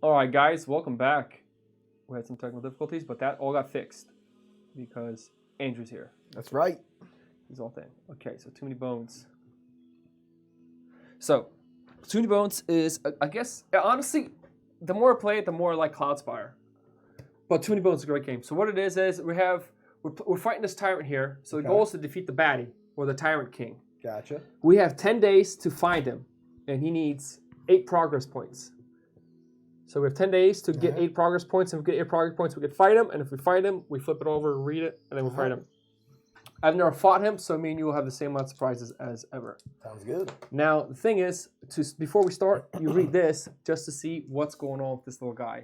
All right, guys, welcome back. We had some technical difficulties, but that all got fixed because Andrew's here. That's right. He's all thing. Okay, so Too Many Bones. So, Too Many Bones is, I guess, honestly, the more I play it, the more I like Cloudspire. But Too Many Bones is a great game. So what it is we're fighting this tyrant here. So the goal is to defeat the baddie or the tyrant king. Gotcha. We have 10 days to find him, and he needs 8 progress points. So we have 10 days to get 8 progress points. If we get 8 progress points, we can fight him. And if we fight him, we flip it over, read it, and then we fight him. I've never fought him, so me and you will have the same amount of surprises as ever. Sounds good. Now, the thing is, before we start, you read this just to see what's going on with this little guy.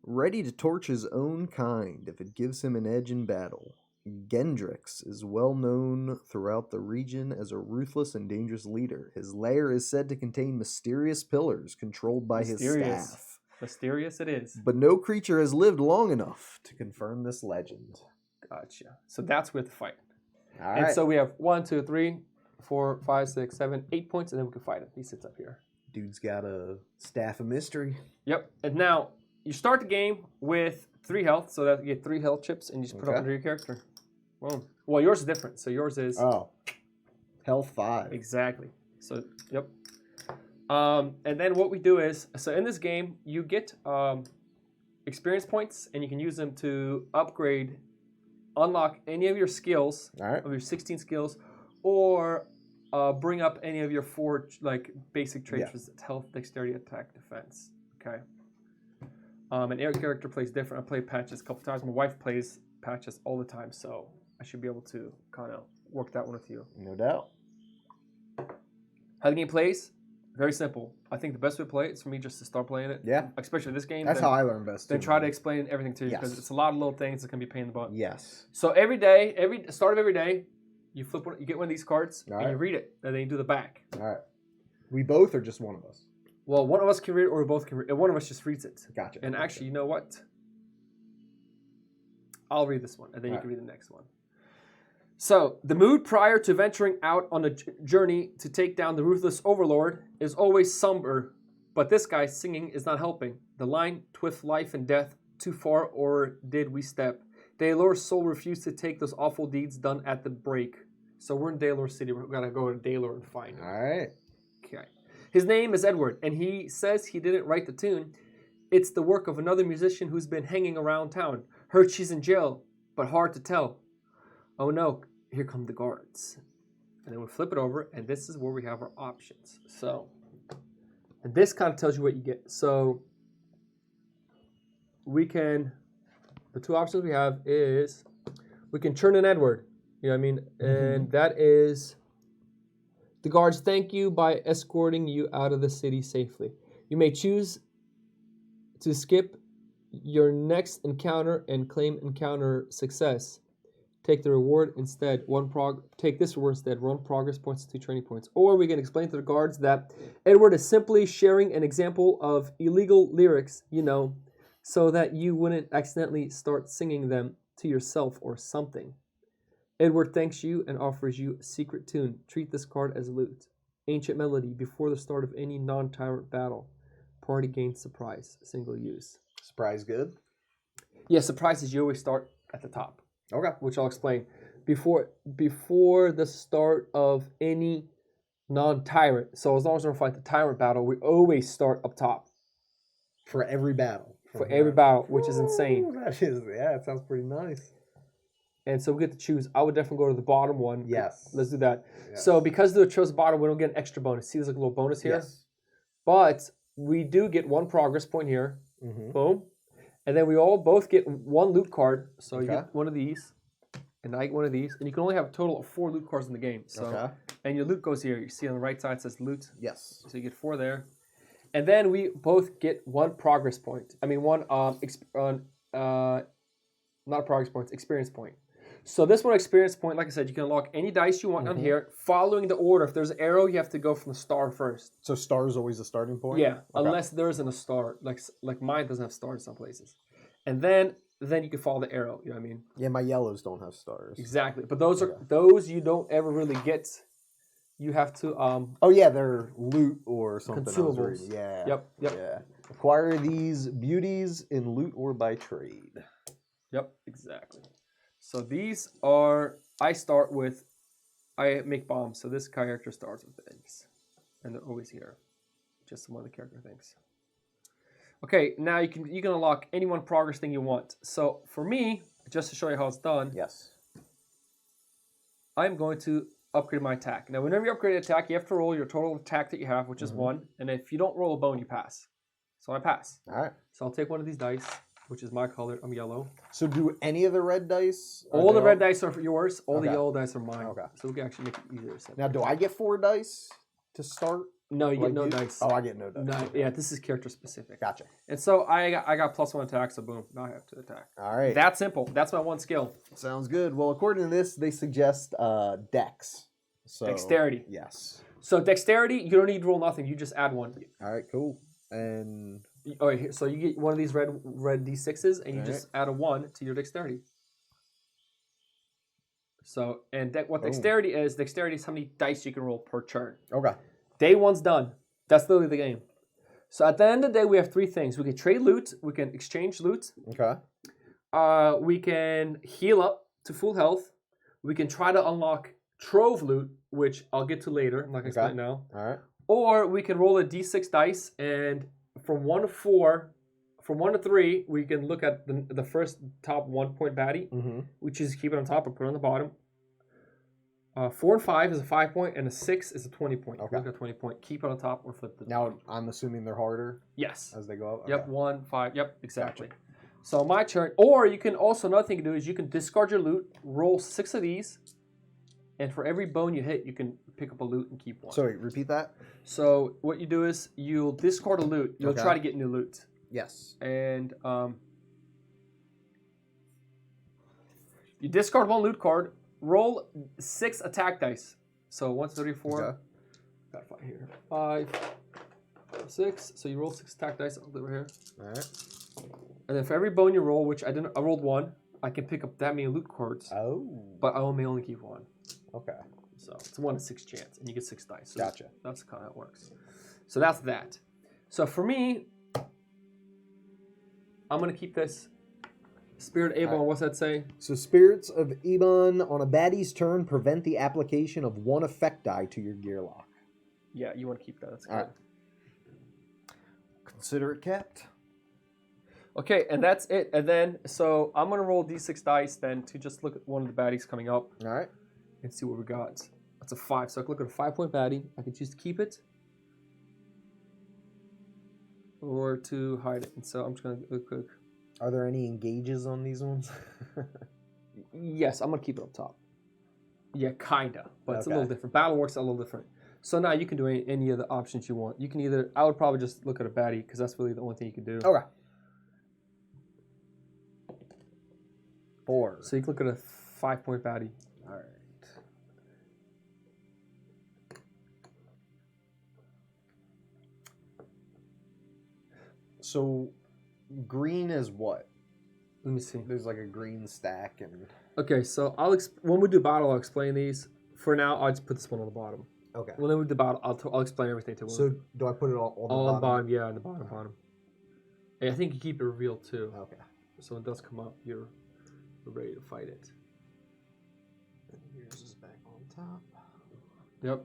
Ready to torch his own kind if it gives him an edge in battle. Gendrix is well known throughout the region as a ruthless and dangerous leader. His lair is said to contain mysterious pillars controlled by his staff. Mysterious it is. But no creature has lived long enough to confirm this legend. Gotcha. So that's where to fight. All right. And so we have 1, 2, 3, 4, 5, 6, 7, 8 points, and then we can fight him. He sits up here. Dude's got a staff of mystery. Yep. And now you start the game with 3 health, so that you get 3 health chips, and you just put it under your character. Boom. Well, yours is different. So yours is health 5. exactly. So yep. And then what we do is, so in this game you get experience points, and you can use them to upgrade, unlock any of your skills, of your 16 skills, or bring up any of your 4 basic traits: health, dexterity, attack, defense. Okay. And every character plays different. I play patches a couple times. My wife plays patches all the time, so I should be able to kind of work that one with you. No doubt. How the game plays? Very simple. I think the best way to play it is for me just to start playing it. Yeah. Especially this game. That's how I learn best. Then try to explain everything to you, because it's a lot of little things that can be a pain in the butt. Yes. So every day, start of every day, you get one of these cards and right. you read it, and then you do the back. All right. We both or just one of us? Well, one of us can read it, or we both can read it. And one of us just reads it. Gotcha. And actually, you know what? I'll read this one, and then you can read the next one. So, the mood prior to venturing out on a journey to take down the ruthless overlord is always somber, but this guy singing is not helping. The line, "Twift life and death, too far or did we step?" Daylor's soul refused to take those awful deeds done at the break. So we're in Daylor City. We're going to go to Daylor and find him. All right. Okay. His name is Edward, and he says he didn't write the tune. It's the work of another musician who's been hanging around town. Heard she's in jail, but hard to tell. Oh no, here come the guards. And then we flip it over, and this is where we have our options. So, and this kind of tells you what you get. So, the 2 options we have is, we can turn in Edward. You know what I mean? And that is, the guards thank you by escorting you out of the city safely. You may choose to skip your next encounter and claim encounter success. Take the reward instead. Take this reward instead. 1 progress points, 2 training points. Or we can explain to the guards that Edward is simply sharing an example of illegal lyrics, so that you wouldn't accidentally start singing them to yourself or something. Edward thanks you and offers you a secret tune. Treat this card as loot. Ancient melody before the start of any non-tyrant battle. Party gains surprise. Single use. Surprise good? Yeah, surprises you always start at the top. Okay. Which I'll explain. Before the start of any non-tyrant. So as long as we don't fight the tyrant battle, we always start up top. For every battle. For every battle, which is insane. It sounds pretty nice. And so we get to choose. I would definitely go to the bottom one. Yes. Let's do that. Yes. So because they chose the bottom, we don't get an extra bonus. See, there's like a little bonus here. Yes. But we do get 1 progress point here. Mm-hmm. Boom. And then we all both get 1 loot card. So you get one of these, and I get one of these. And you can only have a total of 4 loot cards in the game. So, and your loot goes here. You see on the right side it says loot. Yes. So you get 4 there. And then we both get 1 progress point. I mean, 1, not progress points, experience point. So this 1 experience point, like I said, you can unlock any dice you want on here, following the order. If there's an arrow, you have to go from the star first. So star is always the starting point? Yeah, unless there isn't a star. Like mine doesn't have stars in some places. And then you can follow the arrow. You know what I mean? Yeah, my yellows don't have stars. Exactly. But those you don't ever really get you have to Oh yeah, they're loot or something. I was Consumables. reading. Yeah. Yep. Yeah. Acquire these beauties in loot or by trade. Yep, exactly. So these are, I start with, I make bombs. So this character starts with eggs. And they're always here. Just some other character things. Okay, now you can unlock any one progress thing you want. So for me, just to show you how it's done, Yes. I'm going to upgrade my attack. Now whenever you upgrade an attack, you have to roll your total attack that you have, which is Mhm. 1. And if you don't roll a bone, you pass. So I pass. All right. So I'll take one of these dice, which is my color. I'm yellow. So do any of the red dice? are All the they red dice are for yours. All the Okay. yellow dice are mine. Okay. So we can actually make it easier. So. Now, do I get 4 dice to start? No, you get like no you? dice. Oh, I get no dice. No, Okay. yeah, this is character specific. Gotcha. And so I got +1 attack, so boom, now I have to attack. All right. That simple. That's my one skill. Sounds good. Well, according to this, they suggest dex. So Dexterity. Yes. So dexterity, you don't need to roll nothing. You just add 1. All right. Cool. And Oh, here, so you get one of these red d6s, and you All just add a 1 to your dexterity. So, and what Boom. dexterity is how many dice you can roll per turn. okay. Day 1's done. That's literally the game. So at the end of the day, we have 3 things. We can trade loot. We can exchange loot. Okay. We can heal up to full health. We can try to unlock trove loot, which I'll get to later. I'm not going to explain it now. All right. Or we can roll a d6 dice, and from 1 to 3, we can look at the first top 1-point baddie, Mm-hmm. which is keep it on top or put it on the bottom. 4 and 5 is a 5-point, and a 6 is a 20-point. Okay. Look at 20-point. Keep it on top or flip the. Now, I'm assuming they're harder Yes. as they go up. Yep. Okay. 1, 5. Yep. Exactly. So my turn. Or you can also, another thing you can do is you can discard your loot, roll 6 of these, and for every bone you hit, you can pick up a loot and keep 1. So wait, repeat that. So what you do is you'll discard a loot. You'll Okay. try to get new loot, Yes. and you discard 1 loot card. Roll 6 attack dice. So 1, 2, 3, 4. Okay. Got 5 here. 5, 6. So you roll 6 attack dice. I'll do it right here. All right. And then for every bone you roll, which I rolled 1, I can pick up that many loot cards, Oh. but I may only keep 1. Okay. So it's a 1 in 6 chance, and you get 6 dice. So Gotcha. That's kind of how it works. So that's that. So for me, I'm gonna keep this Spirit Abel. Alright. What's that say? So spirits of Ebon on a baddie's turn prevent the application of 1 effect die to your gear lock. Yeah, you want to keep that. That's good. Alright. Consider it kept. Okay, and that's it. And then, so I'm gonna roll d6 dice then to just look at one of the baddies coming up All right. and see what we got. That's a 5. So I can look at a 5-point baddie. I can choose to keep it or to hide it. And so I'm just gonna look. Are there any engages on these ones? Yes, I'm gonna keep it up top. Yeah, kinda, but it's a Okay. little different. Battle works a little different. So now you can do any of the options you want. You can either, I would probably just look at a baddie because that's really the only thing you can do. Okay. 4. So you can look at a 5-point baddie. All right. So green is what? Let me see. There's like a green stack and Okay, so when we do battle, I'll explain these. For now, I'll just put this one on the bottom. okay. When we do battle, I'll explain everything to So do I put it all on the all on the bottom? bottom, yeah, on the bottom. And I think you keep it revealed too. Okay. So when it does come up, you're ready to fight it. And yours is back on top. Yep.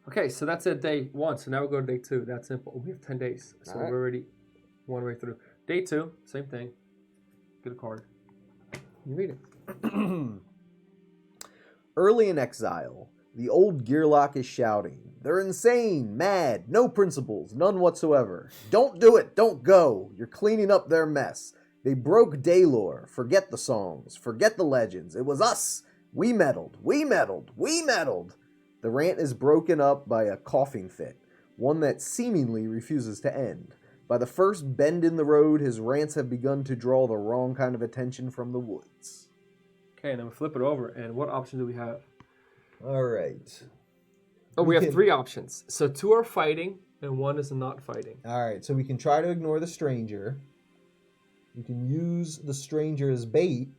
Okay, so that's it, day 1. So now we go to day 2. That's simple. We have 10 days. So Alright. we're already one way through. Day 2, same thing. Get a card. You read it. Early in exile, the old Gearlock is shouting, "They're insane, mad, no principles, none whatsoever. Don't do it, don't go. You're cleaning up their mess. They broke Daylor. Forget the songs, forget the legends. It was us. We meddled, we meddled, we meddled." The rant is broken up by a coughing fit, one that seemingly refuses to end. By the first bend in the road, his rants have begun to draw the wrong kind of attention from the woods. Okay, and then we flip it over. And what option do we have? All right. Oh, we We have can- 3 options. So 2 are fighting, and 1 is not fighting. All right, so we can try to ignore the stranger. We can use the stranger as bait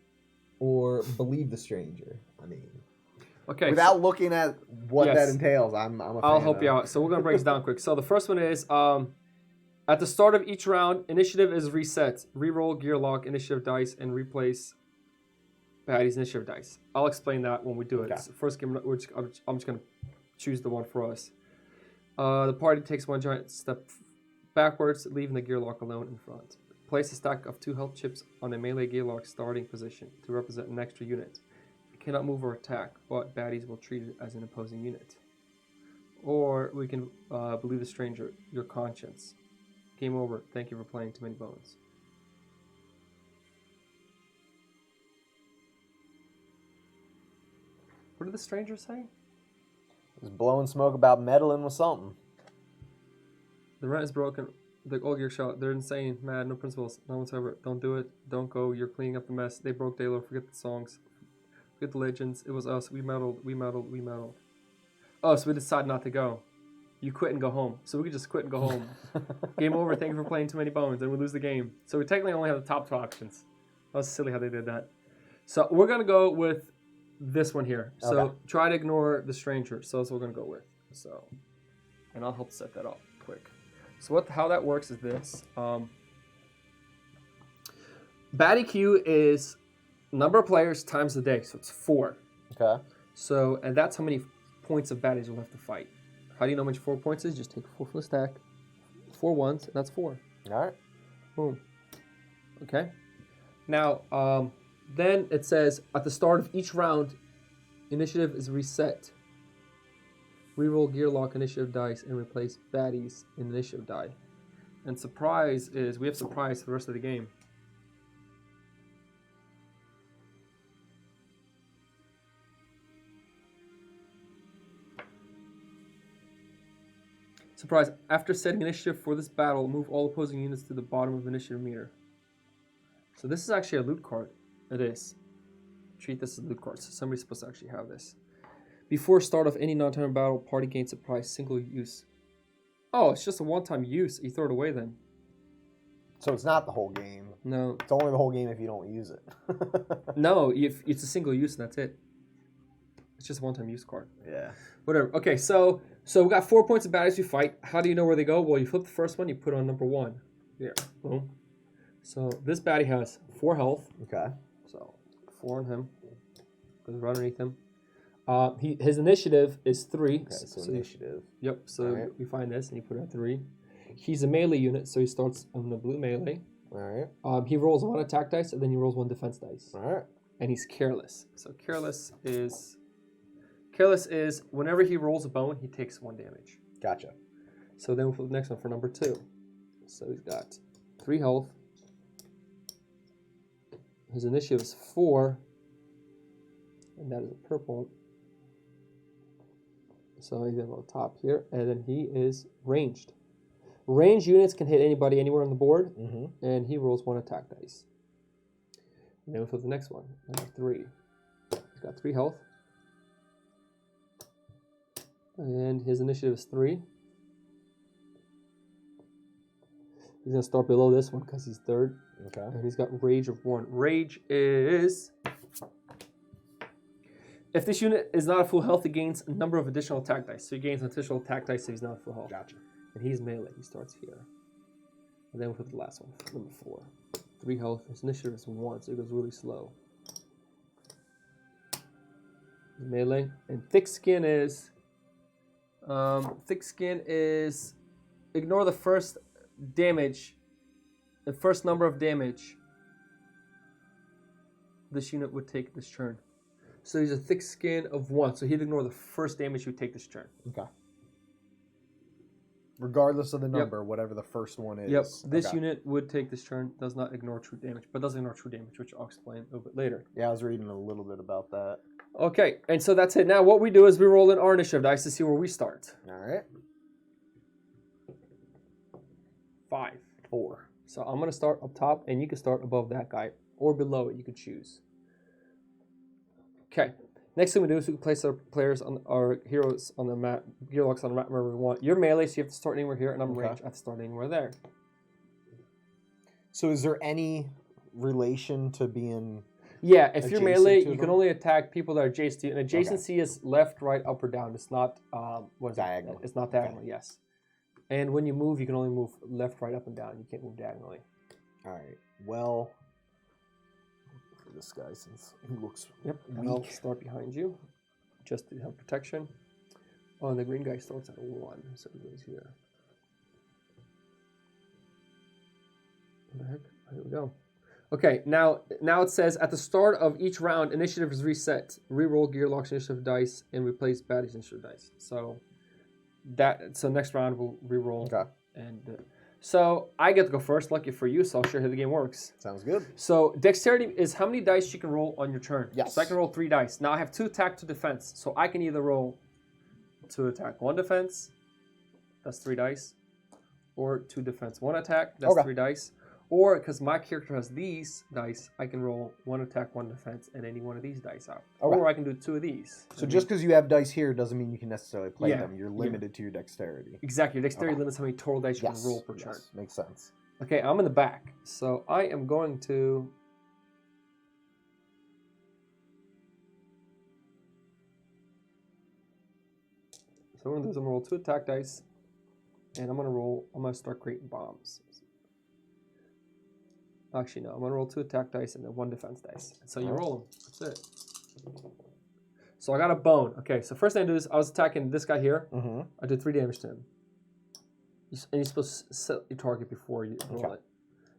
or believe the stranger. I mean, Okay. Without looking at what Yes. that entails, I'm a fan. I'll help you out. So we're gonna break this down quick. So the first one is at the start of each round, initiative is reset. Reroll gear lock initiative dice and replace Patty's initiative dice. I'll explain that when we do it. Okay. So first game, I'm just gonna choose the one for us. The party takes one giant step backwards, leaving the gear lock alone in front. Place a stack of 2 health chips on a melee gear lock starting position to represent an extra unit. It cannot move or attack, but baddies will treat it as an opposing unit. Or we can believe the stranger, your conscience. Game over. Thank you for playing Too Many Bones. What did the stranger say? He's blowing smoke about meddling with something. The rent is broken. The old gear shot. They're insane. Mad. No principles. None whatsoever. Don't do it. Don't go. You're cleaning up the mess. They broke Daylor. Forget the songs. Forget the legends. It was us. We meddled. We meddled. We meddled. Oh, so we decided not to go. You quit and go home. So we could just quit and go home. Game over. Thank you for playing Too Many Bones. And we lose the game. So we technically only have the top 2 options. That was silly how they did that. So we're going to go with this one here. So Okay. try to ignore the stranger. So that's what we're going to go with. So, and I'll help set that up quick. So how that works is this. Baddie Q is number of players times the day. So it's 4. Okay. So, and that's how many points of baddies you'll have to fight. How do you know how much 4 points is? Just take 4 from the stack. 4 ones, and that's 4. All right. Boom. Okay. Now, then it says at the start of each round, initiative is reset. Reroll gear lock initiative dice and replace baddies in initiative die. And surprise is we have surprise for the rest of the game. Surprise. After setting initiative for this battle, move all opposing units to the bottom of the initiative meter. So this is actually a loot card. It is. Treat this as loot cards. So somebody's supposed to actually have this. Before start of any non-time battle, party gains surprise single use. Oh, it's just a one-time use. You throw it away then. So it's not the whole game. No. It's only the whole game if you don't use it. No, if it's a single use and that's it. It's just a one-time use card. Yeah. Whatever. Okay, so we got 4 points of baddies we fight. How do you know where they go? Well, you flip the first one, you put on number 1. Here. Boom. So this baddie has 4 health. Okay. So 4 on him. Goes right underneath him. His initiative is 3. Okay, so initiative. Yep, so Alright. we find this and you put it at 3. He's a melee unit, so he starts on the blue melee. All right. He rolls 1 attack dice and then he rolls 1 defense dice. All right. And he's careless. So careless is whenever he rolls a bone, he takes 1 damage. Gotcha. So then we'll put the next one for number 2. So he's got 3 health. His initiative is 4. And that is a purple. So he's on the top here. And then he is ranged. Ranged units can hit anybody anywhere on the board. Mm-hmm. And he rolls 1 attack dice. And then we'll flip the next one. Number 3. He's got 3 health. And his initiative is 3. He's going to start below this one because he's 3rd. Okay. And he's got Rage of 1. Rage is... If this unit is not at full health, it gains a number of additional attack dice. So he gains an additional attack dice if he's not at full health. Gotcha. And he's melee. He starts here. And then we'll put the last one, number 4. 3 health. His initiative is 1, so it goes really slow. He's melee. And thick skin is... ignore the first damage, the first number of damage this unit would take this turn. So he's a thick skin of 1, so he'd ignore the first damage you would take this turn. Okay. Regardless of the number, whatever the first one is. Yep, this Okay. unit would take this turn, does not ignore true damage, but does ignore true damage, which I'll explain a little bit later. Yeah, I was reading a little bit about that. Okay, and so that's it. Now what we do is we roll in our initiative dice to see where we start. All right. 5. 4. So I'm going to start up top, and you can start above that guy, or below it, you can choose. Okay, next thing we do is we can place our players on our heroes on the map, gear locks on the map wherever we want. You're melee, so you have to start anywhere here, and I'm Okay. ranged. I have to start anywhere there. So is there any relation to being Yeah, if you're Adjacent melee, to you can them? only attack people that are adjacent to you. And adjacency is left, right, up, or down. It's not what is Diagonal. It's not diagonal. Yes. And when you move, you can only move left, right, up, and down. You can't move diagonally. All right. Well, for this guy since he looks Yep. And I'll start behind you, just to have protection. Oh, and the green guy starts at 1, so he goes here. What the heck? Here we go. Okay, now it says at the start of each round, initiative is reset. Reroll Gearlock's initiative dice and replace Batty's initiative dice. So next round we'll reroll. Okay. And so I get to go first. Lucky for you, so I'll show you how the game works. Sounds good. So dexterity is how many dice you can roll on your turn. Yes. So I can roll 3 dice. Now I have 2 attack, 2 defense. So I can either roll 2 attack, 1 defense. That's 3 dice. Or 2 defense, 1 attack. That's Okay. 3 dice. Or because my character has these dice, I can roll 1 attack, 1 defense, and any one of these dice out. Okay. Or I can do 2 of these. So just because you have dice here doesn't mean you can necessarily play Yeah, them. You're limited to your dexterity. Exactly. Your dexterity Okay. limits how many total dice you Yes. can roll per turn. Yes. Makes sense. Okay, I'm in the back. So I am going to... So what I'm going to do is I'm going to roll 2 attack dice. And I'm going to start creating bombs. Actually, no. I'm going to roll 2 attack dice and then 1 defense dice. And so you roll them. That's it. So I got a bone. Okay, so first thing I do is I was attacking this guy here. Mm-hmm. I did 3 damage to him. And you're supposed to set your target before you roll Okay. it.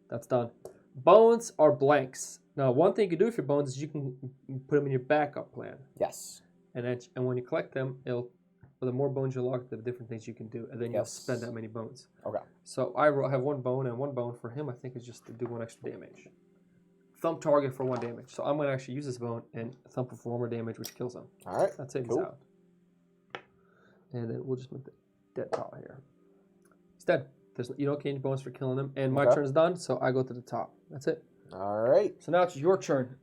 That's done. Bones are blanks. Now, one thing you can do with your bones is you can put them in your backup plan. Yes. And when you collect them, the more bones you lock, the different things you can do. And then you'll Yes. spend that many bones. Okay. So I have 1 bone, and 1 bone for him, I think, is just to do 1 extra damage. Thump target for 1 damage. So I'm going to actually use this bone and thump it for 1 more damage, which kills him. All right. That's it. Cool. He's out. And then we'll just make the dead top here. He's dead. You don't gain bonus for killing him. And my Okay. turn's done, so I go to the top. That's it. All right. So now it's your turn.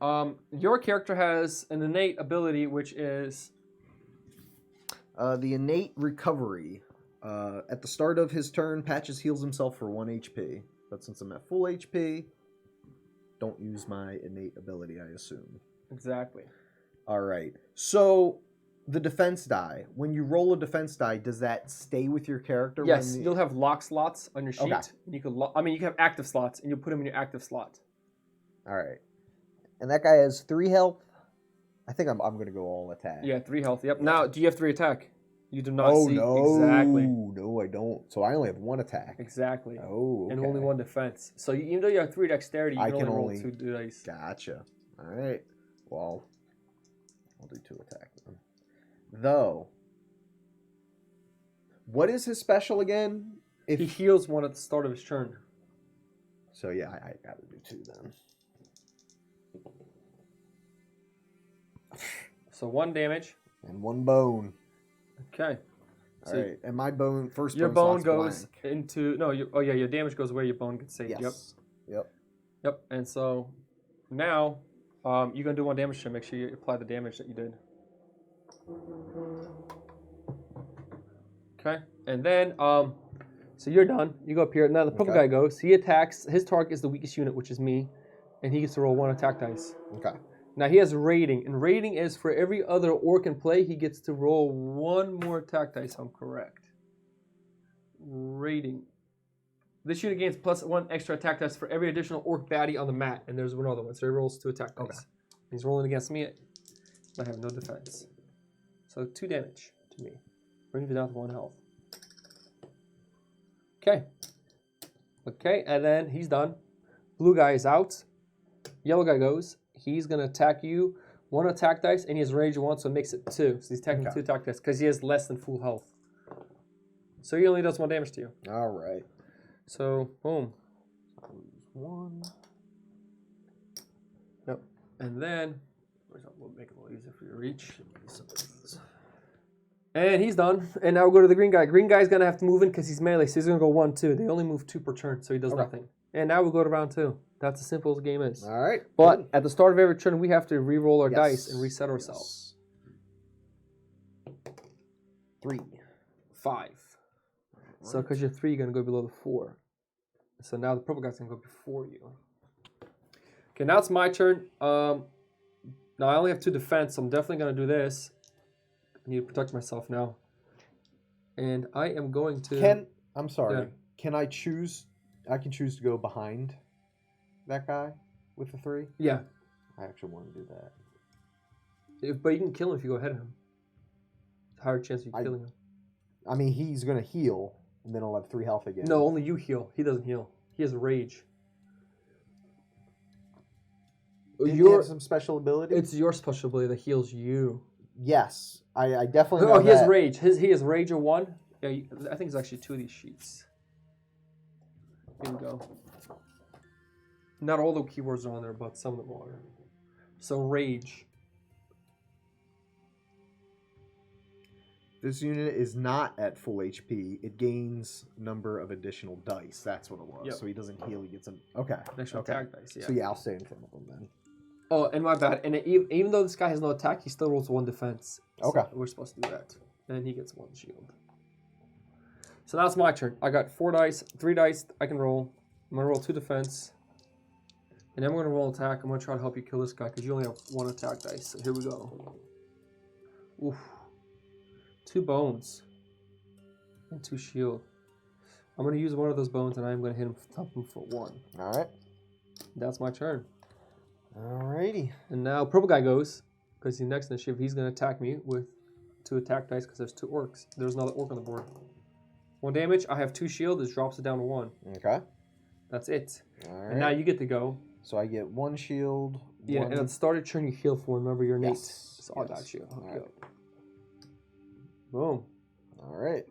Your character has an innate ability, which is... The innate recovery. At the start of his turn, Patches heals himself for 1 HP. But since I'm at full HP, don't use my innate ability, I assume. Exactly. All right. So the defense die. When you roll a defense die, does that stay with your character? Yes, when you'll have lock slots on your sheet. Okay. And you can you can have active slots, and you'll put them in your active slot. All right. And that guy has 3 health. I think I'm going to go all attack. Yeah, 3 health. Yep. Now, do you have 3 attack? You do not Oh, see. no. Exactly. No, I don't. So I only have 1 attack. Exactly. Oh, okay. And only 1 defense. So even though you have 3 dexterity, you I can can only only- roll 2 dice. Gotcha. All right. Well, I'll do 2 attack then. Though, what is his special again? He heals 1 at the start of his turn. So yeah, I got to do 2 then. So 1 damage. And 1 bone. Okay. All So right. And my bone first. your bone bone slot's goes blank. into your damage goes away. Your bone gets saved. Yes. Yep. Yep. And so now you're gonna do 1 damage to him. Make sure you apply the damage that you did. Okay. And then so you're done. You go up here. Now the purple Okay. guy goes. He attacks. His target is the weakest unit, which is me, and he gets to roll 1 attack dice. Okay. Now he has rating, and rating is for every other orc in play, he gets to roll 1 more attack dice. I'm correct. Rating. This unit gains +1 extra attack dice for every additional orc baddie on the mat, and there's 1 other one, so he rolls 2 attack dice. Okay. He's rolling against me. I have no defense, so 2 damage to me. Brings me down to 1 health. Okay. Okay, and then he's done. Blue guy is out. Yellow guy goes. He's going to attack you. 1 attack dice, and he has rage 1, so it makes it 2. So he's attacking Okay. 2 attack dice because he has less than full health. So he only does 1 damage to you. All right. So, boom. Lose 1. Yep. And then, we'll make it a little easier for you to reach. And he's done. And now we'll go to the green guy. Green guy's going to have to move in because he's melee, so he's going to go 1, 2. They only move 2 per turn, so he does Okay. nothing. And now we'll go to round 2. That's as simple as the game is. All right. But at the start of every turn, we have to re-roll our Yes. dice and reset ourselves. Yes. 3. 5. So because you're 3, you're going to go below the 4. So now the purple guy's going to go before you. Okay, now it's my turn. Now I only have 2 defense, so I'm definitely gonna do this. I need to protect myself now. And I am going to. I'm sorry. Yeah. Can I choose? I can choose to go behind that guy with the 3. Yeah, I actually want to do that. but you can kill him if you go ahead of him. Higher chance of you killing him. I mean, he's gonna heal, and then I'll have 3 health again. No, only you heal. He doesn't heal. He has rage. Didn't he have some special ability? It's your special ability that heals you. Yes, I definitely. Oh, know he has that. rage. He has rage of 1. Yeah, I think it's actually 2 of these sheets. Here we go. Not all the keywords are on there, but some of them are. So rage. This unit is not at full HP. It gains number of additional dice. That's what it was. Yep. So he doesn't heal. He gets an okay. Extra Okay. attack dice. Yeah. So yeah, I'll stay in front of him then. Oh, and my bad. And even though this guy has no attack, he still rolls 1 defense. So Okay. we're supposed to do that. And he gets 1 shield. So now it's my turn. I got 4 dice, 3 dice I can roll. I'm going to roll 2 defense. And then I'm going to roll attack. I'm going to try to help you kill this guy because you only have 1 attack dice. So here we go. Oof. 2 bones. And 2 shield. I'm going to use one of those bones and I'm going to hit him, thump him for 1. All right. That's my turn. Alrighty. And now purple guy goes, because he's next initiative. He's going to attack me with 2 attack dice because there's 2 orcs. There's another orc on the board. 1 damage. I have 2 shield. This drops it down to 1. Okay. That's it. All right. And now you get to go. So I get 1 shield. Yeah, and at the start of turn you heal for. Remember your innate. Yes. So I Yes. got you. I'll hook All you right. up. Boom. All right.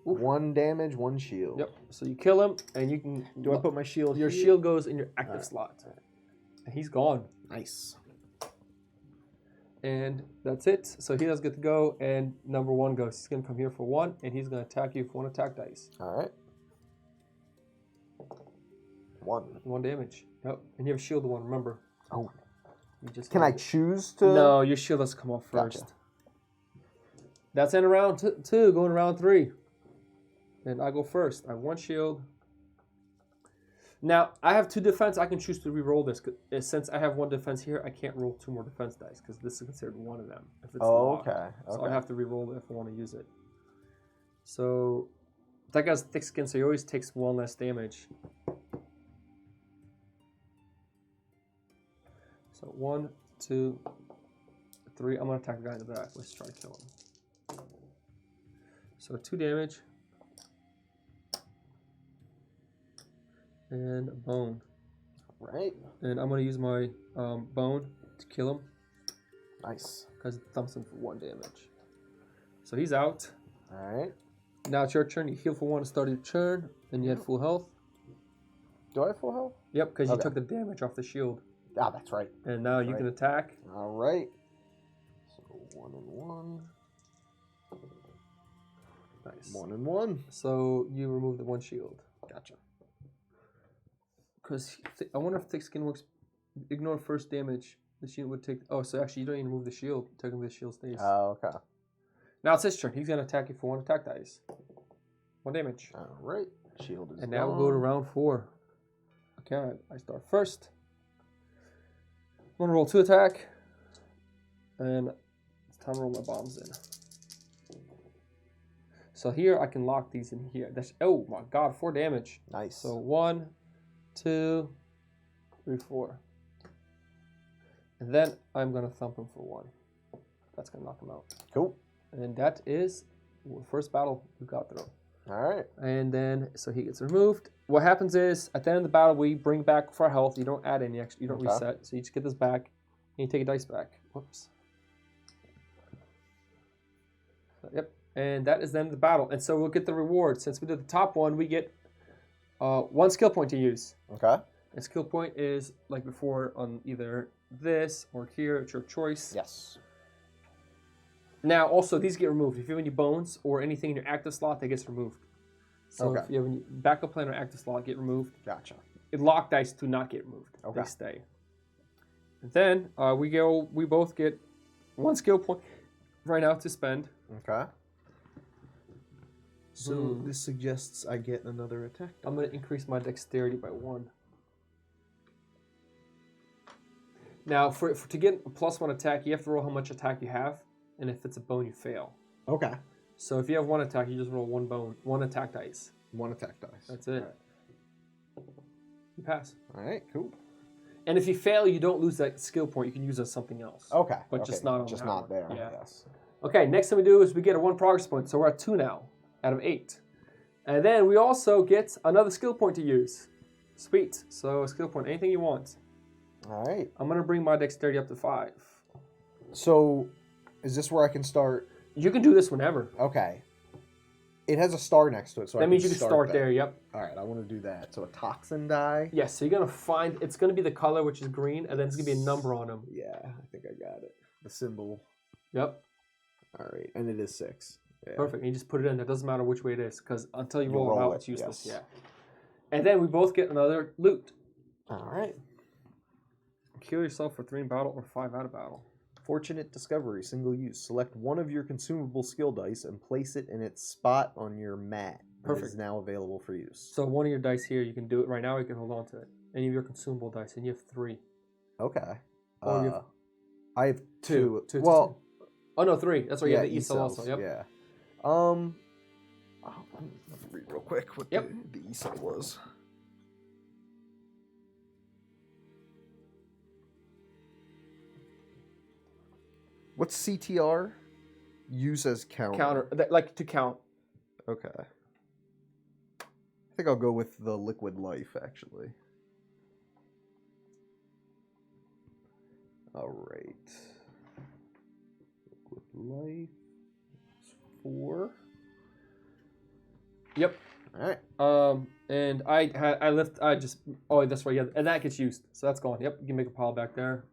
Oof. 1 damage, 1 shield. Yep. So you kill him, and you can. Do I put my shield your here? shield goes in your active Alright. slot, and he's gone. Nice. And that's it. So he does get to go, and number 1 goes. He's gonna come here for 1, and he's gonna attack you for 1 attack dice. All right. 1. 1 damage. Yep. And you have shield 1. Remember. Oh. You just Can I have it. choose to? No, your shield has to come off Gotcha. first. That's in round 2, going to round 3. And I go first. I have 1 shield. Now, I have 2 defense. I can choose to re-roll this. Since I have 1 defense here, I can't roll 2 more defense dice because this is considered 1 of them. If it's Oh, locked. okay. So Okay. I have to re-roll it if I want to use it. So that guy's thick skin, so he always takes 1 less damage. So 1, 2, 3. I'm gonna attack the guy in the back. Let's try to kill him. So 2 damage. And a bone. Right. And I'm gonna use my bone to kill him Nice. because it thumps him for 1 damage. So he's out. All right. Now it's your turn. You heal for 1 to start your turn, and you had full health. Do I have full health? Yep, because you Okay. took the damage off the shield. Ah, that's right. And now you Right. can attack. All right. So 1 and 1. Nice. 1 and 1. So you remove the 1 shield. Gotcha. Because I wonder if thick skin works. Ignore first damage. The shield would take. Oh, so actually you don't even remove the shield. Technically the shield stays. Oh, okay. Now it's his turn. He's gonna attack you for 1 attack dice. 1 damage. All right. Shield is And now we'll go to gone. round 4. Okay, I start first. I'm gonna roll 2 attack. And it's time to roll my bombs in. So here I can lock these in here. That's, oh my god, 4 damage. Nice. So 1, 2, 3, 4. And then I'm gonna thump him for 1. That's gonna knock him out. Cool. And that is the first battle we got through. All right. And then, so he gets removed. What happens is, at the end of the battle, we bring back for health. You don't add any extra, you don't Okay. reset. So you just get this back, and you take a dice back. Whoops. So, yep. And that is the end of the battle. And so we'll get the reward. Since we did the top one, we get 1 skill point to use. Okay. And skill point is, like before, on either this or here. It's your choice. Yes. Now, also, these get removed. If you have any bones or anything in your active slot, that gets removed. So Okay. if you have any backup plan or active slot, get removed. Gotcha. Lock dice do not get removed. Okay. They stay. And then we both get 1 skill point right now to spend. Okay. So this suggests I get another attack. I'm going to increase my dexterity by 1. Now, to get a +1 attack, you have to roll how much attack you have, and if it's a bone, you fail. Okay. So if you have 1 attack, you just roll 1 attack dice. 1 attack dice. That's it. All You pass. right, cool. And if you fail, you don't lose that skill point. You can use it as something else. Okay. But okay. just not on Just that not one. there. Yeah. Yes. Okay, next thing we do is we get a 1 progress point. So we're at 2 now out of 8. And then we also get another skill point to use. Sweet. So a skill point, anything you want. All right. I'm going to bring my dexterity up to 5. So, is this where I can start? You can do this whenever. Okay. It has a star next to it, so That means you can start there, yep. All right, I want to do that. So a toxin die. Yes, so you're going to find, it's going to be the color, which is green, and then it's going to be a number on them. Yeah, I think I got it. The symbol. Yep. All right, and it is 6. Yeah. Perfect. And you just put it in. It doesn't matter which way it is, because until you You roll it roll out, it, it's useless. yes. Yeah. And then we both get another loot. All right. Heal yourself for 3 in battle or 5 out of battle. Fortunate discovery, single use. Select one of your consumable skill dice and place it in its spot on your mat. Perfect. It is now available for use. So one of your dice here, you can do it right now, or you can hold on to it. Any of your consumable dice, and you have 3. Okay. Or you have I have 2. Two. Well, Oh no, 3. That's right. yeah, Yeah, the E-cell also. Yep. Yeah. Let me read real quick what Yep. the E-cell was. What's CTR? Use as counter. Like to count. Okay. I think I'll go with the liquid life, actually. All right. Liquid life. 4. Yep. All right. And that's right. Yeah, and that gets used, so that's gone. Yep. You can make a pile back there.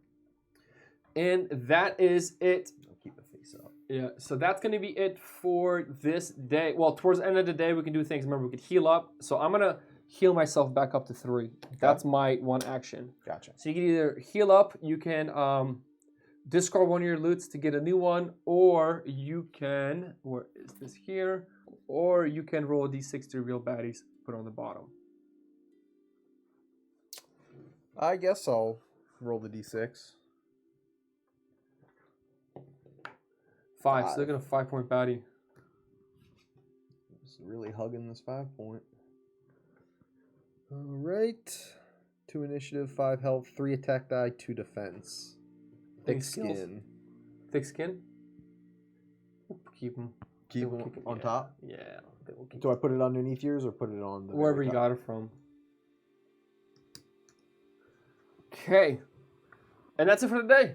And that is it. I'll keep the face up. Yeah, so that's going to be it for this day. Well, towards the end of the day, we can do things. Remember, we could heal up. So I'm going to heal myself back up to 3. That's my one action. Gotcha. So you can either heal up, you can discard one of your loots to get a new one, or you can, where is this here? Or you can roll a d6 to reveal baddies, put on the bottom. I guess I'll roll the d6. 5, so they're going to 5-point baddie. Just really hugging this 5-point. All right. 2 initiative, 5 health, 3 attack die, 2 defense. Any Thick skills? skin. Thick skin? We'll keep them. Keep on top? Yeah. They will keep Do I put it underneath yours or put it on the wherever very you top? got it from. Okay. And that's it for today.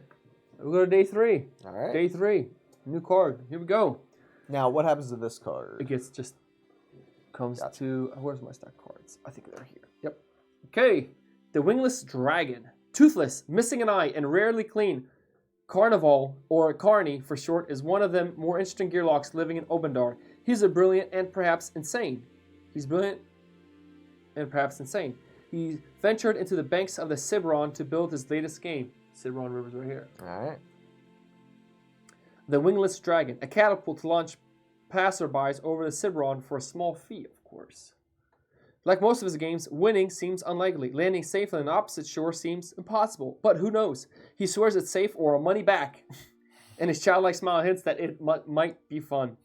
We'll go to day 3. All right. Day 3. New card. Here we go. Now, what happens to this card? It gets just comes Gotcha. to where's my stack cards? I think they're here. Yep. Okay. The Wingless Dragon. Toothless, missing an eye, and rarely clean. Carnival, or Carney for short, is one of them more interesting gearlocks living in Obendar. He's a brilliant and perhaps insane. He's brilliant and perhaps insane. He ventured into the banks of the Ciberon to build his latest game. Ciberon River's right here. All right. The Wingless Dragon, a catapult to launch passerbys over the Ciberon for a small fee, of course. Like most of his games, winning seems unlikely. Landing safely on the opposite shore seems impossible. But who knows? He swears it's safe or money back. And his childlike smile hints that it might be fun.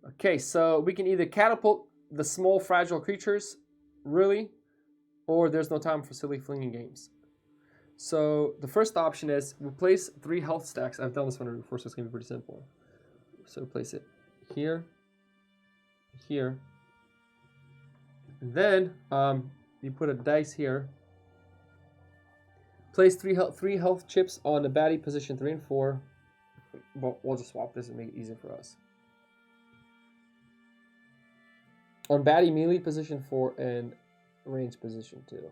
Okay, so we can either catapult the small, fragile creatures, really, or there's no time for silly flinging games. So the first option is replace 3 health stacks. I've done this one before, so it's going to be pretty simple. So place it here, here, and then you put a dice here. Place 3 health chips on the baddie position 3 and 4. Well, we'll just swap this and make it easier for us. On baddie melee position 4 and range position 2.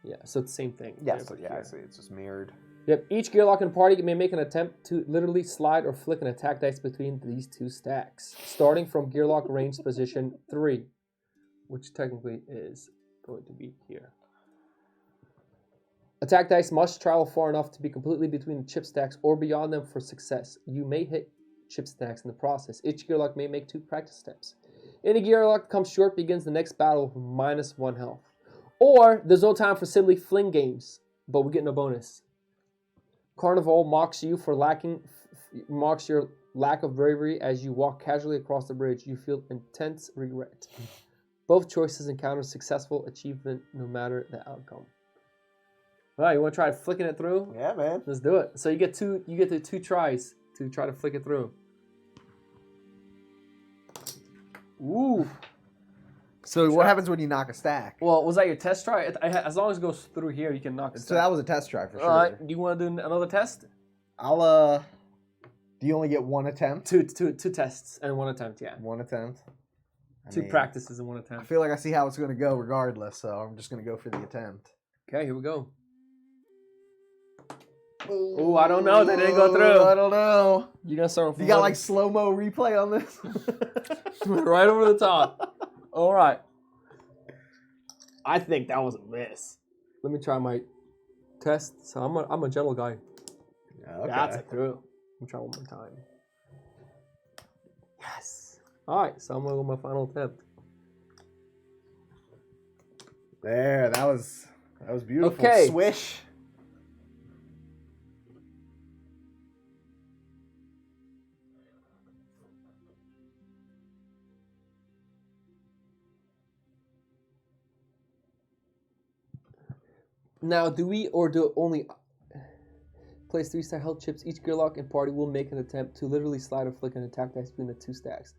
Yeah, so it's the same thing. Yes, yeah, I see. It's just mirrored. Yep, each gearlock in the party may make an attempt to literally slide or flick an attack dice between these 2 stacks, starting from gearlock range position 3, which technically is going to be here. Attack dice must travel far enough to be completely between the chip stacks or beyond them for success. You may hit chip stacks in the process. Each gearlock may make 2 practice steps. Any gearlock that comes short begins the next battle with -1 health. Or there's no time for silly fling games. but we get no bonus. Carnival mocks your lack of bravery as you walk casually across the bridge. You feel intense regret. Both choices encounter successful achievement no matter the outcome. All right, you want to try flicking it through? Yeah, man. Let's do it. So you get the two tries to try to flick it through. Ooh. So what happens when you knock a stack? Well, was that your test try? As long as it goes through here, you can knock it. So that was a test try for sure. All right. Do you want to do another test? I'll do you only get one attempt? Two tests and one attempt. Yeah. One attempt. Two practices and one I attempt. feel like I see how it's going to go regardless, so I'm just going to go for the attempt. Okay, here we go. Oh, I don't know. That didn't go through. I don't know. You're gonna start with You got like slow-mo replay on this? right over the top. All right. I think that was a miss. Let me try my test. So I'm a gentle guy. Okay. That's a through. Let me try one more time. Yes. All right. So I'm gonna go with my final attempt. There, that was beautiful. Okay. Swish. Now, do we or do only place 3-star health chips? Each Gearlock and party will make an attempt to literally slide or flick an attack dice between the two stacks.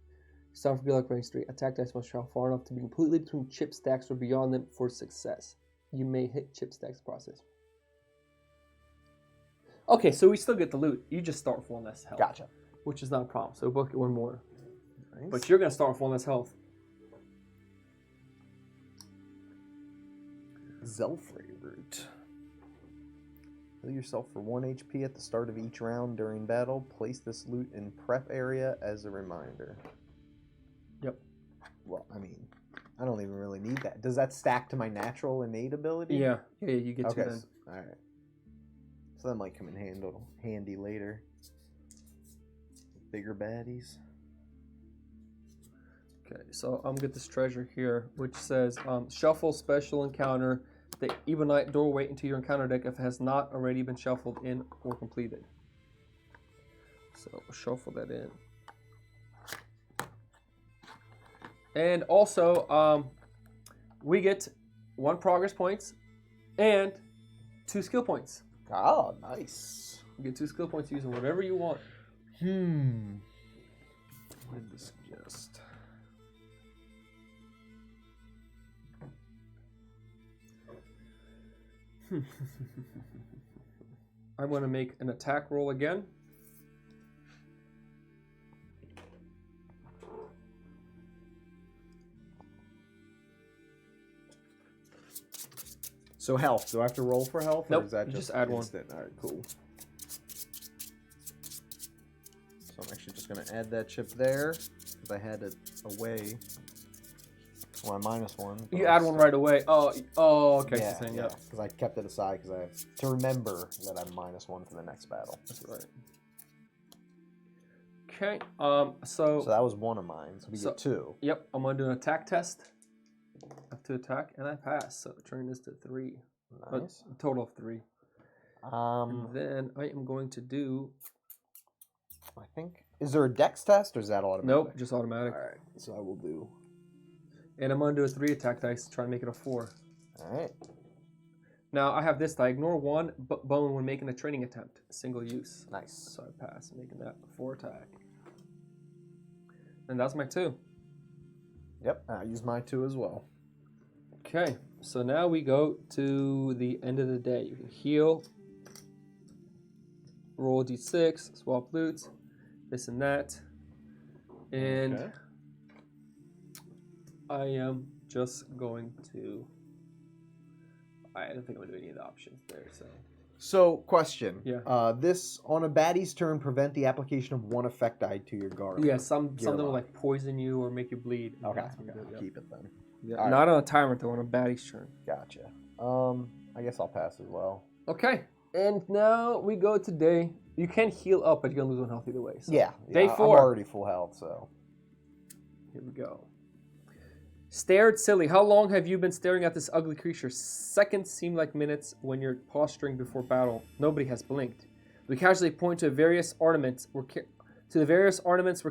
Start for Gearlock range 3. Attack dice must travel far enough to be completely between chip stacks or beyond them for success. You may hit chip stacks process. Okay, so we still get the loot. You just start with one less health. Gotcha. Which is not a problem. So we both get one more. Nice. But you're going to start with one less health. Zelfrey root. Heal yourself for 1 HP at the start of each round during battle. Place this loot in prep area as a reminder. Yep. Well, I mean, I don't even really need that. Does that stack to my natural innate ability? Yeah, you get Okay. two then. All right. So that might come in handy later. Bigger baddies. Okay, so I'm gonna get this treasure here, which says shuffle special encounter the Ebonite doorway into your encounter deck if it has not already been shuffled in or completed. So shuffle that in. And also, we get 1 progress points and 2 skill points. Oh, nice. You get 2 skill points using whatever you want. What did this suggest? I'm going to make an attack roll again. So health. Do I have to roll for health? Nope, Or is that you just just add one. instant? All right, cool. So I'm actually just going to add that chip there because I had it away. Well, -1. You add one right away. Oh, okay. Yeah, so saying, yeah. Because I kept it aside because I have to remember that I'm -1 for the next battle. That's right. Okay. So that was one of mine. So we get 2. Yep, I'm gonna do an attack test. I have to attack, and I pass. So turn this to 3. Nice. A total of 3. And then I am going to do. I think. Is there a dex test or is that automatic? Nope, just automatic. All right. So I will do. And I'm gonna do a 3 attack dice to try to make it a 4. All right. Now I have this die. Ignore 1 bone when making a training attempt. Single use. Nice. So I pass, making that a 4 attack. And that's my 2. Yep. I use my 2 as well. Okay, so now we go to the end of the day. You can heal, roll a d6, swap loot, this and that. And Okay. I am just going to. I don't think I'm going to do any of the options there. So, question. Yeah. This, on a baddie's turn, prevent the application of 1 effect die to your guard. Yeah, something will Gearlock. like poison you or make you bleed. Okay. That's what we do, I'll yeah. keep it then. Yeah, All right. not on a tyrant though, on a baddie's turn. Gotcha. I guess I'll pass as well. Okay, and now we go to day. You can heal up, but you're going to lose 1 health either way. So Yeah. Day I'm 4. already full health, so. Here we go. Stared silly. How long have you been staring at this ugly creature? Seconds seem like minutes when you're posturing before battle. Nobody has blinked. We casually point to the various ornaments we're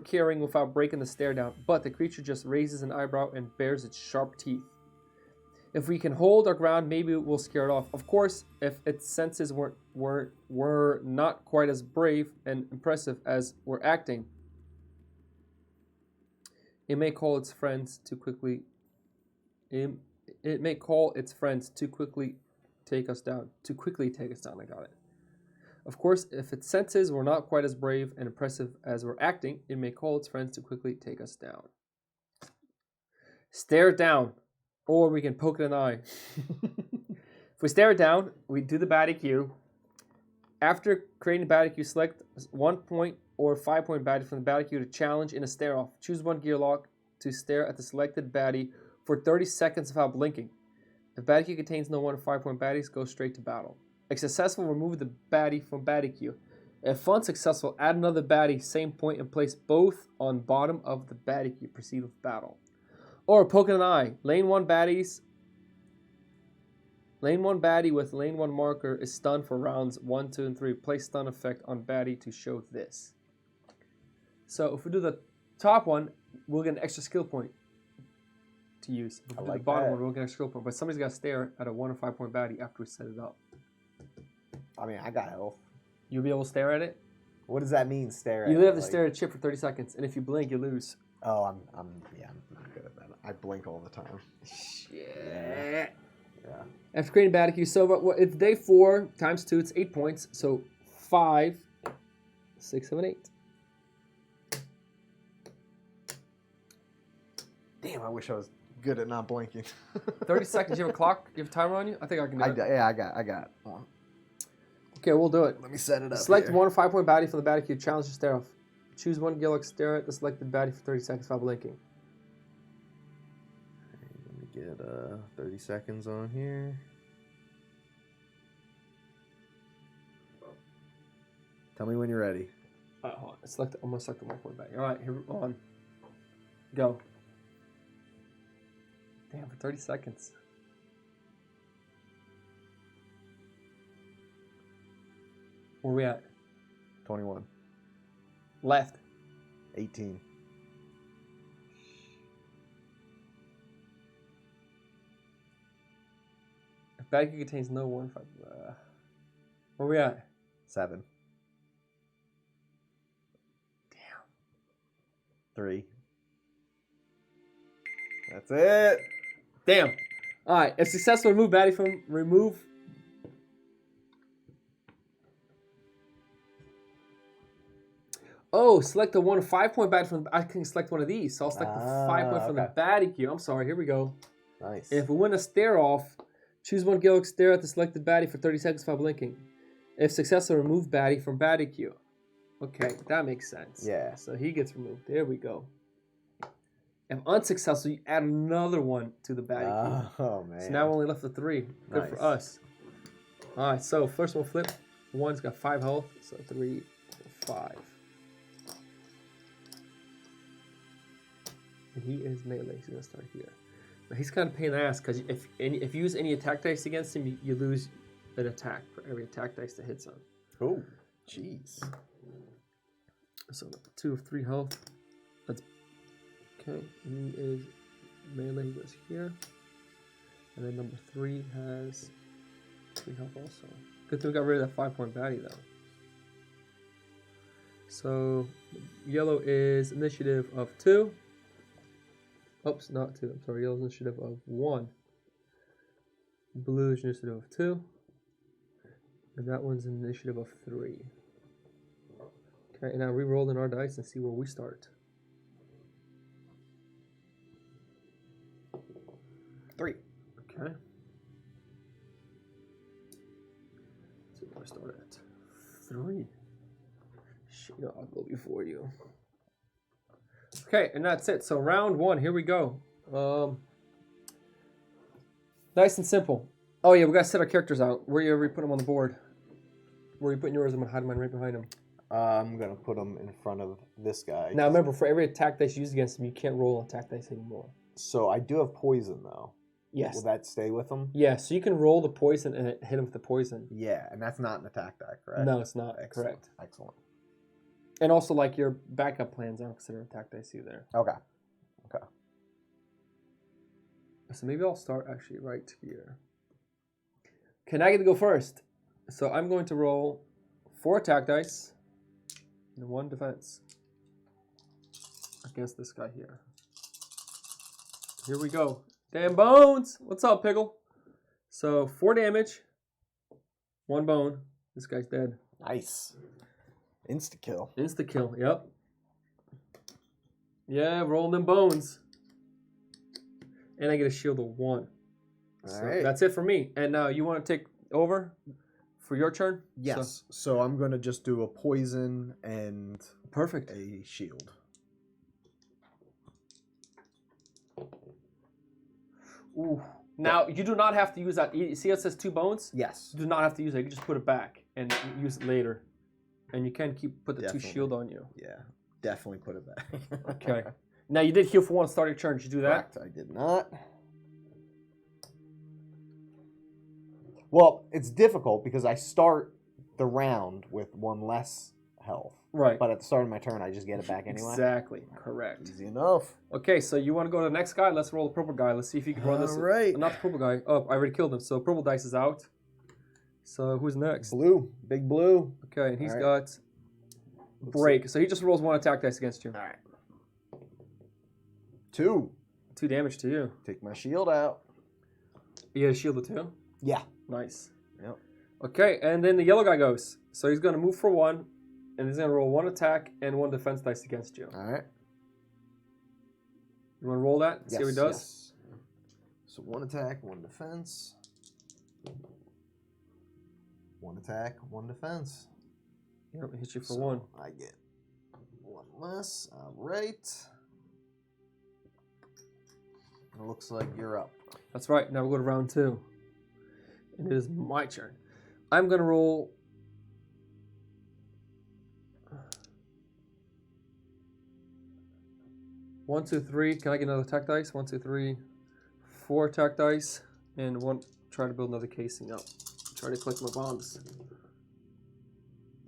carrying without breaking the stare down, but the creature just raises an eyebrow and bares its sharp teeth. If we can hold our ground, maybe we'll scare it off. Of course, if its senses were not quite as brave and impressive as we're acting, it may call its friends too quickly. It may call its friends to quickly take us down. I got it. Of course, if its senses were not quite as brave and impressive as we're acting, it may call its friends to quickly take us down. Stare it down, or we can poke it in the eye. If we stare it down, we do the baddie Q. After creating the baddie Q, select 1 point or 5 point baddie from the baddie Q to challenge in a stare off. Choose one gear lock to stare at the selected baddie for 30 seconds without blinking. If baddie Q contains no 1 or 5 point baddies, go straight to battle. If successful, remove the baddie from baddie Q. If unsuccessful, add another baddie, same point, and place both on bottom of the baddie Q. Proceed with battle. Or poke in an eye. Lane 1 baddie with lane 1 marker is stunned for rounds 1, 2, and 3. Place stun effect on baddie to show this. So if we do the top one, we'll get an extra skill point to use. If we do the bottom one, we'll get an extra skill point. But somebody's got to stare at a 1 or 5 point baddie after we set it up. I mean, I got health. You'll be able to stare at it? What does that mean, stare at You it? have to stare at a chip for 30 seconds, and if you blink, you lose. Oh, I'm not good at that. I blink all the time. Shit. Yeah. After creating baddie Q, so it's day 4 times 2, it's 8 points. So 5, 6, 7, 8. Damn, I wish I was good at not blinking. 30 seconds. You have a clock? You have a timer on you? I think I can do it. Yeah, I got. Okay, we'll do it. Let me set it up. Select here. 1 or 5 point baddie from the baddie Q. Challenge to stare off. Choose one Gillick, stare at the selected baddie for 30 seconds without blinking. Let me get 30 seconds on here. Tell me when you're ready. Hold on. I'm going to select the 1 point baddie. All right, here, on. Go. Damn, for 30 seconds. Where are we at? 21. Left. 18. If baddie Q contains no 1 5. Where are we at? 7. Damn. 3. That's it. Damn. All right. If successful, remove baddie from remove. Oh, select the 1 5 point baddie from. I can select one of these, so I'll select the 5 point from the baddie Q. I'm sorry. Here we go. Nice. And if we win a stare off, choose one Gillick, stare at the selected baddie for 30 seconds without blinking. If successful, remove baddie from baddie Q. Okay, that makes sense. Yeah. So he gets removed. There we go. If unsuccessful, you add another one to the baddie Q. Oh, man. So now we're only left with 3. Good for us. All right, so first we'll flip. 1's got 5 health, so 3, 4, 5. And he is melee. He's gonna start here. Now he's kind of a pain in the ass because if you use any attack dice against him, you lose an attack for every attack dice that hits him. Oh, jeez. So 2 of 3 health. That's okay. He is melee. He goes here, and then number 3 has 3 health also. Good thing we got rid of that 5 point baddie though. So yellow is initiative of 2. Oops, not 2. I'm sorry. Yellow's initiative of 1. Blue is initiative of 2. And that one's initiative of 3. Okay, now re-roll in our dice and see where we start. 3. Okay. Let's see where I start at. 3. Shit, I'll go before you. Okay, and that's it. So round 1, here we go. Nice and simple. Oh yeah, we gotta set our characters out. Where you put them on the board? Where are you putting yours? I'm gonna hide mine right behind him. I'm gonna put them in front of this guy. Now remember, for every attack dice you use against him, you can't roll an attack dice anymore. So I do have poison though. Yes. Will that stay with him? Yeah, so you can roll the poison and hit him with the poison. Yeah, and that's not an attack die, correct? No, it's not. Excellent. Correct. Excellent. And also, like, your backup plans, I don't consider attack dice either. Okay. So maybe I'll start actually right here. Can I get to go first? So I'm going to roll 4 attack dice and 1 defense against this guy here. Here we go. Damn bones! What's up, Pickle? So 4 damage, 1 bone. This guy's dead. Nice. Insta kill. Insta kill. Yep. Yeah, rolling them bones. And I get a shield of 1. So Alright. that's it for me. And now you want to take over for your turn? Yes. So I'm gonna just do a poison and Perfect. a shield. Ooh. Now you do not have to use that. You see it says 2 bones? Yes. You do not have to use it. You can just put it back and use it later. And you can put the Definitely. 2 shield on you. Yeah. Definitely put it back. Okay. Now you did heal for 1 start your turn. Did you do that? Correct. I did not. Well, it's difficult because I start the round with 1 less health. Right. But at the start of my turn, I just get it back anyway. Exactly. Correct. Easy enough. Okay, so you want to go to the next guy? Let's roll the purple guy. Let's see if you can run this. All right. Not the purple guy. Oh, I already killed him. So purple dice is out. So who's next? Blue. Big blue. Okay, and he's All got break. So he just rolls 1 attack dice against you. All right. 2. 2 damage to you. Take my shield out. You get a shield of 2. Yeah. Nice. Yep. Okay, and then the yellow guy goes. So he's going to move for 1, and he's going to roll 1 attack and 1 defense dice against you. All right. You want to roll that? See how he does? Yes. So 1 attack, 1 defense. 1 attack, 1 defense. Yep, he hits you for So 1. I get 1 less. All right. It looks like you're up. That's right. Now we'll go to round 2. And it is my turn. I'm going to roll... One, two, three. Can I get another attack dice? 1, 2, 3, 4 attack dice, and 1. Try to build another casing up. Try to collect my bombs.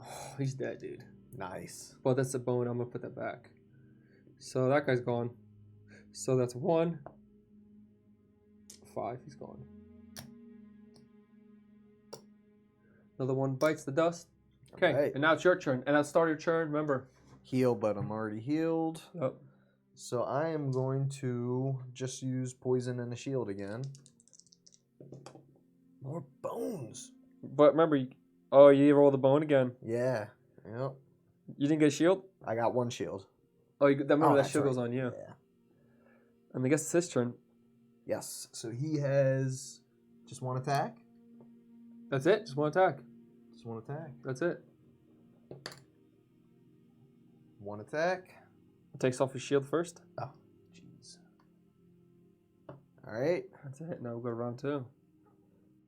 Oh, he's dead, dude. Nice. But that's a bone. I'm gonna put that back. So that guy's gone. So that's 1, 5. He's gone. Another 1 bites the dust. Okay, Alright. and now it's your turn. And at the start of your turn, remember. Heal, but I'm already healed. Yep. So I am going to just use poison and a shield again. More bones. But remember, you roll the bone again. Yeah. Yep. You didn't get a shield? I got 1 shield. Oh, remember that that's shield right. goes on you. Yeah. And I guess it's his turn. Yes. So he has just 1 attack. That's it. Just 1 attack. Just 1 attack. That's it. 1 attack. Takes off his shield first. Oh, jeez. All right. That's it. Now we'll go to round 2.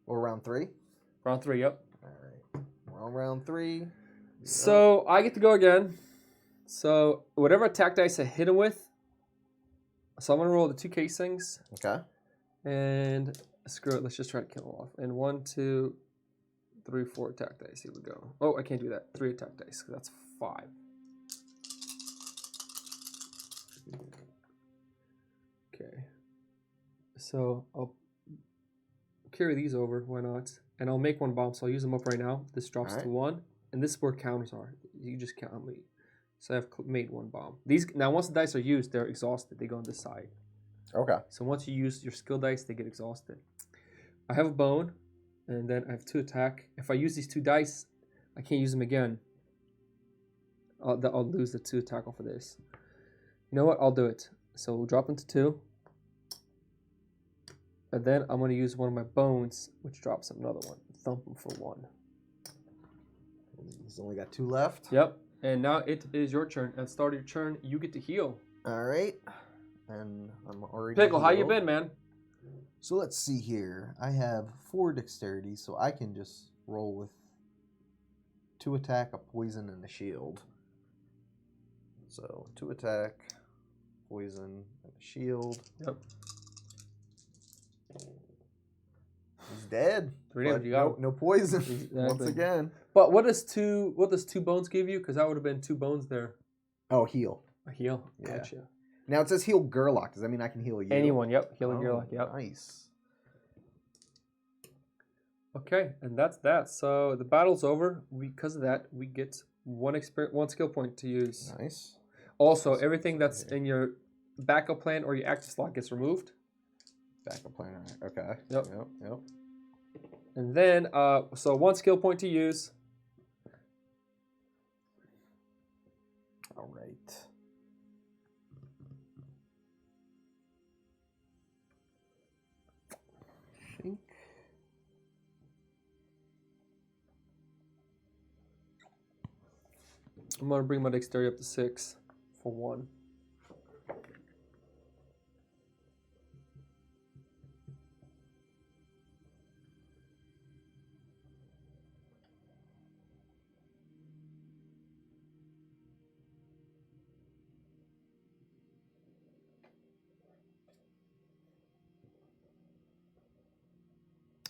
Or round 3. Round 3, yep. All right. We're on round 3. So I get to go again. So whatever attack dice I hit him with, so I'm gonna roll the 2 casings Okay. and screw it. Let's just try to kill him off. And 1, 2, 3, 4 attack dice. Here we go. Oh, I can't do that. 3 attack dice. That's 5. Okay. So I'll carry these over. Why not? And I'll make 1 bomb. So I'll use them up right now. This drops Alright. to 1. And this is where counters are. You just count how many. So I've made 1 bomb. These now once the dice are used, they're exhausted. They go on this side. Okay. So once you use your skill dice, they get exhausted. I have a bone, and then I have 2 attack. If I use these 2 dice, I can't use them again. I'll lose the 2 attack off of this. You know what? I'll do it. So we'll drop into 2. And then I'm going to use 1 of my bones, which drops another 1. Thump him for 1. He's only got 2 left. Yep. And now it is your turn. At the start of your turn, you get to heal. All right. And I'm already Pickle, how you healed. been, man? So let's see here. I have 4 dexterity, so I can just roll with 2 attack, a poison, and a shield. So 2 attack, poison, and a shield. Yep. He's dead. 3 but damage. You got no, him. no poison. Exactly. Once again. But what does two bones give you? Because that would have been 2 bones there. Oh, heal. A heal. Yeah. Gotcha. Now it says heal Gerlach. Does that mean I can heal you? Anyone. Yep. Healing Oh, Gerlach. Yep. Nice. Okay, and that's that. So the battle's over. Because of that, we get 1 skill point to use. Nice. Also, everything that's in your backup plan or your active slot gets removed. Backup plan. Okay. Yep. Yep. And then, so 1 skill point to use. All right. I think. I'm gonna bring my dexterity up to 6 for 1.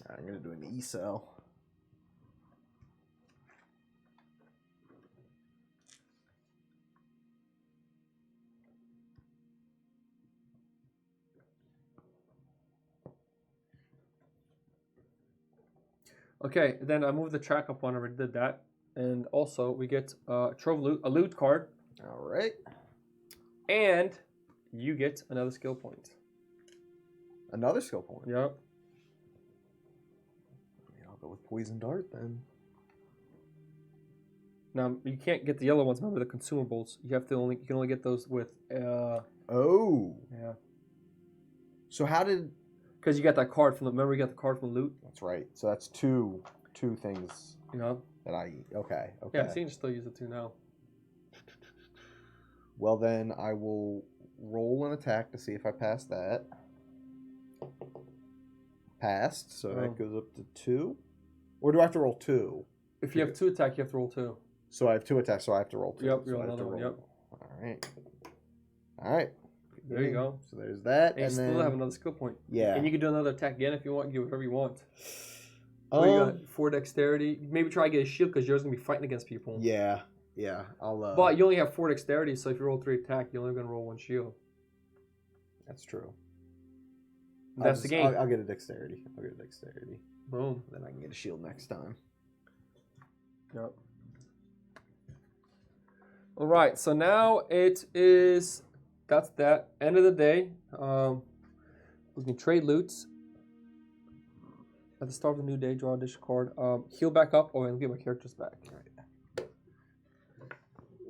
I'm gonna do an E-cell. Okay, then I moved the track up one. I already did that. And also, we get Trove Loot, a loot card, All right. and you get another skill point. Another skill point. Yep. I'll go with Poison Dart then. Now you can't get the yellow ones. Remember the consumables. You can only get those with Oh. yeah. So how did? Because you got that card from remember you got the card from loot. That's right. So that's two things You know. that I. Okay. Yeah, so you can still use it too now. Well then, I will roll an attack to see if I pass that. Passed, so Oh. that goes up to 2. Or do I have to roll 2? If you have 2 attack, you have to roll 2. So I have 2 attacks, so I have to roll 2. Yep, so roll I have to another one, yep. All right. There you go. So there's that, And you and still then have another skill point. yeah. And you can do another attack again if you want. Do whatever you want. What you got? 4 dexterity. Maybe try to get a shield because yours gonna be fighting against people. Yeah. I'll. But you only have 4 dexterity, so if you roll 3 attack, you're only gonna roll 1 shield. That's true. That's the game. I'll get a dexterity. Boom. Then I can get a shield next time. Yep. All right. So now it is. That's that. End of the day. We can trade loots. At the start of the new day, draw a dish card. Heal back up. Oh, and get my characters back. All right.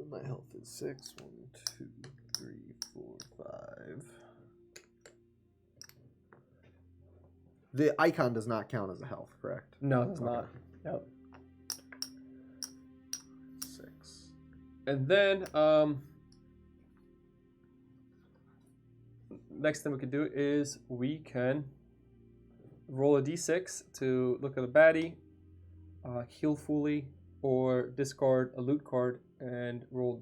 My health is 6. 1, 2, 3, 4, 5. The icon does not count as a health, correct? No, it's Okay. not. Yep. 6. And then next thing we can do is we can roll a d6 to look at a baddie, heal fully, or discard a loot card and roll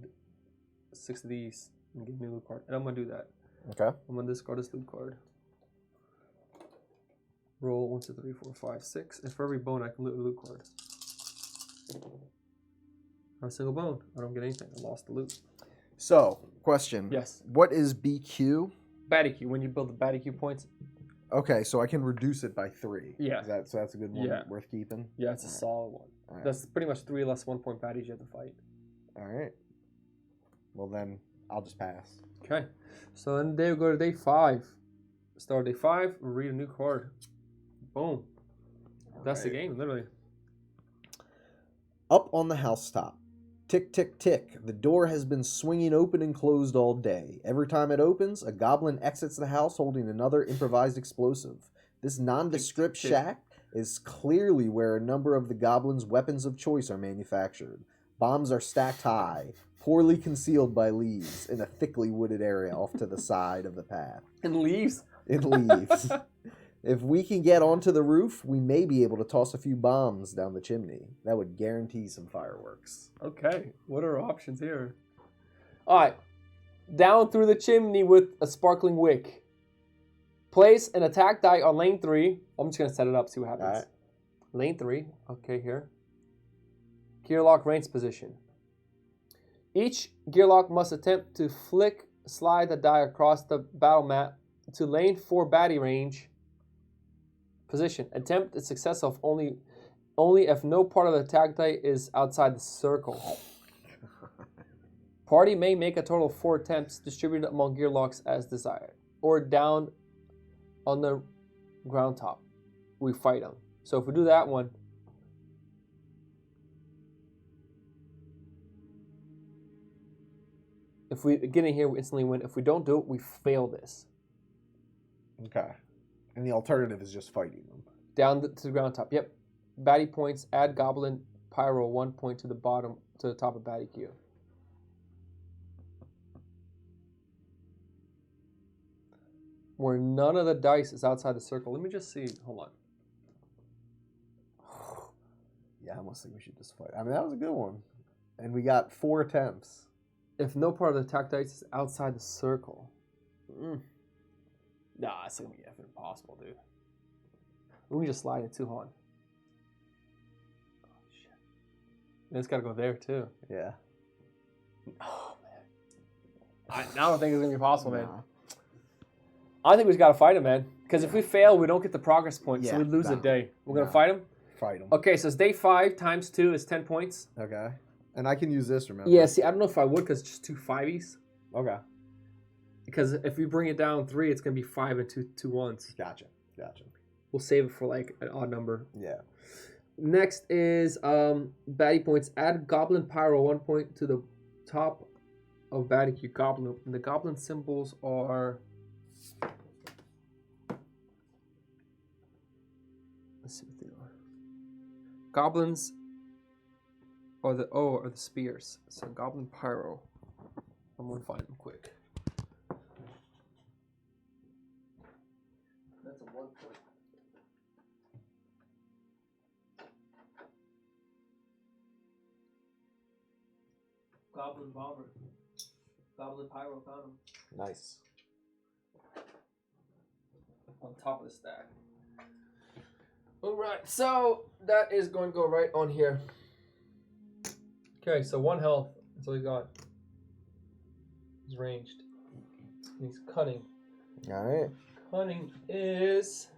6 of these and give me a loot card. And I'm gonna do that. Okay. I'm gonna discard this loot card. Roll 1, 2, 3, 4, 5, 6, and for every bone I can loot a loot card. Not a single bone. I don't get anything. I lost the loot. So, question. Yes. What is BQ? Baddie Q. When you build the Baddie Q points, Okay, so I can reduce it by 3. Yeah. So that's a good one Yeah. worth keeping? yeah, it's a Alright. solid one. All right. That's pretty much 3 less 1 point baddies you have to fight. All right. Well, then I'll just pass. Okay. So then they go to day 5. Start day 5, read a new card. Boom. That's the Alright. game, literally. Up on the housetop. Tick, tick, tick. The door has been swinging open and closed all day. Every time it opens, a goblin exits the house holding another improvised explosive. This nondescript tick. shack is clearly where a number of the goblin's weapons of choice are manufactured. Bombs are stacked high, poorly concealed by leaves in a thickly wooded area off to the side of the path. And leaves. It leaves. If we can get onto the roof, we may be able to toss a few bombs down the chimney. That would guarantee some fireworks. Okay. What are our options here? Alright. down through the chimney with a sparkling wick. Place an attack die on lane 3. I'm just going to set it up, see what happens. Alright. Lane 3. Okay, here. Gearlock range position. Each Gearlock must attempt to slide the die across the battle map to lane 4 baddie range position. Attempt is successful only if no part of the attack die is outside the circle. Party may make a total of 4 attempts distributed among Gearlocks as desired, or down on the ground top. We fight them. So if we do that one, if we get in here, we instantly win. If we don't do it, we fail this. Okay. And the alternative is just fighting them. Down to the ground top. Yep. Baddie points. Add Goblin Pyro 1 point to the top of baddie queue. Where none of the dice is outside the circle. Let me just see. Hold on. Yeah, I almost think we should just fight. I mean, that was a good one. And we got 4 attempts. If no part of the attack dice is outside the circle. Nah, it's going to be effing impossible, dude. We can just slide it too hard. Oh, shit. And it's got to go there, too. Yeah. Oh, man. I don't think it's going to be possible, man. Nah. I think we just got to fight him, man. Because if we fail, we don't get the progress points, so Yeah, we lose a nah. day. We're going to Nah. fight him? Fight them. Okay, so it's day 5 times 2 is 10 points. Okay. And I can use this, remember? Yeah, see, I don't know if I would because it's just 2 5s. Okay. Because if we bring it down 3, it's going to be 5 and 2 1s. Gotcha. We'll save it for like an odd number. Yeah. Next is baddie points. Add Goblin Pyro 1 point to the top of baddie queue Goblin. And the Goblin symbols are... Let's see what they are. Goblins are the spears. So Goblin Pyro. I'm gonna find them quick. That's a 1 point. Goblin Bomber. Goblin Pyro found him. Nice. On top of the stack. Alright, so that is going to go right on here. Okay, so 1 health. That's all he got. He's ranged. And he's cunning. Alright. Cunning is...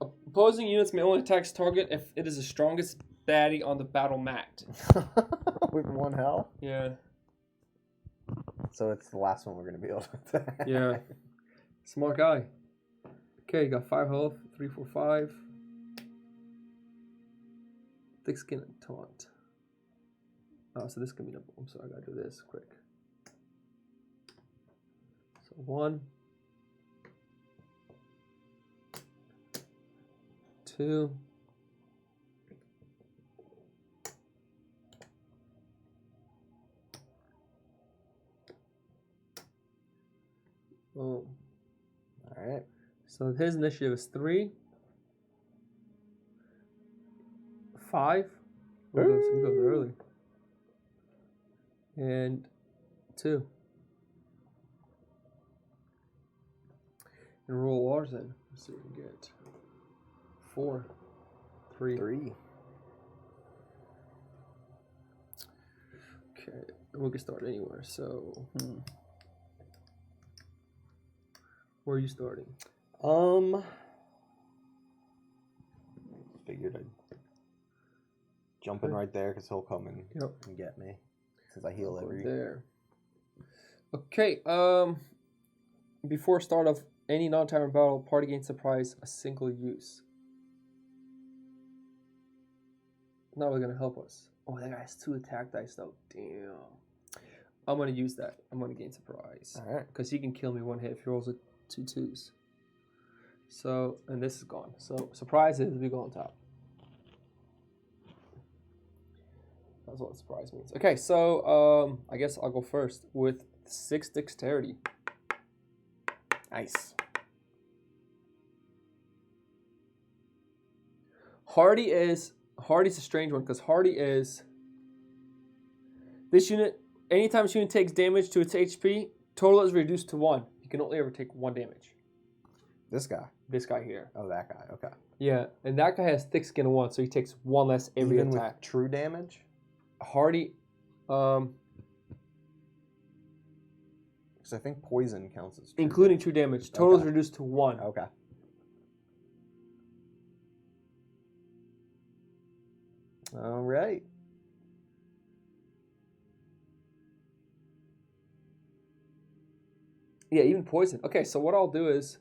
Opposing units may only attack its target if it is the strongest baddie on the battle mat. With 1 health? Yeah. So it's the last one we're going to be able to attack. Yeah. Smart guy. Okay, you got 5 health. 3, 4, 5. Thick skin and taunt. Oh, so this can be double. I'm sorry, I gotta do this quick. So 1, 2, 'Boom. Alright. So his initiative is 3, 5. We go early. And 2. And roll R's then. Let's see what we get. 4, 3. 3. Okay, we can start anywhere. So, where are you starting? Figured I'd jump in right there because he'll come and get me. Since I heal every... There. Okay, before start of any non-timer battle, party gains surprise a single use. Not really gonna help us. Oh, that guy has 2 attack dice though. Damn. I'm gonna use that. I'm gonna gain surprise. Alright. Because he can kill me 1 hit if he rolls a 2 2s. So, and this is gone. So, surprises, we go on top. That's what surprise means. Okay, so I guess I'll go first with 6 dexterity. Nice. Hardy's a strange one because Hardy is This unit, anytime this unit takes damage to its HP, total is reduced to 1. You can only ever take 1 damage. This guy. This guy here. Oh, that guy. Okay. Yeah, and that guy has thick skin of 1, so he takes 1 less every Even attack. with true damage? Hardy, Because I think poison counts as true including true damage, total is Okay. reduced to 1. Okay. All right. Yeah, even poison. Okay, so what I'll do is,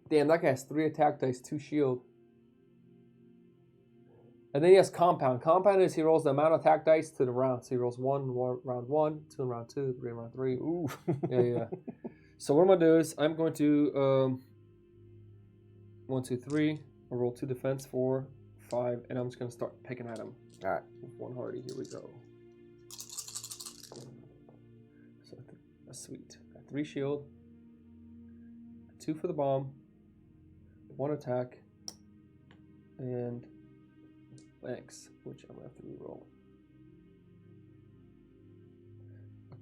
damn, that guy has 3 attack dice, 2 shield. And then he has compound. Compound is he rolls the amount of attack dice to the round. So he rolls 1 in round 1, 2 in round 2, 3 in round 3. Ooh. Yeah. So what I'm going to do is I'm going to 1, 2, 3. I'll roll 2 defense, 4, 5, and I'm just going to start picking at him. All right. With 1 hardy. Here we go. So that's sweet. Got 3 shield, 2 for the bomb, 1 attack, and X, which I'm going to have to reroll.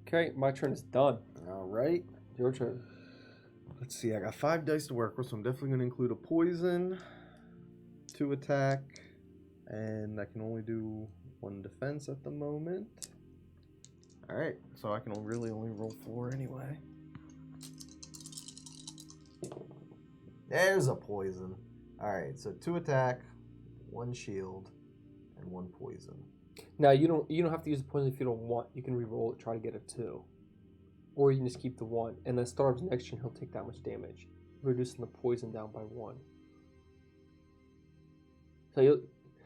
Okay, my turn is done. All right. Your turn. Let's see. I got 5 dice to work with, so I'm definitely going to include a poison, 2 attack, and I can only do 1 defense at the moment. All right. So I can really only roll 4 anyway. There's a poison. All right. So 2 attack, 1 shield, and 1 poison. Now you don't have to use the poison if you don't want. You can reroll it, try to get a 2, or you can just keep the 1. And then start of his next turn, he'll take that much damage, reducing the poison down by 1.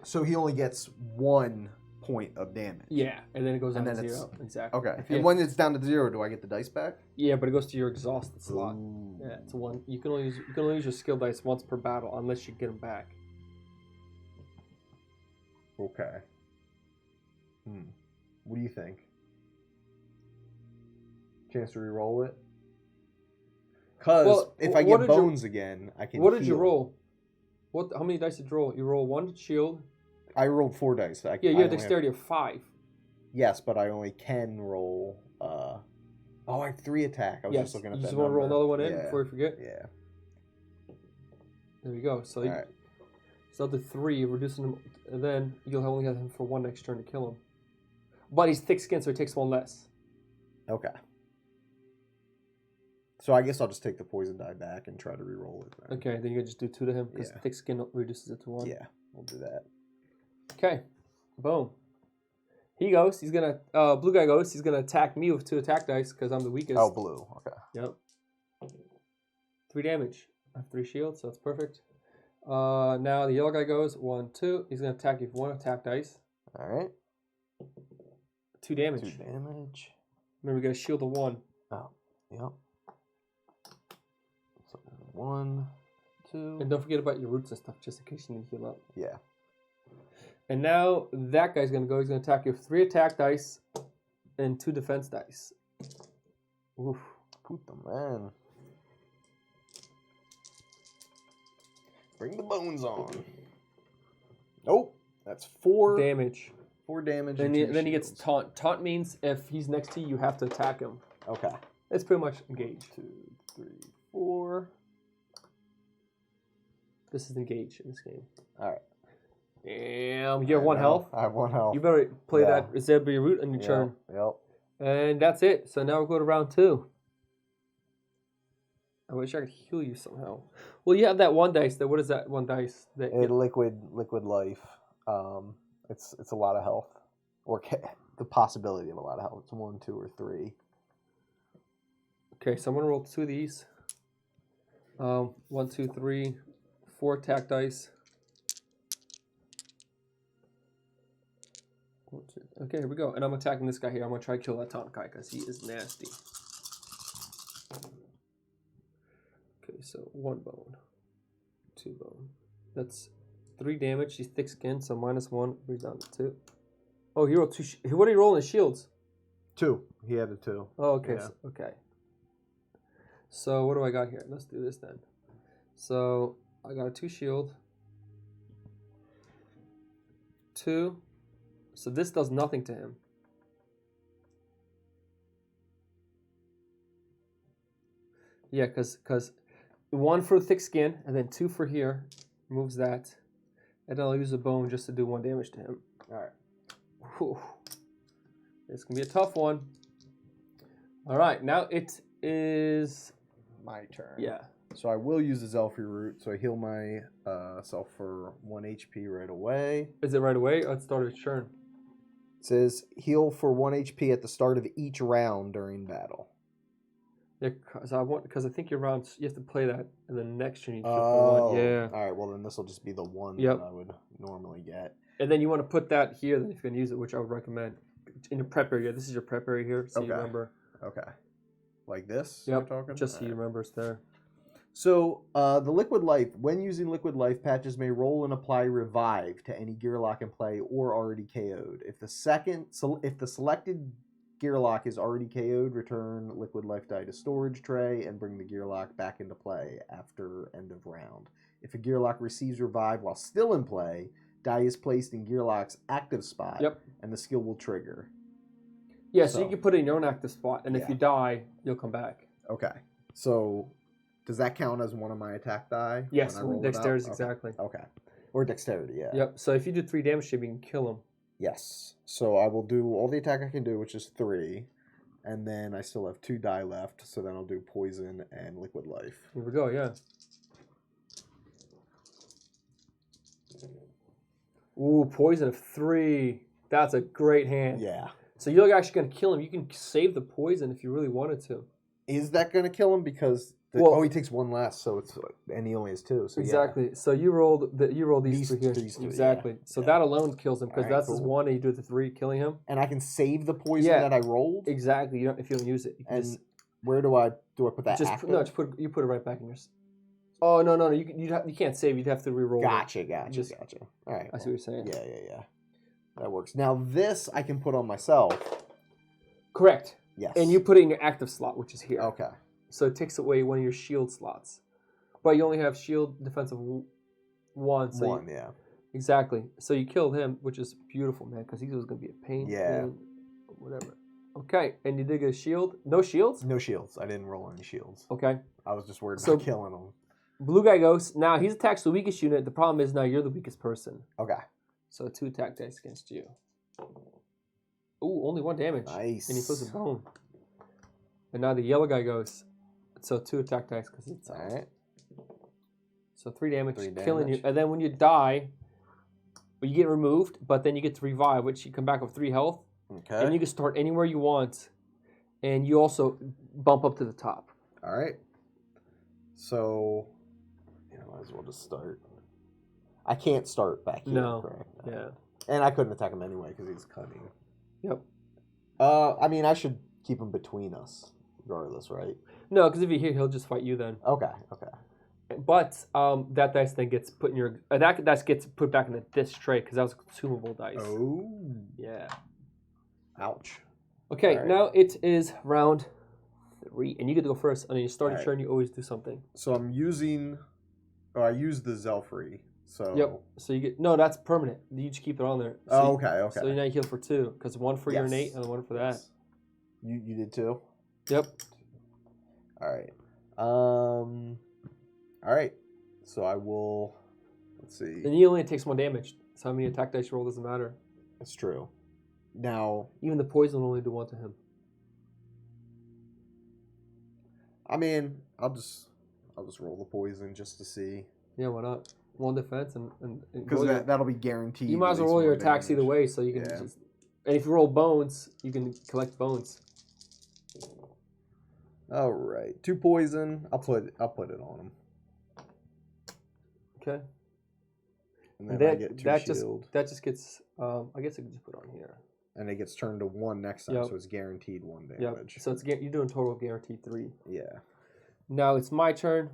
So he only gets 1 point of damage. Yeah, and then it goes down And to then 0. Exactly. Okay. Yeah. And when it's down to 0, do I get the dice back? Yeah, but it goes to your exhausted slot. Ooh. Yeah, it's 1. You can only use your skill dice once per battle, unless you get them back. Okay. What do you think? Chance to re-roll it? Because if I get bones again, I can. What did you heal. roll? How many dice did you roll? You roll 1 shield. I rolled 4 dice. Yeah, you have dexterity of 5. Yes, but I only can roll. I have 3 attack. I was just looking at you that. just want to roll number. another one in Yeah. before you forget. Yeah. There we go. So, All right. so up to 3, reducing him, and then you'll only have him for 1 next turn to kill him. But he's thick skinned, so he takes 1 less. Okay. So I guess I'll just take the poison die back and try to re-roll it. Then. Okay, then you can just do 2 to him because Yeah. thick skin reduces it to 1. Yeah, we'll do that. Okay, boom. He goes. He's gonna. Blue guy goes. He's gonna attack me with 2 attack dice because I'm the weakest. Oh, blue. Okay. Yep. 3 damage. I have 3 shields, so that's perfect. Now the yellow guy goes. 1, 2. He's gonna attack you with 1 attack dice. All right. 2 damage. 2 damage. Remember, we got a shield of 1. Oh, yep. So 1, 2. And don't forget about your roots and stuff, just in case you need to heal up. Yeah. And now that guy's gonna go. He's gonna attack you with 3 attack dice and 2 defense dice. Oof. Put them man. Bring the bones on. Nope. That's 4 Damage. 4 damage. Then and 2 he gets shields. taunt. Taunt means if he's next to you, you have to attack him. Okay. It's pretty much engage. 2, 3, 4. This is engage in this game. All right. Damn. You have 1 health. I have 1 health. You better play Yeah. that Zeb your root on your turn. Yep. And that's it. So now we'll go to round 2. I wish I could heal you somehow. Well, you have that 1 dice. What is that 1 dice? That Liquid life. It's a lot of health, or the possibility of a lot of health. It's 1, 2, or 3. Okay, so I'm gonna roll 2 of these. 1, 2, 3, 4 attack dice. Okay, here we go. And I'm attacking this guy here. I'm gonna try to kill that taunt guy because he is nasty. Okay, so 1 bone, 2 bone. That's 3 damage. He's thick skinned, so -1. Brings down to 2. Oh, he rolled 2. What are you rolling? His shields. 2. He had a 2. Oh, okay. Yeah. Okay. So what do I got here? Let's do this then. So I got a 2 shield. 2. So this does nothing to him. Yeah, because one for thick skin and then 2 for here. Removes that. And then I'll use a bone just to do 1 damage to him. Alright. Whew. It's going to be a tough one. Alright, now it is... My turn. Yeah. So I will use the Zelfree root, so I heal my self for 1 HP right away. Is it right away or at the start of its turn? It says heal for 1 HP at the start of each round during battle. Yeah, because I think your rounds, you have to play that, and then next turn you heal for 1. Yeah. Alright, well then this will just be the one Yep. that I would normally get. And then you want to put that here then if you're going to use it, which I would recommend. In your prep area. This is your prep area here, so you Okay. remember. Okay. Like this? Yep, You're talking? just so you remember it's there. So, the Liquid Life, when using Liquid Life, patches may roll and apply Revive to any Gearlock in play or already KO'd. If the selected Gearlock is already KO'd, return Liquid Life die to storage tray and bring the Gearlock back into play after end of round. If a Gearlock receives Revive while still in play, die is placed in Gearlock's active spot, Yep. and the skill will trigger. Yeah, so So- you can put it in your own active spot, and if Yeah. you die, you'll come back. Okay. So, does that count as one of my attack die? Yes, when I roll it up? dexterity, Okay. exactly. Okay. Or dexterity, yeah. Yep, so if you do 3 damage to him, you can kill him. Yes. So I will do all the attack I can do, which is 3. And then I still have 2 die left, so then I'll do poison and liquid life. Here we go, yeah. Ooh, poison of 3. That's a great hand. Yeah. So you're actually going to kill him. You can save the poison if you really wanted to. Is that going to kill him? Because Well- he takes 1 less, so it's and he only has 2. So Exactly. So you rolled these 3 here. these 3, yeah. Exactly. So Yeah. that alone kills him because Alright, that's his cool. 1 and you do it to 3, killing him. Yeah. And I can save the poison Yeah. that I rolled. Exactly. You don't, if you don't use it, you can And just where do I put that? just active? put it right back in your. Oh no. You can't save. You'd have to re-roll. Gotcha. Just- Gotcha. All right. I see what you're saying. Yeah. That works. Now this I can put on myself. Correct. Yes. And you put it in your active slot, which is here. Okay. So it takes away one of your shield slots, but you only have shield defensive 1. So 1, yeah. exactly. So you killed him, which is beautiful, man, because he was going to be a pain. Yeah. in whatever. Okay, and you did get a shield. No shields. No shields. I didn't roll any shields. Okay. I was just worried So- about killing him. Blue guy goes. Now he's attacks the weakest unit. The problem is now you're the weakest person. Okay. So 2 attack dice against you. Ooh, only 1 damage. Nice. And he puts a bone. And now the yellow guy goes. So 2 attack dice because it's All right. So 3 damage, 3 killing you. damage. And then when you die, you get removed, but then you get to revive, which you come back with 3 health, Okay. and you can start anywhere you want, and you also bump up to the top. All right. So, might as well just start. I can't start back here, No. correct? Yeah. And I couldn't attack him anyway because he's cunning. Yep. I mean, I should keep him between us, regardless, right? No, because if you're here, he'll just fight you then. Okay. But that dice then gets put in your that dice gets put back in this tray because that was a consumable dice. Oh. Yeah. Ouch. Okay, Alright. now it is round 3, and you get to go first. And then you start your Alright. turn. You always do something. So I'm using. Oh, I used the Zelfree. So. Yep. So you get that's permanent. You just keep it on there. So Oh, okay. So you now heal for 2 because 1 for your Yes. innate and 1 for that. Yes. You did too. Yep. All right. All right. So I will. Let's see. And he only takes 1 damage. So how many attack dice you roll doesn't matter. That's true. Now, Even the poison will only do 1 to him. I mean, I'll just roll the poison just to see Yeah, why not? 1 defense and because roll your- that'll be guaranteed. you might as at well least roll your 1 attacks either damage. way, so you can Yeah. just. And if you roll bones, you can collect bones. All right, 2 poison. I'll put it on him, Okay. and then I That get 2 that shield, just gets. I guess I could just put it on here. and it gets turned to 1 next time, Yep. so it's guaranteed 1 Yep. damage. So you're doing total guaranteed 3. Yeah. Now it's my turn.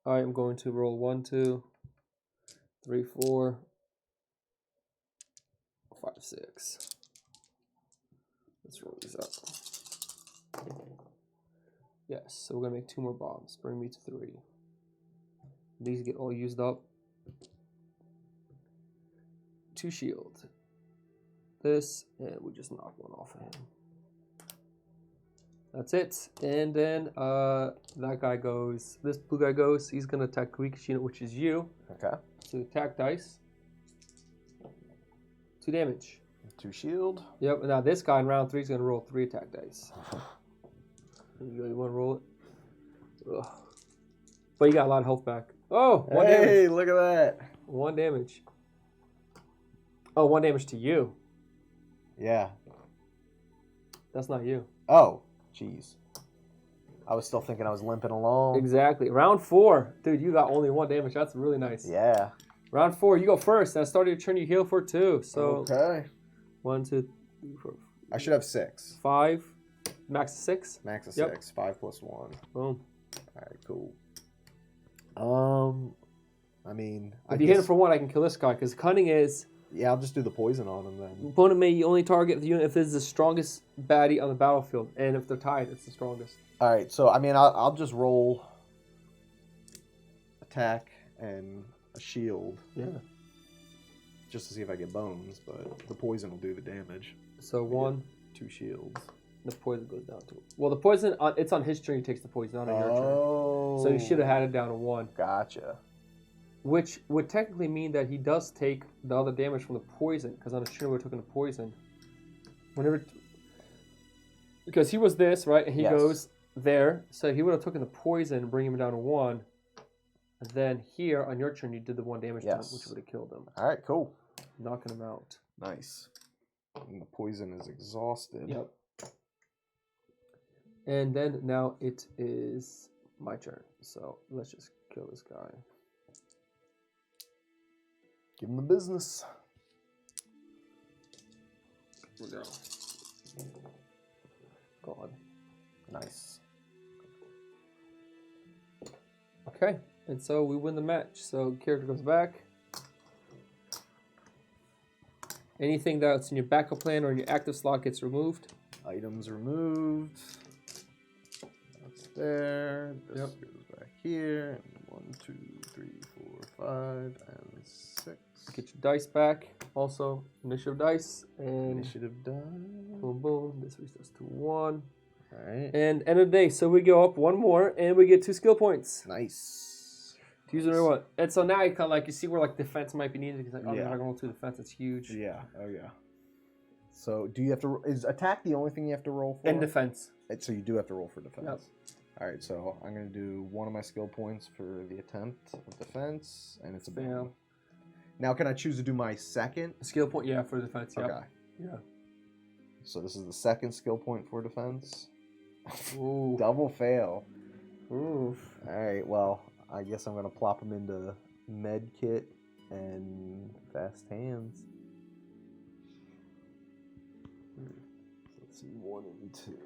I am going to roll 1, 2, 3, 4, 5, 6. Let's roll these up. Yes, so we're gonna make 2 more bombs. Bring me to 3. These get all used up. 2 shield. This, and we just knock 1 off of him. That's it. And then that guy goes. This blue guy goes. He's gonna attack Rikishino, which is you. Okay. So attack dice. 2 damage. 2 shield. Yep. Now this guy in round 3 is gonna roll 3 attack dice. Here you go. You want to roll it? Ugh. But you got a lot of health back. Oh, 1 damage. Hey, look at that. 1 damage. Oh, 1 damage to you. Yeah. That's not you. Oh, jeez. I was still thinking I was limping along. Exactly. Round 4. Dude, you got only 1 damage. That's really nice. Yeah. Round 4, you go first. At the start of your turn, you heal for 2. So Okay. 1, 2, 3, 4, I should have 6. 5. Max of 6. Max of Yep. 6. 5 plus 1. Boom. Alright, cool. I mean, If you hit him for 1, I can kill this guy. Because cunning is yeah, I'll just do the poison on him then. opponent may only target the unit if it's the strongest baddie on the battlefield. And if they're tied, it's the strongest. Alright, so I mean, I'll just roll attack and a shield Yeah. just to see if I get bones, but the poison will do the damage. So 1, 2 shields. the poison goes down to. Well, the poison, it's on his turn, he takes the poison, not on your turn. Oh. So you should have had it down to 1. Gotcha. Which would technically mean that he does take the other damage from the poison, because on his turn we're taking the poison. Whenever, because he was this, right? And he Yes. goes there, so he would have taken the poison and bring him down to 1. And then here on your turn you did the 1 damage to him, Yes. which would have killed him, Alright, cool. knocking him out. Nice. And the poison is exhausted. Yep. And then now it is my turn. So let's just kill this guy. Give him the business. Here we go. God. Nice. Okay, and so we win the match. So character goes back. Anything that's in your backup plan or in your active slot gets removed. Items removed. That's there. This Yep. goes back here. 1, 2, 3, 4, 5, and 6. Get your dice back. Also, initiative dice. And Initiative done. boom, boom. This resets to 1. Alright. And end of the day. So we go up 1 more and we get 2 skill points. Nice. To use it or what? And so now you kind of like, you see where like defense might be needed. Because like, oh, Yeah. they're not going to roll 2 defense. It's huge. Yeah. Oh, yeah. So, do you have to... Is attack the only thing you have to roll for? And defense. So, you do have to roll for defense. Yep. Alright, so I'm going to do 1 of my skill points for the attempt of defense, and it's a Bam. bam. Now, can I choose to do my second? Skill point, yeah, for defense. Yep. Okay. Yeah. So this is the second skill point for defense. Ooh. Double fail. Ooh. Alright, well, I guess I'm going to plop him into med kit and fast hands. Let's see, 1 and 2.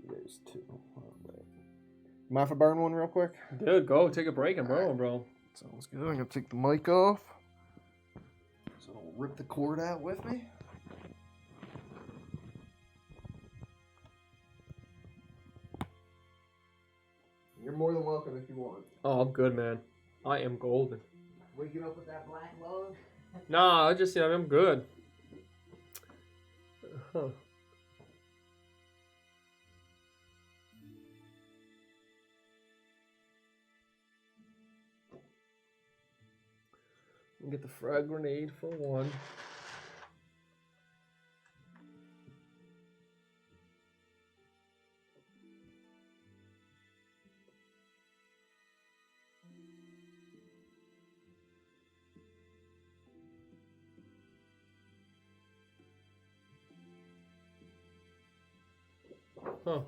There's 2. Alright. Mind if I burn one real quick? Dude, go take a break and roll, bro. Sounds good. I'm gonna take the mic off. So I'll rip the cord out with me. You're more than welcome if you want. Oh, I'm good, man. I am golden. Wake you up with that black lung? Nah, I just, I'm good. Huh. Get the frag grenade for 1. Huh.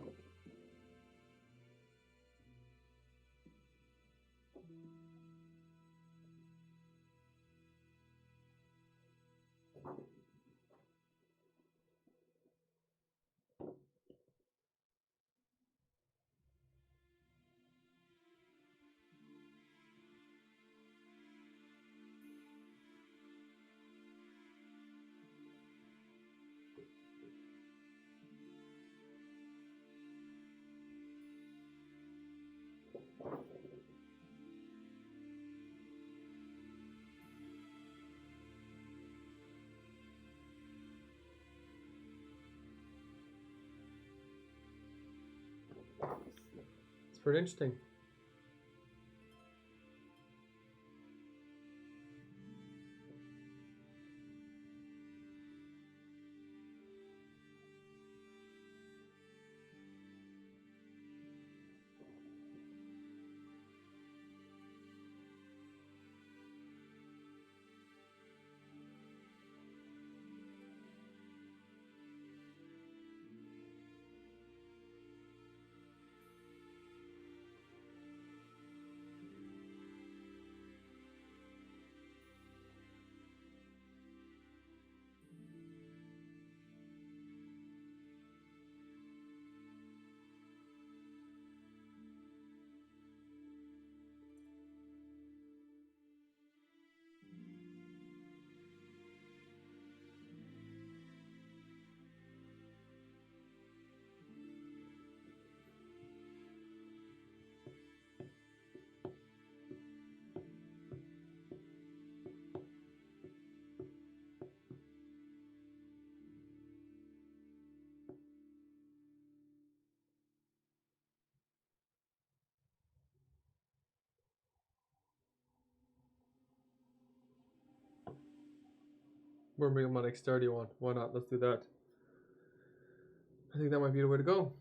pretty interesting. We're bringing my dexterity one. Why not? Let's do that. I think that might be the way to go.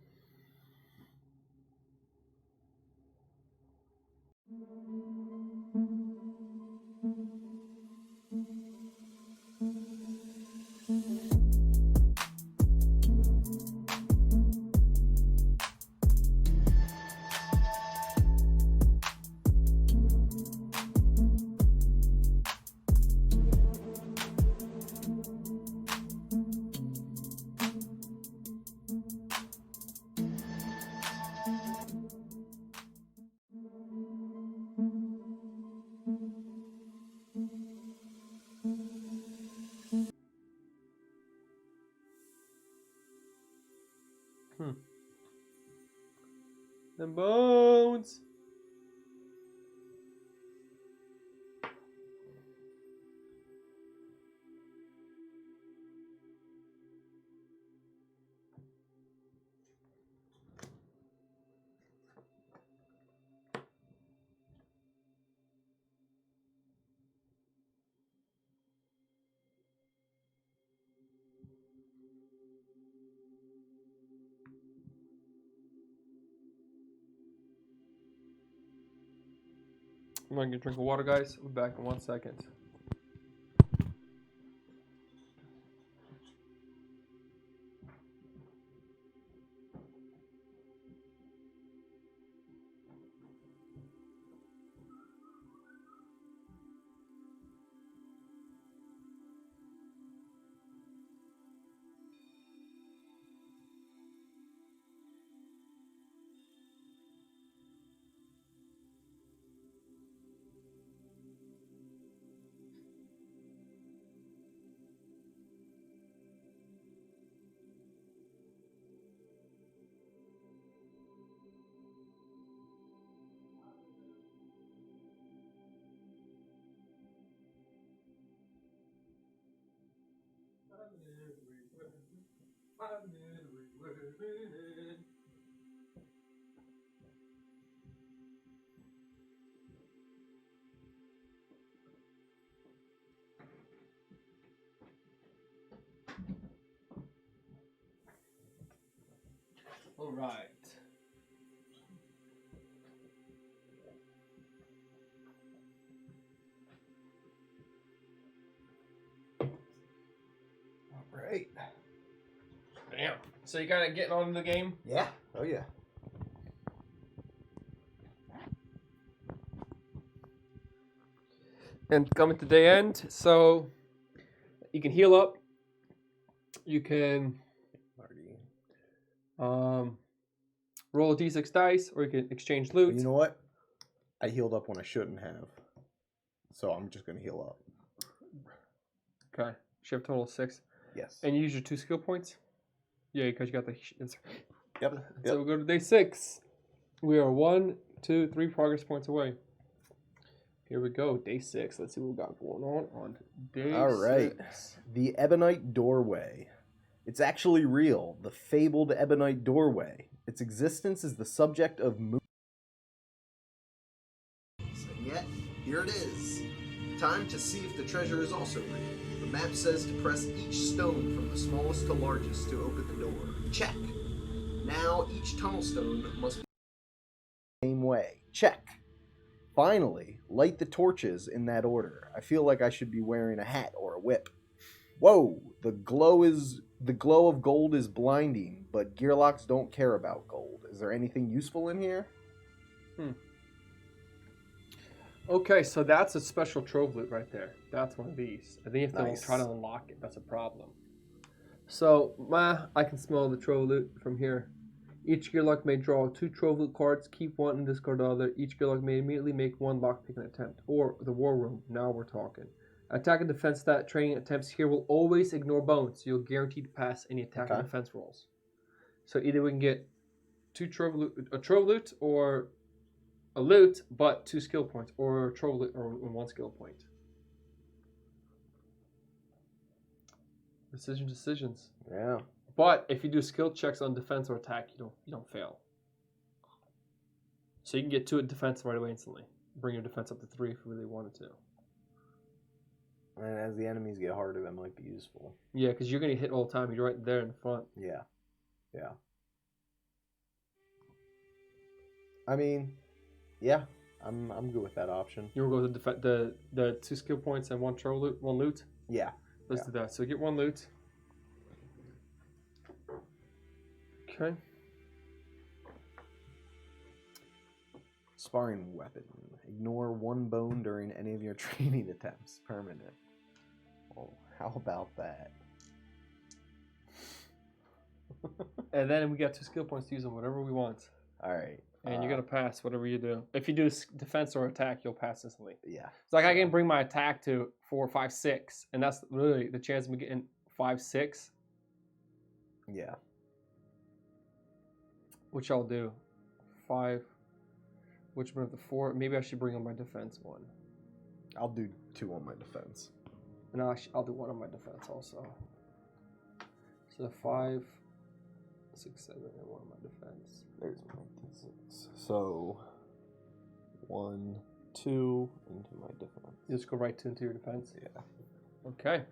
Them bones. I'm gonna get a drink of water, guys. We'll be back in 1 second. All right. All right. Damn. So you kind of getting on the game? Yeah. Oh yeah. And coming to the end, so you can heal up. You can roll a d6 dice, or you can exchange loot. You know what? I healed up when I shouldn't have, so I'm just gonna heal up. Okay. Shift total 6. Yes. And you use your 2 skill points? Yeah, because you got the... Yep. So we go to day 6. We are 1, 2, 3 progress points away. Here we go, day 6. Let's see what we got going on day All right. 6. The Ebonite Doorway. It's actually real. The fabled Ebonite Doorway. Its existence is the subject of here it is. Time to see if the treasure is also real. The map says to press each stone from the smallest to largest to open the door. Check. Now each tunnel stone must be the same way. Check. Finally, light the torches in that order. I feel like I should be wearing a hat or a whip. Whoa, the glow of gold is blinding, but gearlocks don't care about gold. Is there anything useful in here? Okay, so that's a special trove loot right there. That's one of these. I think if they Nice. try to unlock it, that's a problem. So, I can smell the trove loot from here. Each gearlock may draw 2 trove loot cards, keep one and discard the other. Each gearlock may immediately make 1 lockpicking attempt. Or the war room. Now we're talking. Attack and defense stat training attempts here will always ignore bones. So you'll guarantee to pass any attack and defense rolls. So either we can get a trove loot or a loot, but 2 skill points, or a trove loot or 1 skill point. Decisions. Yeah. But if you do skill checks on defense or attack, you don't fail. So you can get 2 at defense right away instantly. Bring your defense up to 3 if you really wanted to. And as the enemies get harder, that might be useful. Yeah, because you're going to hit all the time. You're right there in the front. Yeah. Yeah. I mean, yeah, I'm good with that option. You will go to the 2 skill points and 1 loot. Yeah. Let's do that. So get 1 loot. Okay. Sparring weapon. Ignore 1 bone during any of your training attempts. Permanent. Oh, how about that? And then we got 2 skill points to use on whatever we want. All right. And you're going to pass whatever you do. If you do defense or attack, you'll pass instantly. Yeah. It's like I can bring my attack to 4, 5, 6. And that's really the chance of me getting 5, 6. Yeah. Which I'll do. 5. Which one of the 4? Maybe I should bring on my defense 1. I'll do 2 on my defense. And I'll do 1 on my defense also. So 5, 6, 7, and 1 on my defense. There's my D6. So 1, 2 into my defense. You just go right into your defense. Yeah. Okay.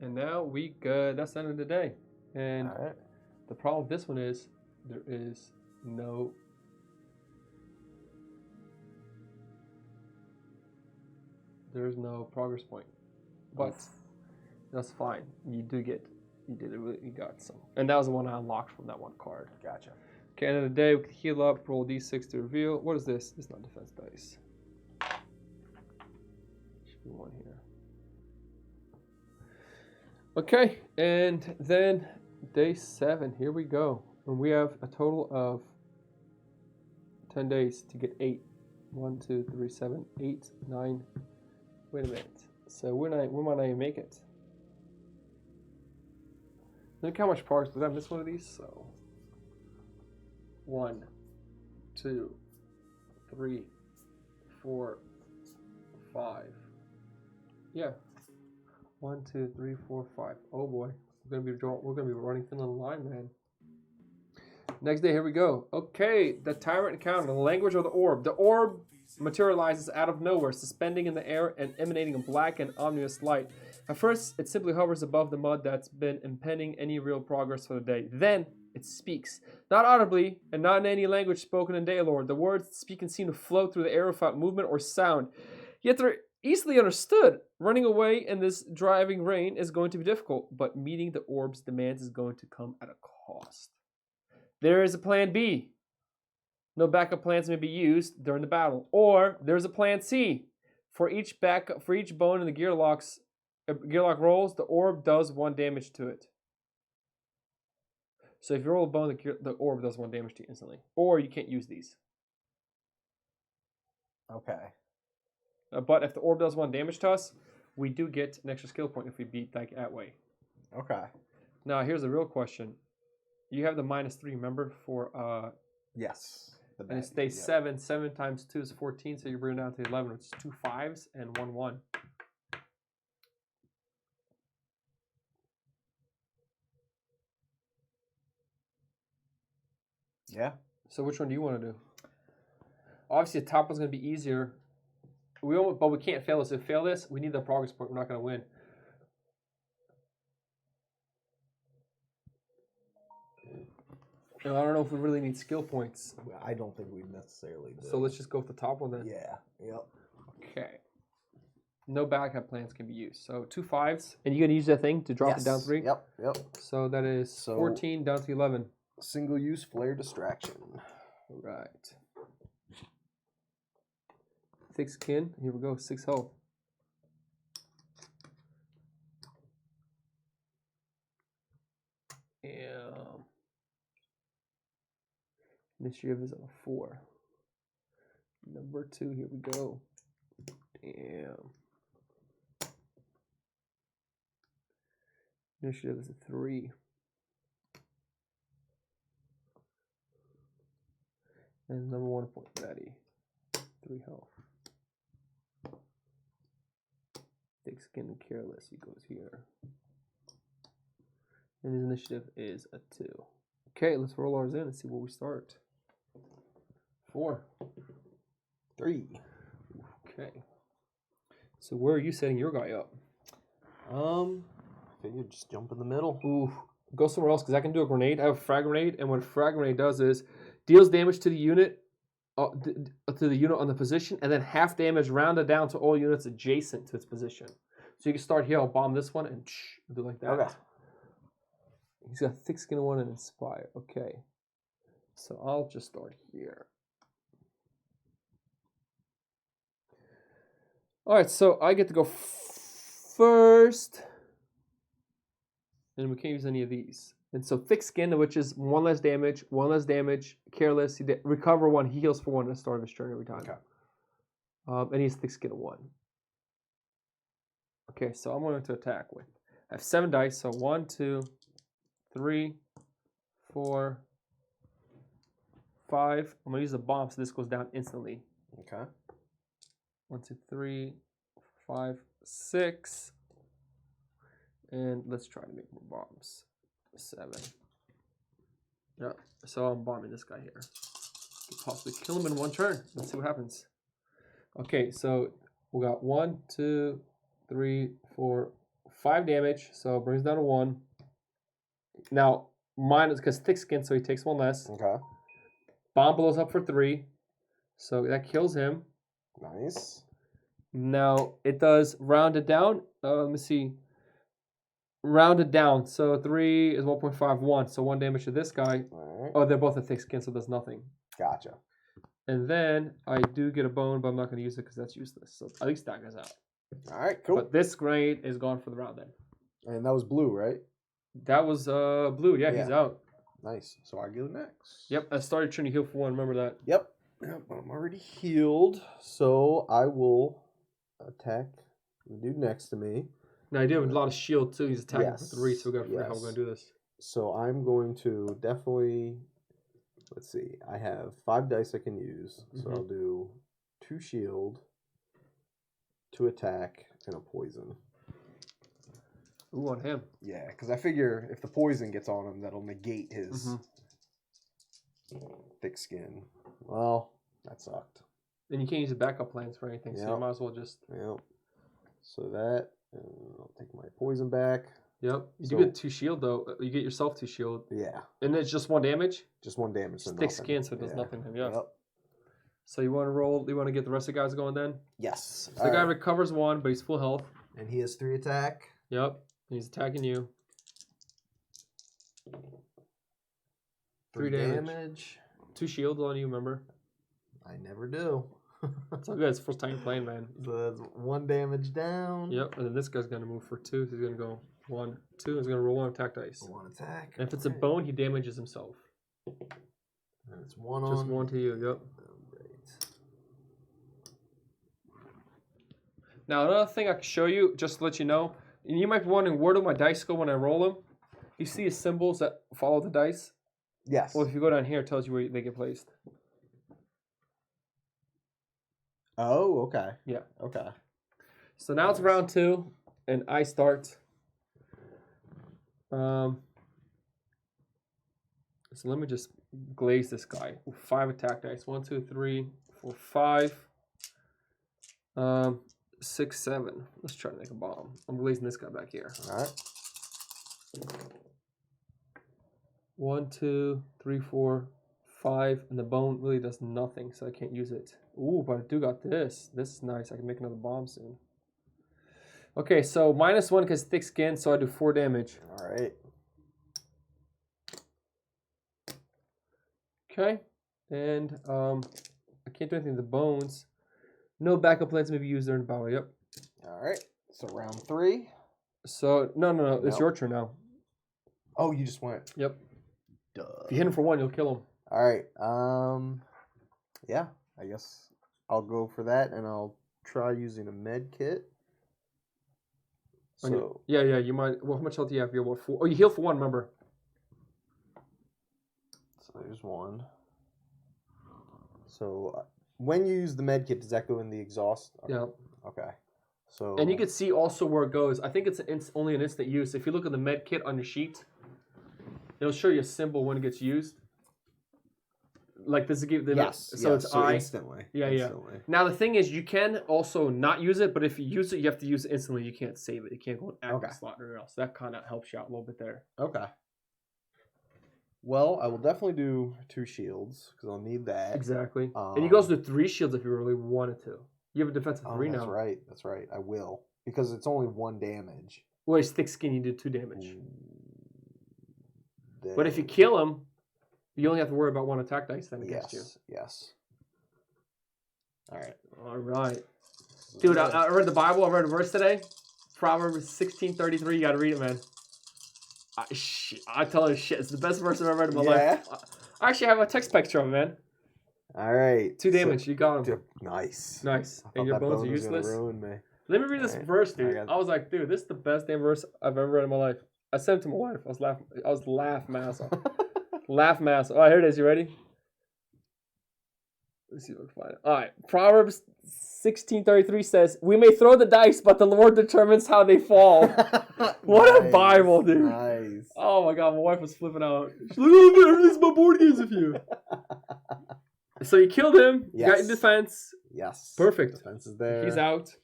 And now we good. That's the end of the day. And All right. the problem with this one is there is no progress point. But that's fine. You got some. And that was the one I unlocked from that 1 card. Gotcha. Okay, end of the day, we can heal up, roll d6 to reveal. What is this? It's not defense dice. Should be 1 here. Okay, and then day 7. Here we go. And we have a total of 10 days to get 8. 1, 2, 3, 7, 8, 9. Wait a minute. So we might not even make it. Look how much progress. Did I miss one of these? So 1, 2, 3, 4, 5. Yeah. 1, 2, 3, 4, 5. Oh boy, we're gonna be running thin on the line, man. Next day, here we go. Okay, the tyrant encounter, the language of the orb. The orb materializes out of nowhere, suspending in the air and emanating a black and ominous light. At first, it simply hovers above the mud that's been impeding any real progress for the day. Then, it speaks. Not audibly, and not in any language spoken in Daylore. The words speaking seem to float through the air without movement or sound. Yet they're easily understood. Running away in this driving rain is going to be difficult, but meeting the orb's demands is going to come at a cost. There is a plan B. No backup plans may be used during the battle. Or there's a plan C. For each bone in the gearlock rolls, the orb does 1 damage to it. So if you roll a bone, the orb does 1 damage to you instantly. Or you can't use these. Okay. But if the orb does 1 damage to us, we do get an extra skill point if we beat that way. Okay. Now here's the real question. You have the -3, remember, for Yes. and it's day 7. 7 times 2 is 14, so you bring it down to 11, which is 2 5s and 1 1. Yeah. So which one do you want to do? Obviously, the top one's going to be easier But we can't fail this. If we fail this, we need the progress point. We're not going to win. And I don't know if we really need skill points. I don't think we necessarily do. So let's just go with the top one then. Yeah. Yep. Okay. No backup plans can be used. So 2 5s. And you're going to use that thing to drop it down 3? Yep. Yep. So that is 14 down to 11. Single use flare distraction. Right. Thick skin. Here we go. 6 health. Initiative is on a 4. Number 2. Here we go. Damn. Initiative is a 3. And number 1 point ready. 3 health. Thick skin and careless. He goes here. And his initiative is a 2. Okay, let's roll ours in and see where we start. 4. 3. Okay. So where are you setting your guy up? I figured just jump in the middle. Ooh, go somewhere else because I can do a grenade. I have a frag grenade, and what a frag grenade does is deals damage to the unit, on the position, and then half damage rounded down to all units adjacent to its position. So you can start here. I'll bomb this one and do like that. Okay. He's got thick skin 1 and inspire. Okay. So I'll just start here. All right, so I get to go first. And we can't use any of these. And so thick skin, which is 1 less damage, 1 less damage, careless, recover 1, he heals for 1 at the start of his turn every time. Okay. And he's thick skin 1. Okay, so I'm going to attack with. I have 7 dice, so 1, 2, 3, 4, 5. I'm going to use a bomb so this goes down instantly. Okay. 1, 2, 3, 5, 6. And let's try to make more bombs. 7. Yep. So I'm bombing this guy here. Could possibly kill him in 1 turn. Let's see what happens. Okay, so we got 1, 2, 3, 4, 5 damage. So it brings down to 1. Now, mine is because thick skin, so he takes 1 less. Okay. Bomb blows up for 3. So that kills him. Nice. Now, it does round it down. Let me see. Rounded down. So 3 is 1.51. So 1 damage to this guy. All right. Oh, they're both a thick skin, so that's nothing. Gotcha. And then I do get a bone, but I'm not going to use it because that's useless. So at least that guy's out. All right, cool. But this grade is gone for the round then. And that was blue, right? That was blue. Yeah, he's out. Nice. So I go next. Yep, I started trying to heal for 1. Remember that. Yep. Yep. I'm already healed. So I will attack the dude next to me. Now, I do have a lot of shield too. He's attacking Yes. for 3, so we got to figure out how we're Yes. going to do this. So I'm going to definitely, let's see, I have 5 dice I can use. So I'll do 2 shield, 2 attack, and a poison. Ooh, on him. Yeah, because I figure if the poison gets on him, that'll negate his thick skin. Well, that sucked. And you can't use the backup plans for anything, so you Yep. might as well just... Yep. So that, I'll take my poison back. Yep. You So- do get 2 shield, though. You get yourself 2 shield. Yeah, And it's just 1 damage? just 1 damage. So It's thick nothing. skin, so it does Yeah. nothing to him, yeah. Yep. So you want to roll... You want to get the rest of the guys going then? Yes. So the guy recovers 1, but he's full health. And he has 3 attack. Yep. He's attacking you. 3 damage. 2 shields on you, remember? I never do. It's all good. It's the first time you're playing, man. So that's 1 damage down. Yep. And then this guy's going to move for 2. So he's going to go 1, 2. He's going to roll 1 attack dice. 1 attack. And if it's a Alright. bone, he damages himself. And it's 1 Just on. 1 to you. Yep. Alright. Now, another thing I can show you, just to let you know, and you might be wondering, where do my dice go when I roll them? You see his symbols that follow the dice? Yes. Well, if you go down here, it tells you where they get placed. Oh, okay. Yeah. Okay. So now it's round 2, and I start. So let me just glaze this guy. 5 attack dice. 1, 2, 3, 4, 5. 6, 7. Let's try to make a bomb. I'm releasing this guy back here. All right. 1, 2, 3, 4, 5, and the bone really does nothing, so I can't use it. Ooh, but I do got this. This is nice. I can make another bomb soon. Okay, so -1 because thick skin, so I do 4 damage. All right. Okay, and I can't do anything to the bones. No backup plans may be used during the battle. Yep. All right. So round 3. So no, it's Nope. your turn now. Oh, you just went. Yep. Duh. If you hit him for 1, you'll kill him. All right. Yeah. I guess I'll go for that, and I'll try using a med kit. So Yeah. You might. Well, how much health do you have? You have what, 4? Oh, you heal for 1. Remember. there's 1. So when you use the med kit, does that go in the exhaust? Okay. Yeah. Okay. So. And you can see also where it goes. I think it's only an instant use. If you look at the med kit on your sheet, it'll show you a symbol when it gets used. Like this is give the Yes. so it's so I. instantly. Yeah. Instantly. Now the thing is, you can also not use it, but if you use it, you have to use it instantly. You can't save it. You can't go in active Okay. slot or else. That kind of helps you out a little bit there. Okay. Well, I will definitely do 2 shields because I'll need that. Exactly. And you can also do 3 shields if you really wanted to. You have a defense of 3 that's now. right. That's right. I will because it's only 1 damage. Well, he's thick skin. You do 2 damage. Then- But if you kill him, you only have to worry about 1 attack dice then against you. Yes. All right. All right. Dude, I read the Bible. I read a verse today. Proverbs 16:33. You got to read it, man. I tell you, shit. It's the best verse I've ever read in my life. I actually have a text picture of it, man. All right. 2 damage. You got him. Nice. Nice. I And thought your that bones bone are was gonna useless. ruin me. Let me read this Alright, verse, I dude. got- I was like, dude, this is the best damn verse I've ever read in my life. I sent it to my wife. I was laughing my ass off. Laugh my ass off. Oh, here it is. You ready? Let's see if I can find it. All right. Proverbs 16:33 says, "We may throw the dice, but the Lord determines how they fall." What a Bible, dude. Nice. Oh my God, my wife was flipping out. She's like, "Oh man, this is my board games with you." So you killed him. You got your Yes. defense. Yes. Perfect. Defense is there. He's out.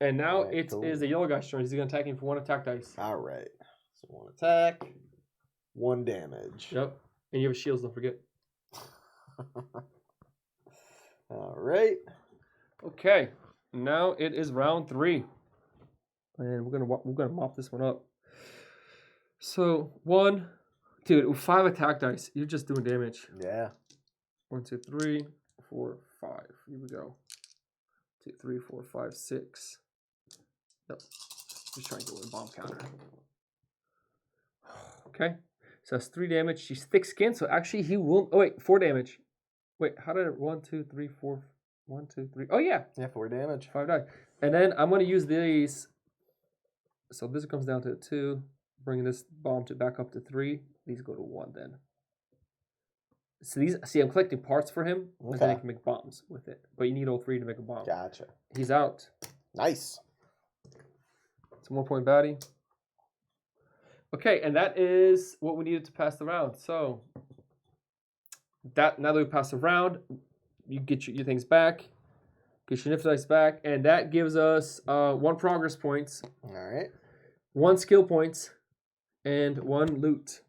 And now Alright, it cool. is a yellow guy's turn. He's going to attack him for 1 attack dice. All right. So 1 attack, 1 damage. Yep. And you have shields, don't forget. All right. Okay. Now it is round 3. And we're gonna mop this one up. So 1, dude, with 5 attack dice, you're just doing damage. Yeah. 1, 2, 3, 4, 5. Here we go. 2, 3, 4, 5, 6. Yep. Just trying to get with a bomb counter. Okay. So that's 3 damage. She's thick skinned, so actually he will. Oh wait, 4 damage. Wait, how did it? 1, 2, 3, 4. 1, 2, 3. Oh yeah, Yeah, 4 damage. 5 die. And then I'm gonna use these. So this comes down to 2. Bringing this bomb to back up to 3. These go to 1 then. So these, see, I'm collecting parts for him, and then I Okay. can make bombs with it. But you need all 3 to make a bomb. Gotcha. He's out. Nice. It's a 1-point baddie. Okay, and that is what we needed to pass the round. So that now that we pass the round, you get your things back, get your nifty dice back, and that gives us 1 progress points, All right. 1 skill points, and 1 loot.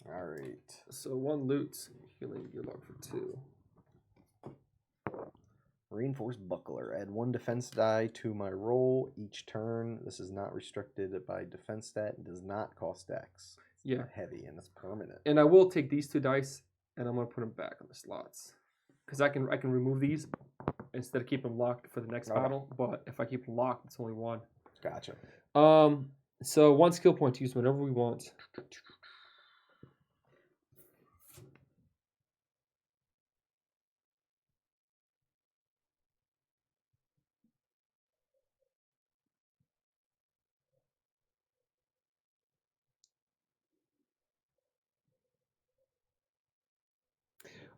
All right. So 1 loot, healing gear log for 2. Reinforced buckler. Add 1 defense die to my roll each turn. This is not restricted by defense stat and does not cost dex. It's Yeah. not heavy and it's permanent. And I will take these 2 dice, and I'm gonna put them back on the slots, because I can remove these instead of keep them locked for the next Okay. battle. But if I keep them locked, it's only 1. Gotcha. So 1 skill point to use whenever we want.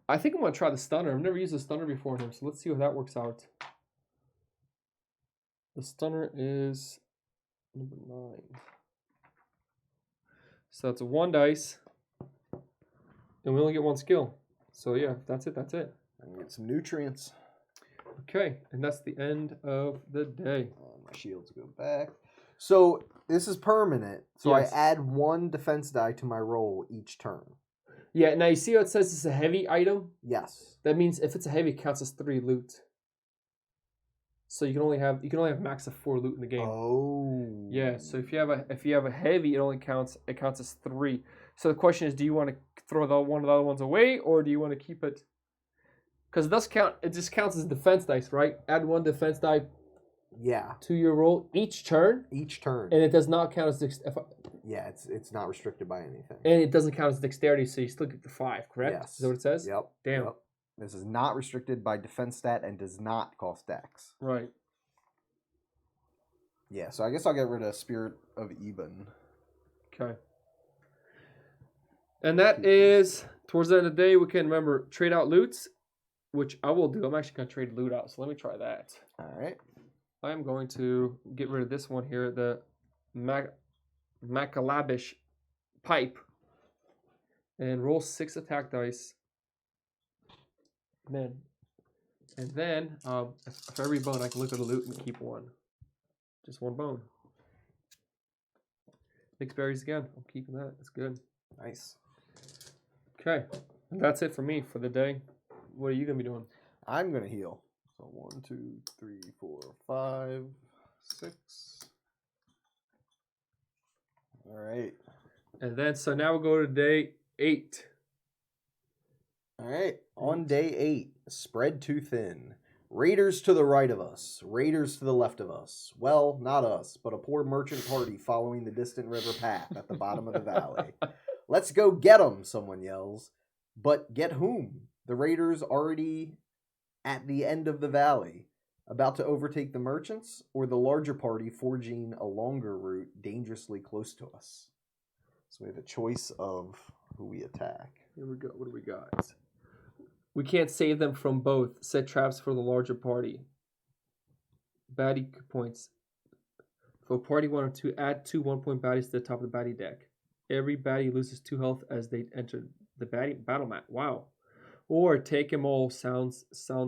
I think I'm gonna try the stunner. I've never used a stunner before in him, so let's see how that works out. The stunner is number 9. So it's a 1 dice, and we only get 1 skill. So yeah, that's it. That's it. And get some nutrients. Okay, and that's the end of the day. And my shields go back. So this is permanent. So Yes. I add 1 defense die to my roll each turn. Yeah, now you see how it says it's a heavy item? Yes. That means if it's a heavy, it counts as 3 loot. So you can only have max of 4 loot in the game. Oh. Yeah, so if you have a heavy, it counts as 3. So the question is, do you want to throw one of the other ones away, or do you want to keep it? Because it just counts as defense dice, right? Add 1 defense die Yeah. to your roll each turn, Each turn. and it does not count as Yeah, it's not restricted by anything. and it doesn't count as dexterity, so you still get the 5, correct? Yes. Is that what it says? Yep. Damn. Yep. This is not restricted by defense stat and does not cost dex. Right. Yeah, so I guess I'll get rid of Spirit of Eben. Okay. And that is towards the end of the day. We can remember trade out loots, which I will do. I'm actually gonna trade loot out, so let me try that. All right. I'm going to get rid of this one here, the Macalabish pipe, and roll 6 attack dice. Man, and then for every bone, I can look at the loot and keep 1. Just 1 bone. Mixed berries again. I'm keeping that. That's good. Nice. Okay, and that's it for me for the day. What are you gonna be doing? I'm gonna heal. So 1, 2, 3, 4, 5, 6. All right. And then so now we'll go to day 8. All right. On day 8, spread too thin. Raiders to the right of us, raiders to the left of us. Well, not us, but a poor merchant party following the distant river path at the bottom of the valley. Let's go get 'em, someone yells. But get whom? The raiders already at the end of the valley, about to overtake the merchants, or the larger party forging a longer route dangerously close to us? So we have a choice of who we attack. Here we go. What do we got? We can't save them from both. Set traps for the larger party. Baddie points. For party 1 or 2, add 2 1-point baddies to the top of the baddie deck. Every baddie loses 2 health as they enter the baddie battle mat. Wow. Or take them all. Sound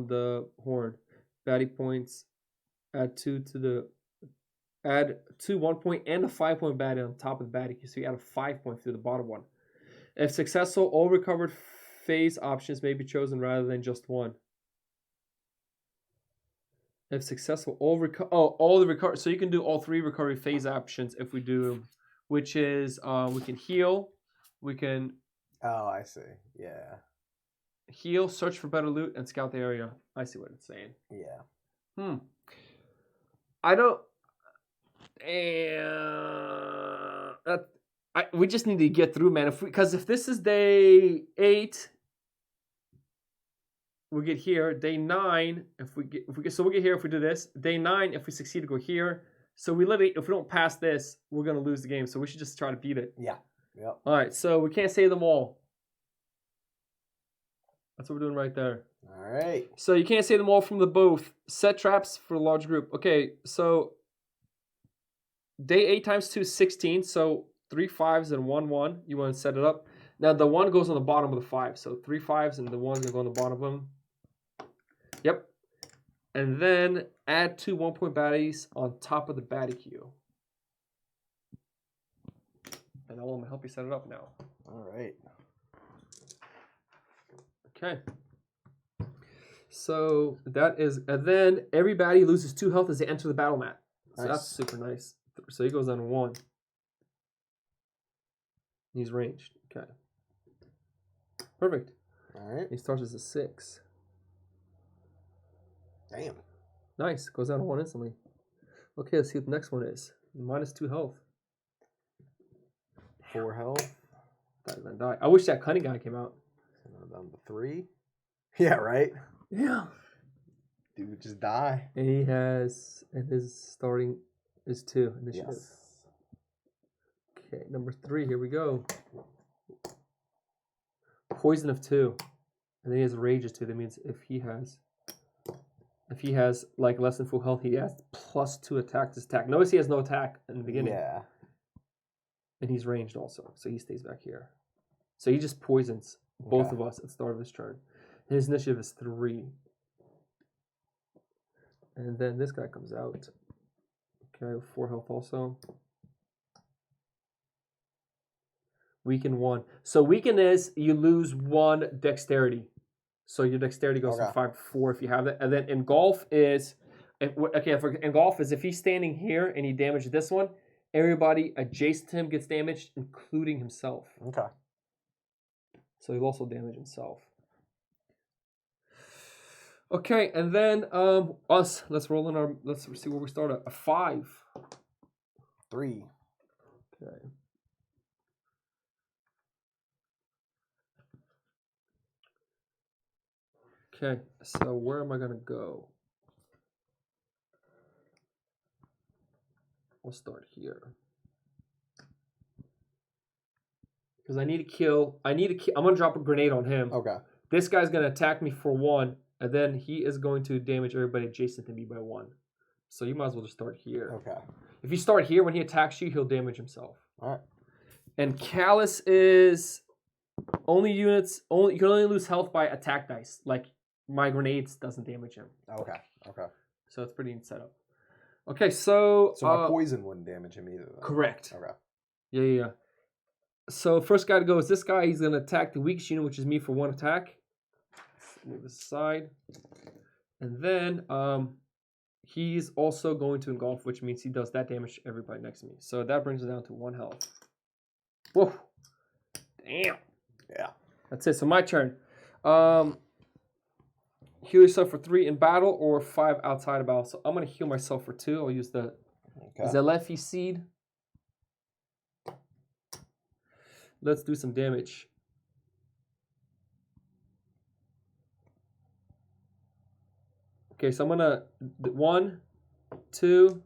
the horn. Baddie points. Add 2 1-point and a 5-point baddie on top of the baddie. So you add a 5-point through the bottom one. If successful, all recovered phase options may be chosen rather than just 1. If successful, all the recovery. So you can do all 3 recovery phase options if we do, which is we can heal, we can Oh, I see. Yeah. heal, search for better loot, and scout the area. I see what it's saying. Yeah. I don't. We just need to get through, man. Because if this is day 8. We get here, day 9. We'll get here if we do this. Day 9, if we succeed to go here. So we literally, if we don't pass this, we're gonna lose the game. So we should just try to beat it. Yeah. Yep. All right. So we can't save them all. That's what we're doing right there. All right. So you can't save them all from the both. Set traps for a large group. Okay. So day 8 times 2 is 16. So 3 5s and 1 1. You want to set it up. Now the 1 goes on the bottom of the 5. So 3 5s and the 1's gonna go on the bottom of them. Yep. And then add 2 1-point baddies on top of the baddie queue. And I'm gonna help you set it up now. All right. Okay. So that is, and then every baddie loses 2 health as they enter the battle mat. So Nice. that's super nice. So he goes down to 1. He's ranged. Okay. Perfect. All right. He starts as a 6. Damn. Nice. Goes down to 1 instantly. Okay, let's see what the next one is. Minus 2 health. 4 health. Guy's gonna die. I wish that cunning guy came out. So now down to 3. Yeah, right? Yeah. Dude would just die. And he has, and his starting is 2 initiative. Yes. Okay, number 3. Here we go. Poison of 2, and then he has rage of 2. That means if he has like less than full health, he has +2 attack to his attack. Notice he has no attack in the beginning. Yeah. And he's ranged also, so he stays back here. So he just poisons both Okay. of us at the start of his turn. His initiative is 3. And then this guy comes out. Okay, 4 health also. Weaken 1. So weaken is you lose 1 dexterity. So your dexterity goes from Okay. 5 to 4 if you have that. And then engulf is engulf is if he's standing here and he damaged this one, everybody adjacent to him gets damaged, including himself. Okay. So he'll also damage himself. Okay, and then us. Let's roll in our. Let's see where we start at. A 5. 3. Okay. Okay, so where am I gonna go? We'll start here. Because I need to kill. I'm gonna drop a grenade on him. Okay. This guy's gonna attack me for 1, and then he is going to damage everybody adjacent to me by 1. So you might as well just start here. Okay. If you start here, when he attacks you, he'll damage himself. All right. And Callus is only units. You can only lose health by attack dice. Like my grenades doesn't damage him. Okay. Okay. So it's pretty neat setup. Okay, so So my poison wouldn't damage him either. Then. correct. Okay. Yeah. So first guy to go is this guy. He's gonna attack the weakest unit, which is me, for 1 attack. Move this aside, and then he's also going to engulf, which means he does that damage to everybody next to me. So that brings it down to 1 health. Whoa! Damn. Yeah. That's it. So my turn. Heal yourself for 3 in battle or 5 outside of battle. So I'm gonna heal myself for 2. I'll use the Zalefi seed. Let's do some damage. Okay, so I'm gonna 1, 2,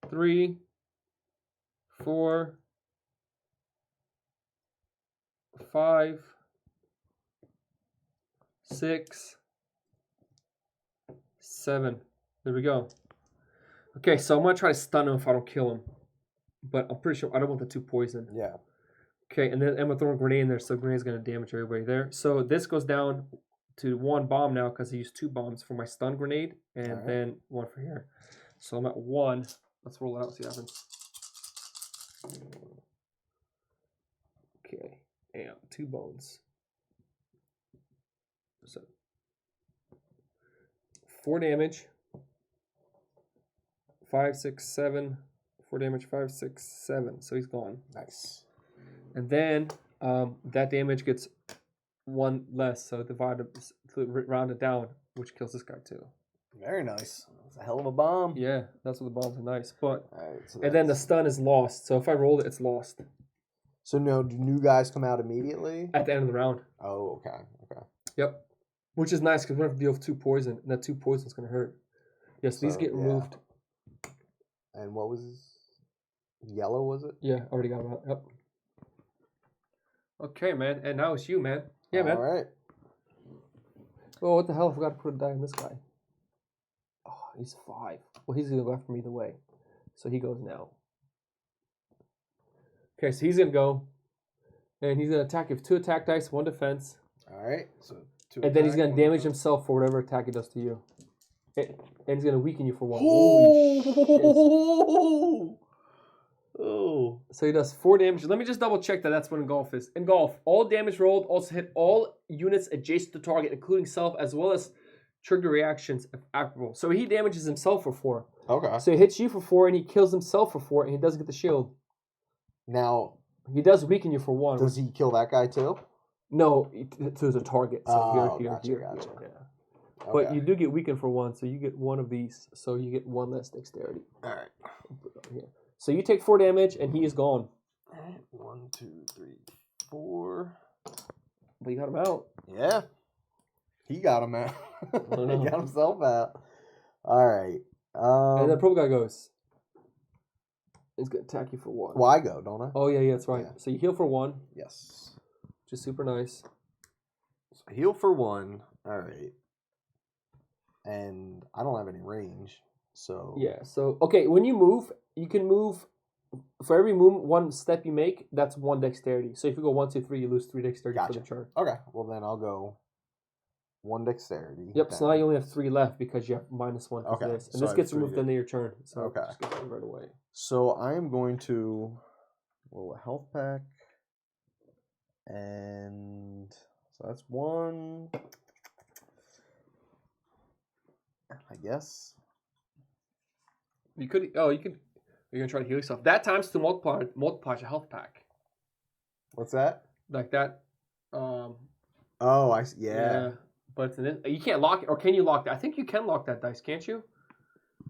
3, 4, 5, 6, 7. There we go. Okay, so I'm gonna try to stun him if I don't kill him. But I'm pretty sure I don't want the 2 poison. Yeah. Okay, and then I'm gonna throw a grenade in there, so grenade's gonna damage everybody there. So this goes down to 1 bomb now because I used 2 bombs for my stun grenade, and then 1 for here. So I'm at 1. Let's roll it out, see what happens. Okay, and 2 bones. So 4 damage. 5, 6, 7. 4 damage, 5, 6, 7. So he's gone. Nice. And then that damage gets 1 less, so round it down, which kills this guy too. Very nice. It's a hell of a bomb. Yeah, that's what the bombs are nice. But All right, so and then the that's- stun is lost. So if I rolled it, it's lost So no, do new guys come out immediately? at the end of the round. Oh, okay. Okay. Yep. Which is nice because we don't have to deal with 2 poison, and that 2 poison is gonna hurt. Yes, these So, get yeah. removed. And what was yellow? Was it? Yeah, already got them out. Yep. Okay, man, and now it's you, man. Yeah, man. All right. Oh, what the hell? I forgot to put a die on this guy. Oh, he's 5. Well, he's gonna go after me either way. So he goes now. Okay, so he's gonna go. And he's gonna attack you with 2 attack dice, 1 defense. All right. So. And then he's gonna damage himself for whatever attack he does to you. And he's gonna weaken you for 1. Holy shit. Oh. So he does 4 damage. Let me just double check that that's what engulf is. Engulf, all damage rolled also hit all units adjacent to target, including self, as well as trigger reactions if applicable. So he damages himself for 4. Okay. So he hits you for 4 and he kills himself for 4 and he doesn't get the shield. Now, He does weaken you for 1. does he kill that guy too? No, to the target. So Oh, here. gotcha. Yeah. Okay. But you do get weakened for 1, so you get 1 of these. So you get 1 less dexterity. All right. Here. So you take 4 damage and he is gone. All right. 1, 2, 3, 4. But you got him out. Yeah. He got him out. know. He got himself out. All right. And the purple guy goes. He's gonna attack you for 1. Well, I go, don't I? Oh yeah, that's right. Yeah. So you heal for 1, Yes. which is super nice. So heal for 1. All right. And I don't have any range, so Yeah. So okay, when you move, you can move. For every move, 1 step you make, that's 1 dexterity. So if you go 1, 2, 3, you lose 3 dexterity for Gotcha. the turn. Okay. Well, then I'll go 1 dexterity. Yep. So now down. you only have 3 left because you have -1 for Okay, this, and so I this have gets 3 removed to- at the end of your turn. So Okay. it just gets removed right away. So I am going to roll a health pack. And so that's 1. I guess. You could. Oh, you could. You're gonna try to heal yourself. That times 2 multiplies your health pack What's that? like that. Oh, yeah. But you can't lock it, or can you lock that? I think you can lock that dice, can't you?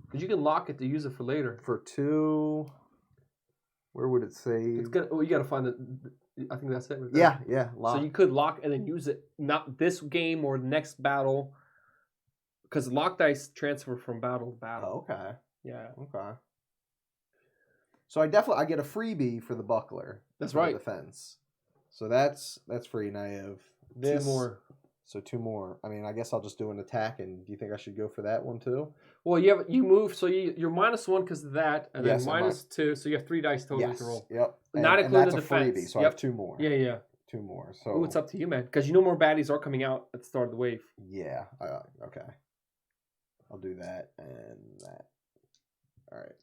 Because you can lock it to use it for later. For 2, where would it say? It's gonna. Oh, you gotta find the. I think that's it. Right there. Yeah. Lock. So you could lock and then use it not this game or the next battle, because lock dice transfer from battle to battle. Oh, okay. Yeah. Okay. So I get a freebie for the buckler. That's for the right. defense. So that's free, and I have this. 2 more. So 2 more. I mean, I guess I'll just do an attack. And do you think I should go for that one too? Well, you move, so you're -1 because of that, and Yes, then -2, so you have 3 dice total Yes. to roll. Yep. Not and including that's the a freebie. defense. So I Yep. have 2 more. Yeah. 2 more. So Oh, it's up to you, man, because you know more baddies are coming out at the start of the wave. Yeah. Okay. I'll do that and that. All right.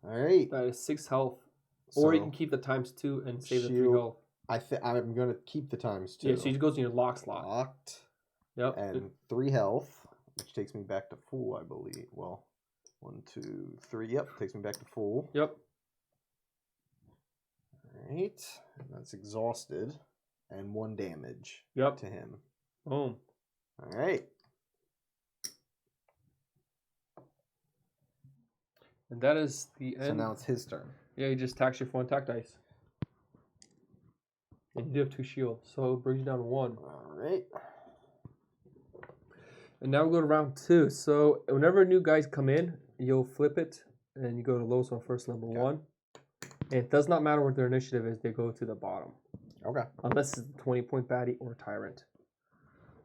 All right. That is 6 health, or you So can keep the ×2 and save the 3 shield. health. I'm gonna keep the ×2. Yeah, so it goes in your lock slot. Locked. Yep. And 3 health, which takes me back to full, I believe. Well, 1, 2, 3. Yep, takes me back to full. Yep. All right. That's exhausted. And 1 damage Yep. to him. Boom. All right. And that is the end. So now it's his turn. Yeah, you just tax your 1 attack dice. And you do have 2 shield, so it brings you down to 1. All right. And now we go to round 2. So whenever new guys come in, you'll flip it, and you go to lowest on first number 1. And it does not matter what their initiative is; they go to the bottom, Okay. unless it's a 20-point baddie or tyrant.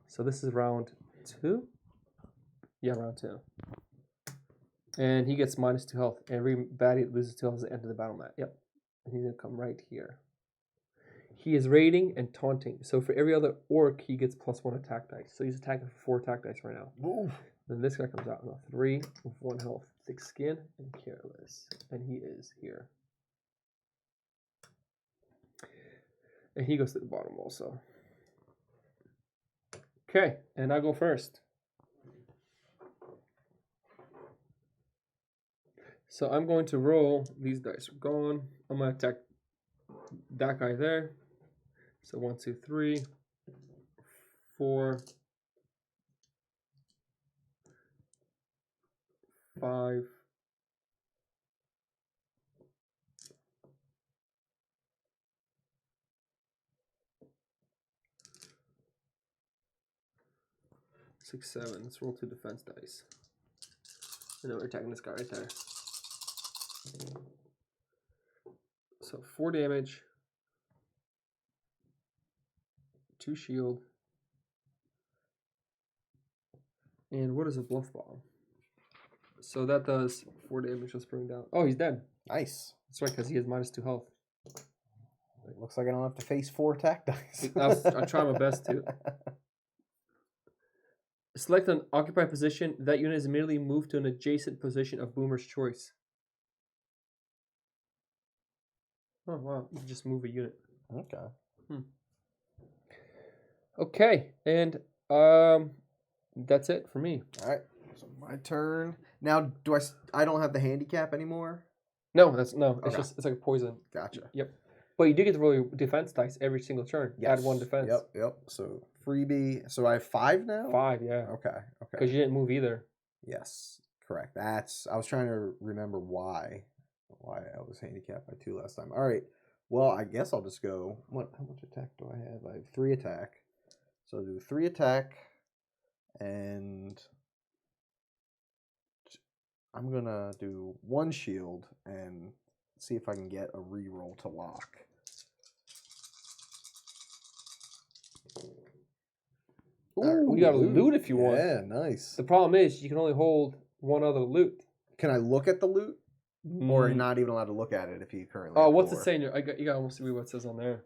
So this is round 2. Yeah, round 2. And he gets -2 health. Every baddie loses 2 health at the end of the battle mat. Yep. And he's gonna come right here. He is raiding and taunting. So for every other orc, he gets +1 attack dice. So he's attacking for 4 attack dice right now. Ooh. Then this guy comes out on a 3 with 1 health, thick skin, and careless. And he is here. And he goes to the bottom also. Okay, and I go first. So I'm going to roll. These dice are gone. I'm going to attack that guy there. So 1, 2, 3, 4, 5, 6, 7. Let's roll 2 defense dice. And then we're attacking this guy right there. So 4 damage, 2 shield, and what is a bluff bomb? So that does 4 damage. Let's bring down. Oh, he's dead. Nice. That's right, because he has -2 health. It looks like I don't have to face 4 attack dice. I'll try my best to. Select an occupied position. That unit is immediately moved to an adjacent position of Boomer's choice. Oh wow! You can just move a unit. Okay. Okay, and that's it for me. All right. So my turn. Now, I don't have the handicap anymore? No, it's Okay. just it's like a poison. Gotcha. Yep. But you do get to roll your defense dice every single turn. Yes. Add 1 defense. Yep. So freebie. So I have 5 now? 5, yeah. Okay. Because you didn't move either. Yes. Correct. I was trying to remember why I was handicapped by 2 last time. All right. Well, I guess I'll just go. How much attack do I have? I have 3 attack. So I'll do 3 attack, and I'm gonna do 1 shield and see if I can get a reroll to lock. Ooh, you got to loot if you want. Yeah, nice. The problem is you can only hold 1 other loot. Can I look at the loot? or Mm. not even allowed to look at it if he currently. Oh, at what's it 4. saying? You got almost read what it says on there.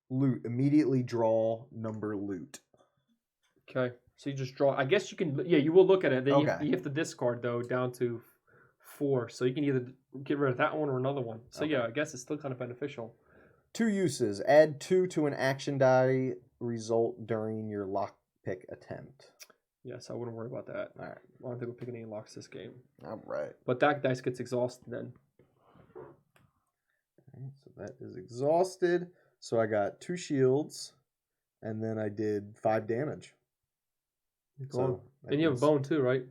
Loot. Immediately draw number loot. Okay, so you just draw. I guess you can. Yeah, you will look at it. Then Okay. you have to discard though down to 4. So you can either get rid of that one or another one. So Okay. yeah, I guess it's still kind of beneficial. 2 uses. Add 2 to an action die result during your lockpick attempt. Yes, I wouldn't worry about that. All right. I don't think we're picking any locks this game. All right. But that dice gets exhausted then. So that is exhausted. So I got 2 shields, and then I did 5 damage. So that And you have a means- bone too, right?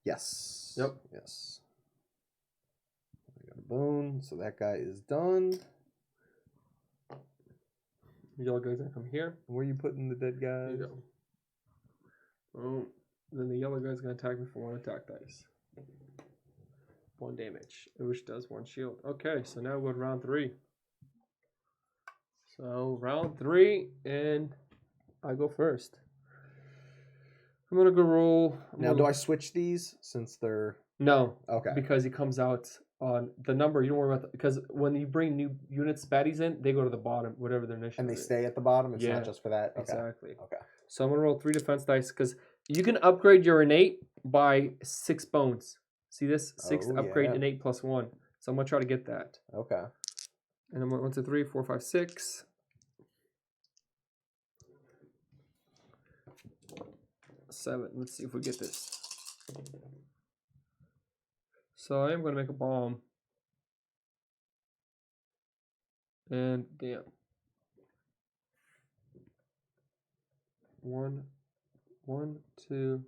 Yes. Yep. Yes. I got a bone, so that guy is done. The yellow guy's gonna come here. Where are you putting the dead There guys? you go. Boom. Then the yellow guy's gonna attack me for 1 attack dice. 1 damage, which does 1 shield. Okay, so now we're round 3. So round 3, and I go first. I'm gonna go roll. Now, do I switch these since they're No, okay? because he comes out on the number. You don't worry about because when you bring new units, baddies in, they go to the bottom, whatever their initiative. And they is. stay at the bottom. It's Yeah, not just for that. Okay. Exactly. Okay. So I'm gonna roll 3 defense dice because you can upgrade your innate by 6 bones. See this? 6 Oh, upgrade yeah. innate plus 1. So I'm gonna try to get that. Okay. And I'm 1, 2, 3, 4, 5, 6. 7. Let's see if we get this. So I am gonna make a bomb. And damn. 1, 2.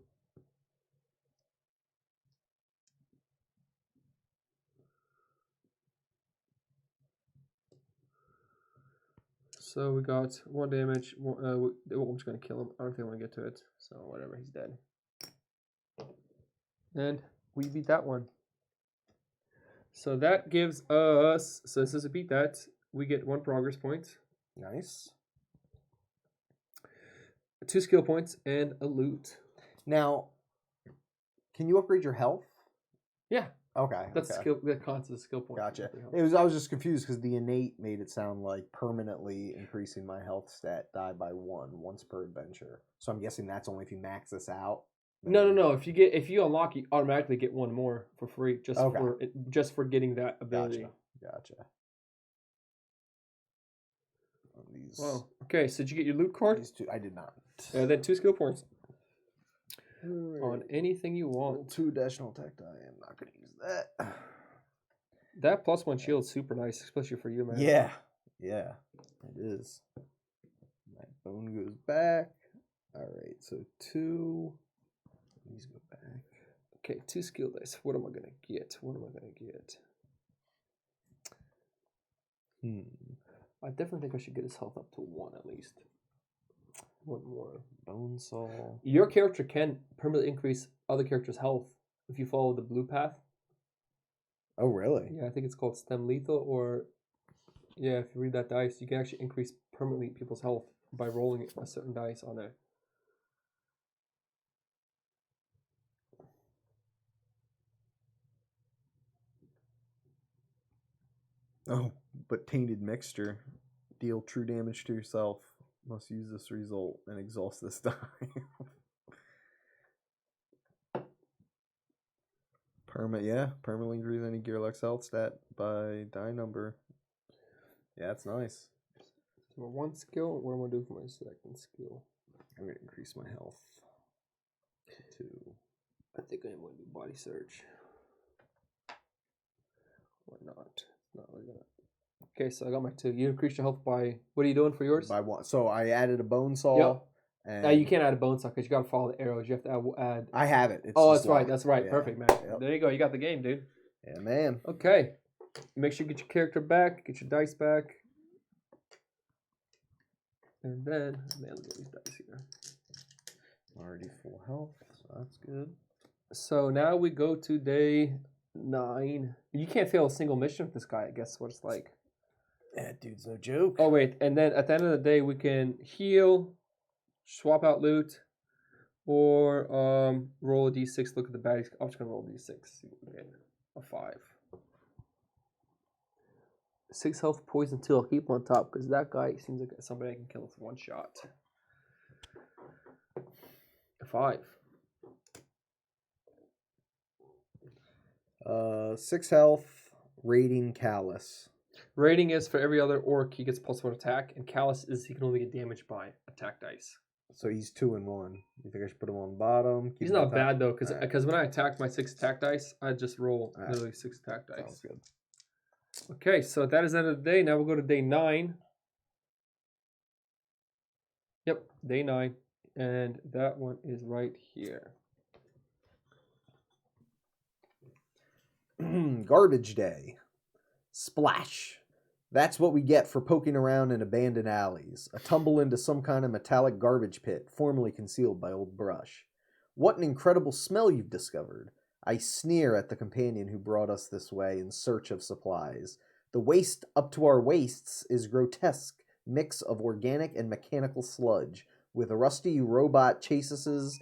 So we got 1 damage. I'm just gonna kill him. I don't think I want to get to it. So whatever, he's dead. And we beat that one. So that gives us. So since we beat that, we get 1 progress point, Nice. 2 skill points, and a loot. Now, can you upgrade your health? Yeah, Okay. that's okay. skill. That counts as a skill point. Gotcha. Pretty It was. I was just confused because the innate made it sound like permanently increasing my health stat die by 1 once per adventure. So I'm guessing that's only if you max this out. No. If you unlock, you automatically get 1 more for free, Okay. just for getting that ability. Gotcha. These, Wow. Okay, so did you get your loot card? these 2, I did not. Then 2 skill points Alright. on anything you Roll want. 2 additional attack die. I'm not going to use that. That plus 1 shield is super nice, especially for you, man. Yeah. Yeah. It is. My bone goes back. Alright, so 2. These go back. Okay, 2 skill dice. What am I gonna get? I definitely think I should get his health up to 1 at least. 1 more. Bone saw. Your character can permanently increase other characters' health if you follow the blue path. Oh, really? Yeah, I think it's called stem lethal, or yeah, if you read that dice, you can actually increase permanently people's health by rolling a certain dice on there. Oh, but tainted mixture. Deal true damage to yourself. Must use this result and exhaust this die. Permanently increase any Gearlux health stat by die number. Yeah, that's nice. So 1 skill. What am I gonna do for my 2nd skill? I'm gonna increase my health to 2. I think I'm gonna do body search. Or not. Not really gonna. Okay, so I got my 2. You increased your health by. What are you doing for yours? By 1. So I added a bone saw. Yep. And You can't add a bone saw because you gotta follow the arrows. You have to add. I have it. It's Oh, just that's right. locked. That's right. Yeah. Perfect, man. Yep. There you go. You got the game, dude. Yeah, man. Okay. Make sure you get your character back. Get your dice back. And then, man, look at these dice here. Already full health, so that's good. So now we go to day 9. You can't fail a single mission with this guy. I guess what it's like. That dude's no joke. Oh wait, and then at the end of the day, we can heal, swap out loot, or roll a d6, look at the baddie's. I'm just going to roll a d6. See what we get. A 5. 6 health, poison 2. I'll keep him on top because that guy seems like somebody I can kill with one shot. A 5. 6 health, rating Callus. Rating is for every other orc, he gets +1 attack, and Callus is he can only get damaged by attack dice. So he's 2 and 1. You think I should put him on the bottom? He's not bad though, because Alright. when I attack my 6 attack dice, I just roll Alright. literally 6 attack dice. Sounds good. Okay, so that is the end of the day. Now we'll go to day 9. Yep, day 9, and that one is right here. Garbage day. Splash. That's what we get for poking around in abandoned alleys. A tumble into some kind of metallic garbage pit, formerly concealed by old brush. What an incredible smell you've discovered. I sneer at the companion who brought us this way in search of supplies. The waste up to our waists is grotesque mix of organic and mechanical sludge, with rusty robot chases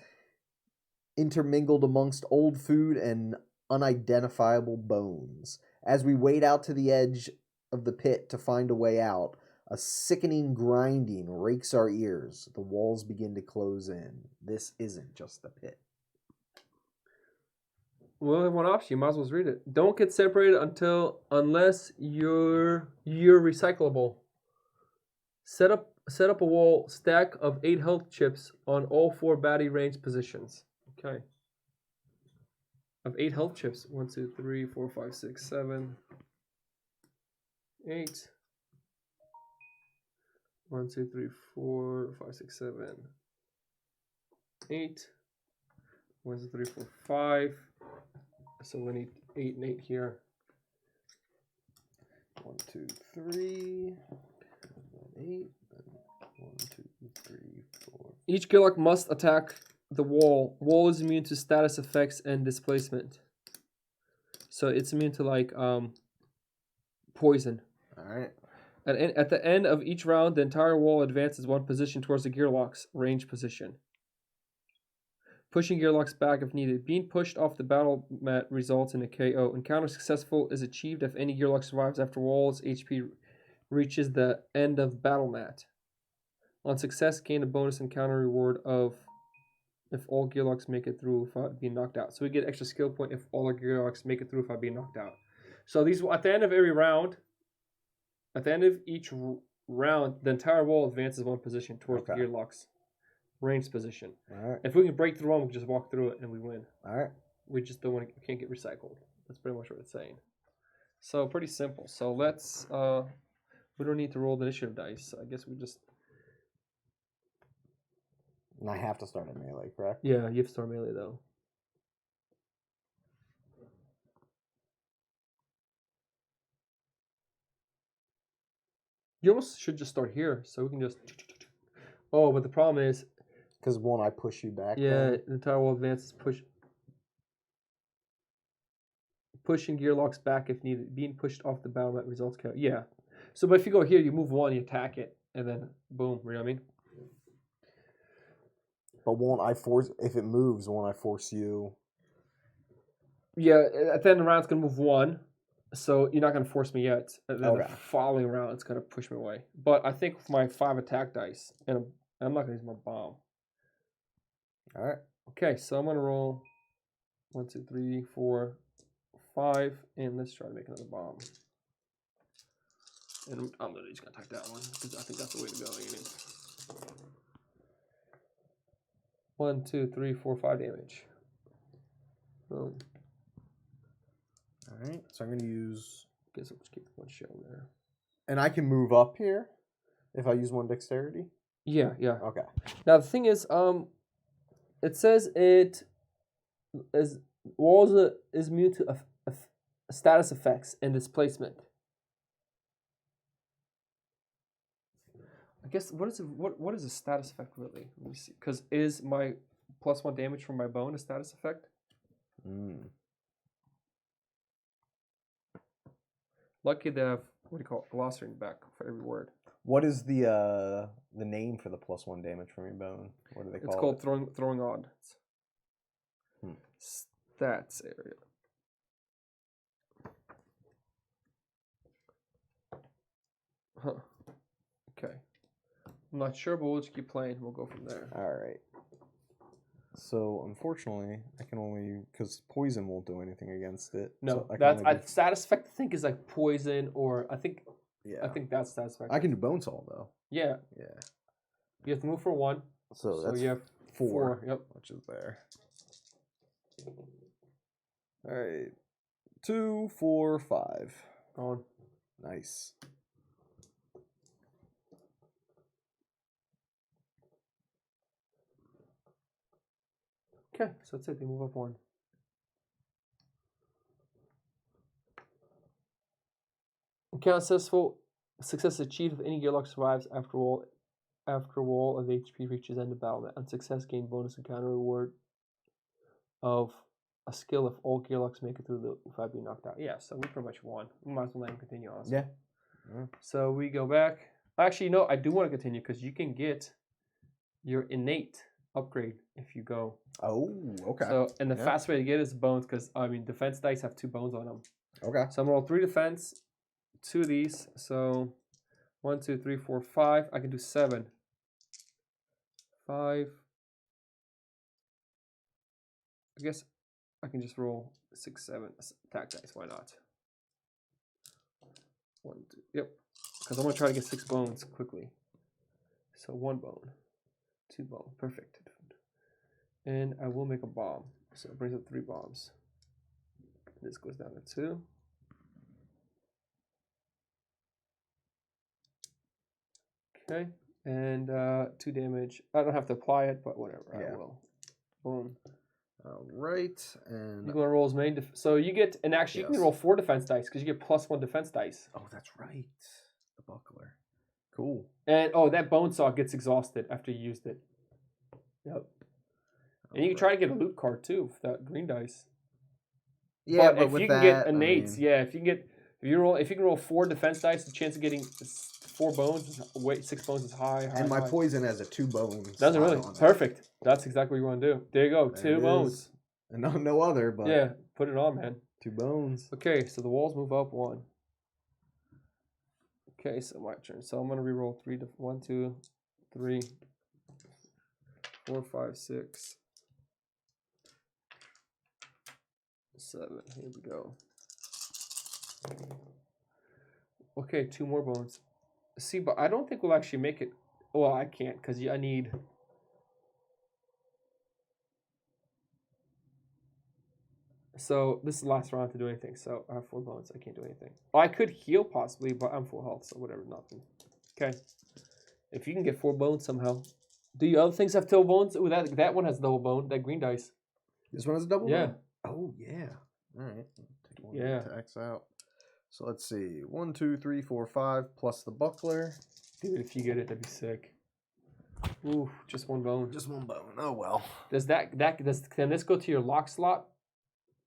intermingled amongst old food and unidentifiable bones. As we wade out to the edge of the pit to find a way out, a sickening grinding rakes our ears. The walls begin to close in. This isn't just the pit. We only have one option. You might as well read it. Don't get separated unless you're recyclable. Set up a wall stack of 8 health chips on all 4 baddie range positions. Okay. Of 8 health chips. 1, 2, 3, 4, 5, 6, 7, 8. 1, 2, 3, 4, 5, 6, 7, 8. 1, 2, 3, 4, 5. So we need 8 and 8 here. 1, 2, 3. 8. 1, 2, 3, 4. Each Gearlock must attack the wall. Wall is immune to status effects and displacement. So it's immune to like poison. Alright. At the end of each round, the entire wall advances 1 position towards the Gearlock's range position. Pushing Gearlocks back if needed. Being pushed off the battle mat results in a KO. Encounter successful is achieved if any Gearlock survives after wall's HP reaches the end of battle mat. On success, gain a bonus encounter reward of if all Gearlocks make it through without being knocked out. So we get extra skill point if all our Gearlocks make it through without being knocked out. So these at the end of every round, at the end of each round, the entire wall advances 1 position towards the Gearlock's range position. Alright. If we can break through one, we can just walk through it and we win. Alright. We just don't want to, can't get recycled. That's pretty much what it's saying. So pretty simple. So let's we don't need to roll the initiative dice. I guess we just And I have to start at melee, correct? you have to start melee though. You almost should just start here, so we can just. Oh, but the problem is, Because won't I push you back? yeah, then? the entire wall advances pushing Gearlocks back if needed. Being pushed off the battle mat results count. Yeah. So, but if you go here, you move 1, you attack it, and then boom. You know what I mean? But won't I force, if it moves, won't I force you? Yeah. At the end of the round, it's gonna move 1, so you're not gonna force me yet. And then the following round, it's gonna push me away. But I think with my 5 attack dice, and I'm not gonna use my bomb. Alright. Okay, so I'm gonna roll 1, 2, 3, 4, 5, and let's try to make another bomb. And I'm literally just gonna attack that one because I think that's the way to go. Ain't it? 1, 2, 3, 4, 5 damage. Boom. Alright. So I'm going to use. Guess I'll just keep 1 shell there. And I can move up here if I use 1 dexterity? Yeah. Okay. Now the thing is, it says it is walls is immune to status effects and displacement. I guess what is a status effect really? Let me see. Because is my +1 damage from my bone a status effect? Lucky they have what do you call it? Glossary in the back for every word. What is the name for the +1 damage from your bone? What do they call it? It's called throwing odds. stats area. Huh. Okay. I'm not sure, but we'll just keep playing. We'll go from there. All right. So unfortunately, I can only because poison won't do anything against it. No, so I can that's only do- status effect. I think is like poison, or I think yeah. that's status effect. I can do bone saw though. Yeah, Yeah. you have to move for 1. So that's you have 4. Yep. which is there. All right. 2, 4, 5. On. Nice. Okay, so that's it. They move up 1. Encounter success achieved if any Gearlock survives after wall of HP reaches end of battle. On success, gain bonus encounter reward of a skill if all Gearlocks make it through the without being knocked out. Yeah, so we pretty much won. We might as well let him continue on. Yeah. So we go back. Actually, no, I do want to continue because you can get your innate upgrade if you go. Oh, okay. So, and the Yeah. fast way to get it is bones because, I mean, defense dice have 2 bones on them. Okay. So I'm going to roll 3 defense, 2 of these. So 1, 2, 3, 4, 5. I can do 7. 5. I guess I can just roll 6, 7 attack dice. Why not? 1, 2. Yep. Because I'm going to try to get 6 bones quickly. So 1 bone, 2 bone. Perfect. And I will make a bomb. So it brings up 3 bombs. This goes down to 2. Okay. And 2 damage. I don't have to apply it, but whatever. Yeah. I will. Boom. All right. And You're going to roll as many. So you get, and actually you can Yes. roll 4 defense dice because you get +1 defense dice. oh, that's right. The buckler. Cool. And that bone saw gets exhausted after you used it. Yep. And you can try to get a loot card too with that green dice. Yeah, but if with you can that, get innates, yeah, if you can roll 4 defense dice, the chance of getting 4 bones, 6 bones is high. and my poison has a 2 bones. That's slot really on it. perfect. That's exactly what you want to do. There you go, There 2 it bones. is. And no other, but Yeah, put it on, man. 2 bones. Okay, so the walls move up 1. Okay, so my turn. So I'm gonna reroll 1, 2, 3, 4, 5, 6, 7. Here we go. Okay, 2 more bones. See, but I don't think we'll actually make it. Well, I can't because I need. So this is the last round to do anything. So I have 4 bones. I can't do anything. Oh, I could heal possibly, but I'm full health, so whatever, nothing. Okay. If you can get 4 bones somehow. Do your other things have double bones? Oh, that one has double bone. That green dice. This one has a double Yeah. bone? Oh, yeah. All right. Take one Yeah. of the attacks out. So let's see. 1, 2, 3, 4, 5 plus the buckler. Dude, if you get it, that'd be sick. Ooh, just 1 bone. Just 1 bone. Oh, well. Can this go to your lock slot?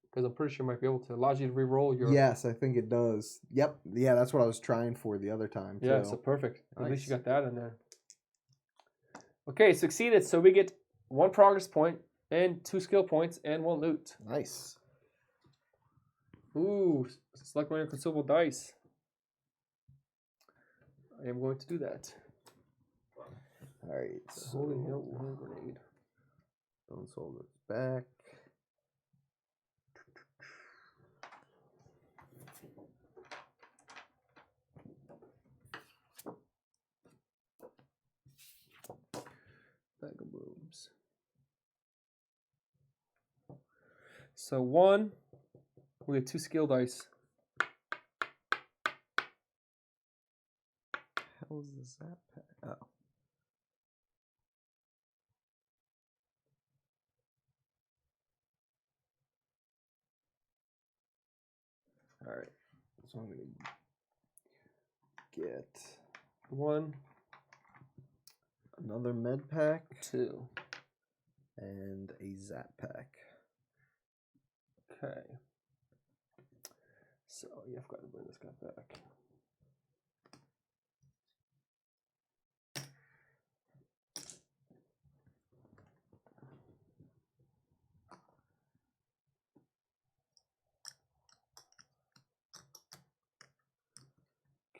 Because I'm pretty sure it might be able to. Allows you to re-roll your. Yes, I think it does. Yep. Yeah, that's what I was trying for the other time, too. Yeah, so perfect. At least you Nice. got that in there. Okay, succeeded. So we get 1 progress point and 2 skill points and 1 loot. Nice. Ooh, select one of your consumable dice. I am going to do that. All right. So holding hill one grenade. Bone soul goes back. Bag of boobs. So 1, we get 2 skill dice. How is the zap pack? Oh. All right. So I'm going to get 1, another med pack 2. and a zap pack. Okay. So yeah, I've got to bring this guy back.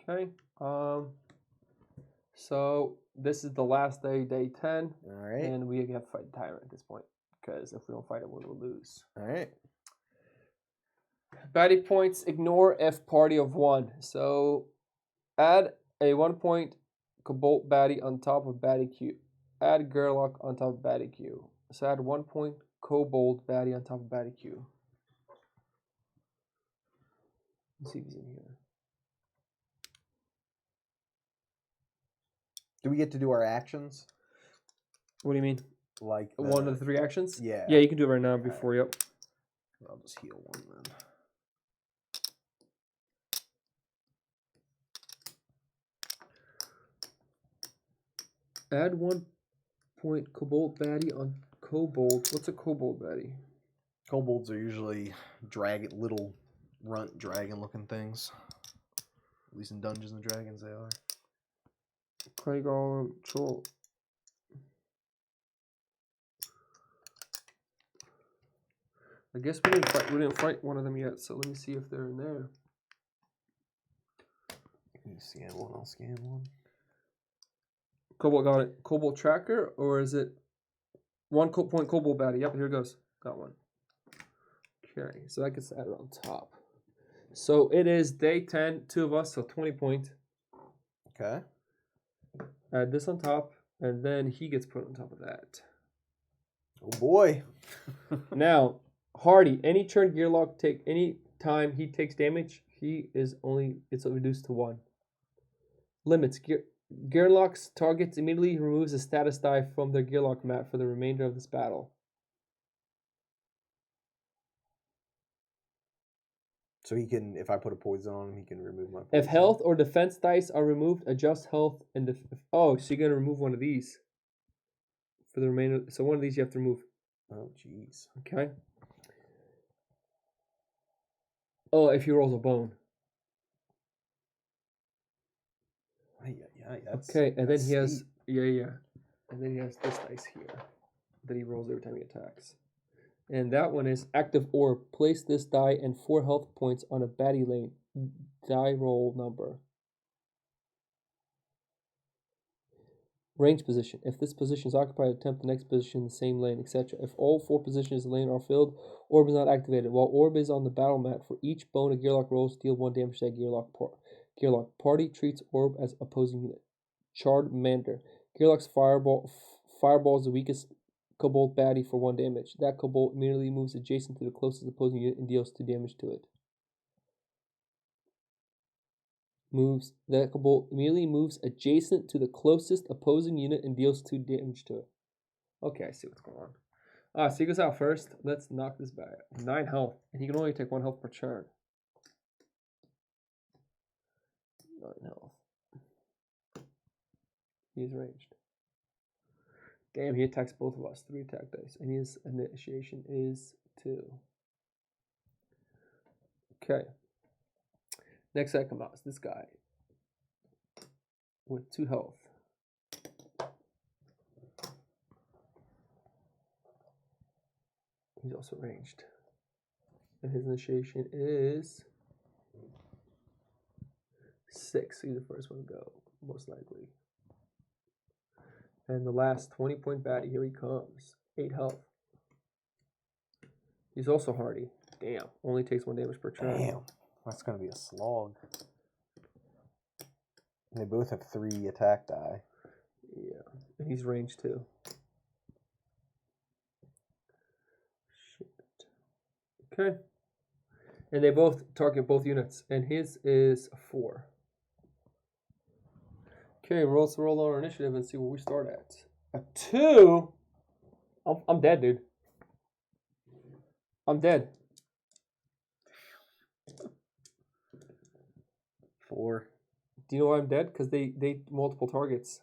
Okay. So this is the last day, day 10, All right. and we have to fight the tyrant at this point because if we don't fight it, we'll lose. All right. Baddie points. Ignore F party of 1. So add a 1 point Cobalt baddie on top of baddie Q. Add Gerlach on top of baddie Q. So add 1 point Kobold baddie on top of baddie Q. Let's see if he's in here. Do we get to do our actions? What do you mean? Like One of the 3 actions? Yeah. Yeah, you can do it right now before, yep. I'll just heal 1 then. Add 1 point Cobalt baddie on Kobold. What's a Kobold baddie? Kobolds are usually little runt dragon looking things. At least in Dungeons and Dragons they are. Clay Golem, Troll. I guess we didn't fight one of them yet, so let me see if they're in there. You scan 1, I'll scan 1. Kobold got it. Kobold tracker, or is it 1 point Kobold baddie? Yep, here it goes. Got one. Okay, so that gets added on top. So it is day 10, 2 of us, so 20 point. Okay. Add this on top, and then he gets put on top of that. Oh boy. Now, Hardy, any turn Gearlock any time he takes damage, it's reduced to 1. Limits. Gearlock's targets immediately removes a status die from their Gearlock mat for the remainder of this battle. So he can, if I put a poison on him, he can remove my poison. If health or defense dice are removed, adjust health and oh, so you're gonna remove one of these for the remainder. So one of these you have to remove. Oh, jeez. Okay. Oh, if he rolls a bone. Okay, and then he has steep. and then he has this dice here that he rolls every time he attacks. And that one is active orb. Place this die and 4 health points on a baddie lane. Die roll number. Range position. If this position is occupied, attempt the next position in the same lane, etc. If all 4 positions in the lane are filled, orb is not activated. While orb is on the battle mat, for each bone a Gearlock rolls, deal 1 damage to that Gearlock. Party treats orb as opposing unit. Charmander. Gearlock's fireball is the weakest Kobold baddie for 1 damage. That Kobold immediately moves adjacent to the closest opposing unit and deals 2 damage to it. That Kobold immediately moves adjacent to the closest opposing unit and deals 2 damage to it. Okay, I see what's going on. So he goes out first. Let's knock this back. 9 health. And he can only take 1 health per turn. 9 health. He's ranged. Damn, he attacks both of us. 3 attack dice. And his initiation is 2. Okay. Next I come out is this guy. With 2 health. He's also ranged. And his initiation is 6. He's the first one to go, most likely. And the last 20 point baddie, here he comes. 8 health. He's also hardy. Damn. Only takes 1 damage per turn. Damn. That's going to be a slog. They both have 3 attack die. Yeah. And he's ranged too. Shit. Okay. And they both target both units. And his is 4. Okay, let's roll our initiative and see where we start at. A 2? I'm dead, dude. I'm dead. 4. Do you know why I'm dead? Because they multiple targets.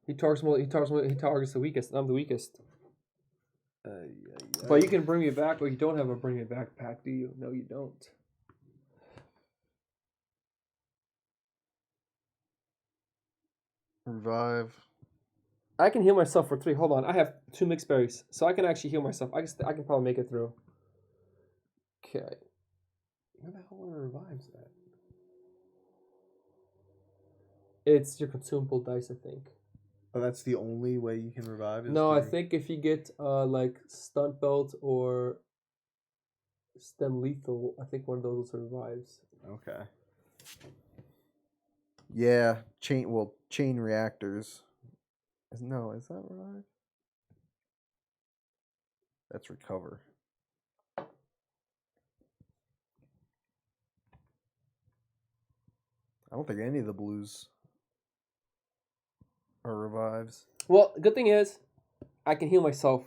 He targets the weakest, and I'm the weakest. But you can bring me back, but you don't have a bring me back pack, do you? No, you don't. Revive. I can heal myself for 3. Hold on, I have 2 mixed berries, so I can actually heal myself. I can probably make it through. Okay. Where the hell are revives at? It's your consumable dice, I think. Oh, that's the only way you can revive? Is No, I through- think if you get like stunt belt or stem lethal, I think one of those survives. Okay. Yeah, chain reactors. No, is that right? That's recover. I don't think any of the blues are revives. Well, good thing is, I can heal myself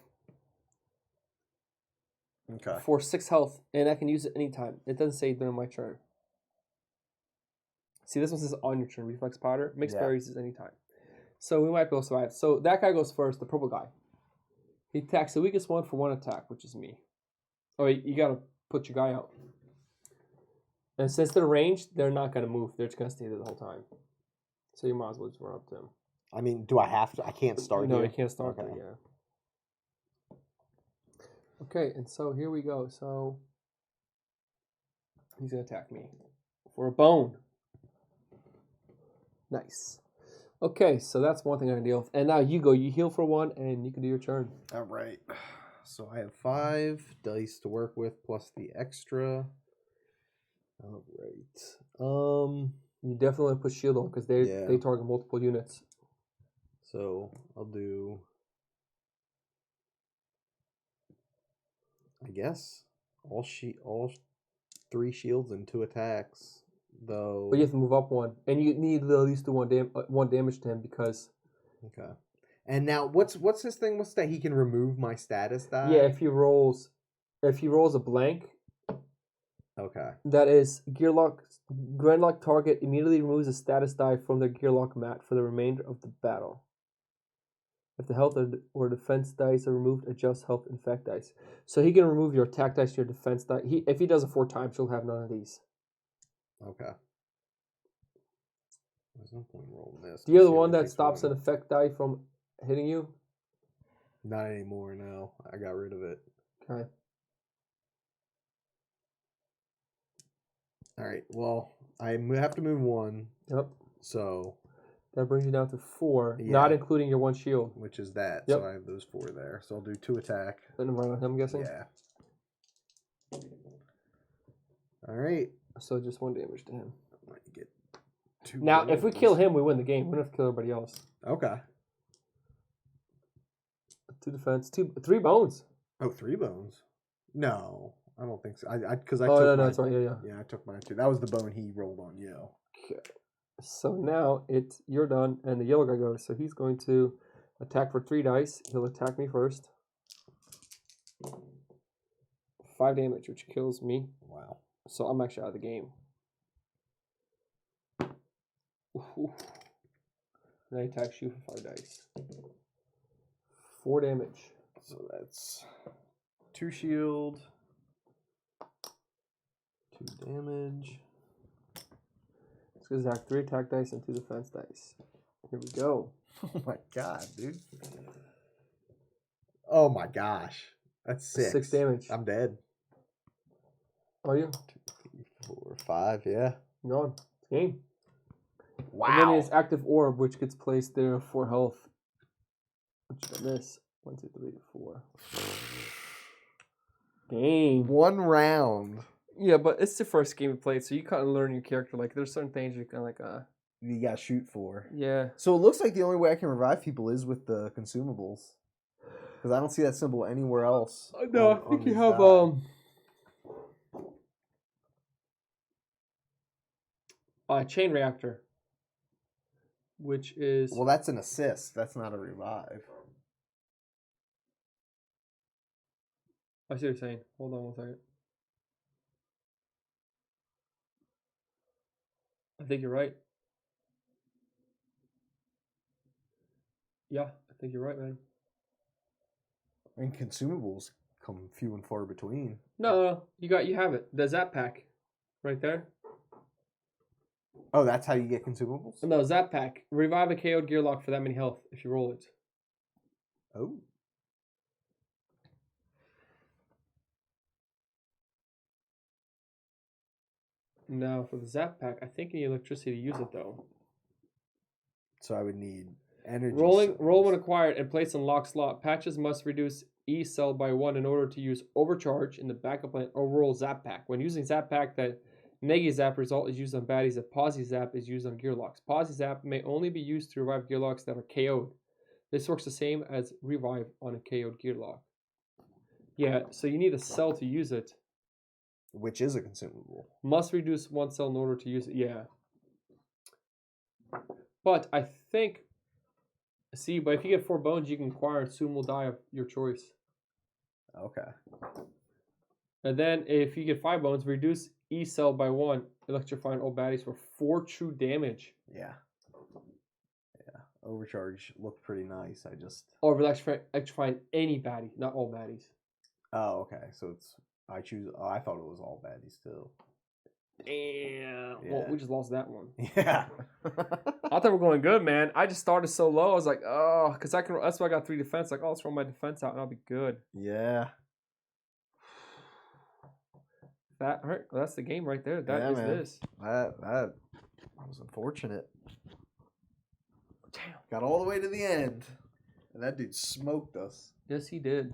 Okay. for 6 health, and I can use it anytime. It doesn't say during my turn. See, this one says on your turn. Reflex powder. Mixed Yeah. berries is anytime. So we might be able to survive. So that guy goes first, the purple guy. He attacks the weakest one for 1 attack, which is me. Oh, you gotta put your guy out. And since they're ranged, they're not gonna move. They're just gonna stay there the whole time. So you might as well just run up to him. I mean, do I have to? I can't start No, here? you can't start Okay. there, yeah. Okay, and so here we go. So he's gonna attack me for a bone. Nice. Okay, so that's one thing I can deal with. And now you go. You heal for 1, and you can do your turn. All right. So I have 5 dice to work with plus the extra. All right. You definitely put shield on because they Yeah. target multiple units. So I'll do, I guess, all 3 shields and 2 attacks. Though. But you have to move up 1, and you need at least do 1 damage to him because Okay. And now, what's his thing? What's that? He can remove my status die. yeah, if he rolls a blank, Okay. that is Gridlock target immediately removes a status die from their Gearlock mat for the remainder of the battle. If the health or defense dice are removed, adjust health and effect dice. So he can remove your attack dice, your defense die. If he does it 4 times, he'll have none of these. Okay. There's no point in rolling this. Do you have the See, one it that takes stops one. an effect die from hitting you? Not anymore. No, I got rid of it. Okay. All right. Well, have to move 1. Yep. So, That brings you down to 4, Yeah. not including your 1 shield. which is that. Yep. So I have those 4 there. So I'll do 2 attack. And run on him, I'm guessing. Yeah. All right. So just 1 damage to him. Might get 2. Now, if we kill rolls. him, we win the game. We don't have to kill everybody else. Okay. 2 defense, 3 bones. Oh, 3 bones. No, I don't think so. Because I Oh, took no, mine. that's right. Yeah. Yeah, I took mine too. That was the bone he rolled on you. Okay. So now you're done, and the yellow guy goes. So he's going to attack for 3 dice. He'll attack me first. 5 damage, which kills me. Wow. So I'm actually out of the game. Ooh. Then he attacks you for 5 dice. 4 damage. So that's 2 shield, 2 damage. It's going to attack 3 attack dice and 2 defense dice. Here we go. Oh my god, dude. Oh my gosh. That's 6. 6 damage. I'm dead. Are you? 2, 3, 4, 5, yeah. You're gone. It's game. Wow. And then his active orb, which gets placed there for health. Which is this. 1, 2, 3, 4. Game. 1 round. Yeah, but it's the first game you played, so you kind of learn your character. Like, there's certain things you kind of like, You got to shoot for. yeah. So it looks like the only way I can revive people is with the consumables. Because I don't see that symbol anywhere else. No, on- I think on you these have, die. a chain reactor, which is, Well, that's an assist. That's not a revive. I see what you're saying. Hold on 1 second. I think you're right. Yeah, I think you're right, man. And consumables come few and far between. No, you have it. The Zap Pack, right there. Oh, that's how you get consumables? No, Zap Pack. Revive a KO'd Gearlock for that many health if you roll it. Oh. Now for the Zap Pack, I think you need electricity to use it though. So I would need energy. Roll cells. when acquired and placed in lock slot. Patches must reduce E cell by 1 in order to use overcharge in the backup plan or roll zap pack. When using zap pack, the Negi zap result is used on baddies. The Posi zap is used on gearlocks. Posi zap may only be used to revive gearlocks that are KO'd. This works the same as revive on a KO'd gearlock. Yeah, so you need a cell to use it. Which is a consumable. Must reduce 1 cell in order to use it. Yeah. But I think, see, but if you get 4 bones, you can acquire a consumable die of your choice. Okay. And then if you get 5 bones, reduce E cell by 1, electrifying all baddies for 4 true damage. Yeah. Yeah. Overcharge looked pretty nice. I just. Or electrifying any baddie, not all baddies. Oh, okay. So it's. I choose. Oh, I thought it was all baddies still. Damn. Well, we just lost that one. Yeah. I thought we were going good, man. I just started so low. I was like, oh, because I can. That's why I got 3 defense. Like, oh, let's roll my defense out and I'll be good. Yeah. That hurt. That's the game right there. That Yeah, is man. this. That was unfortunate. Damn. Got all the way to the end, and that dude smoked us. Yes, he did.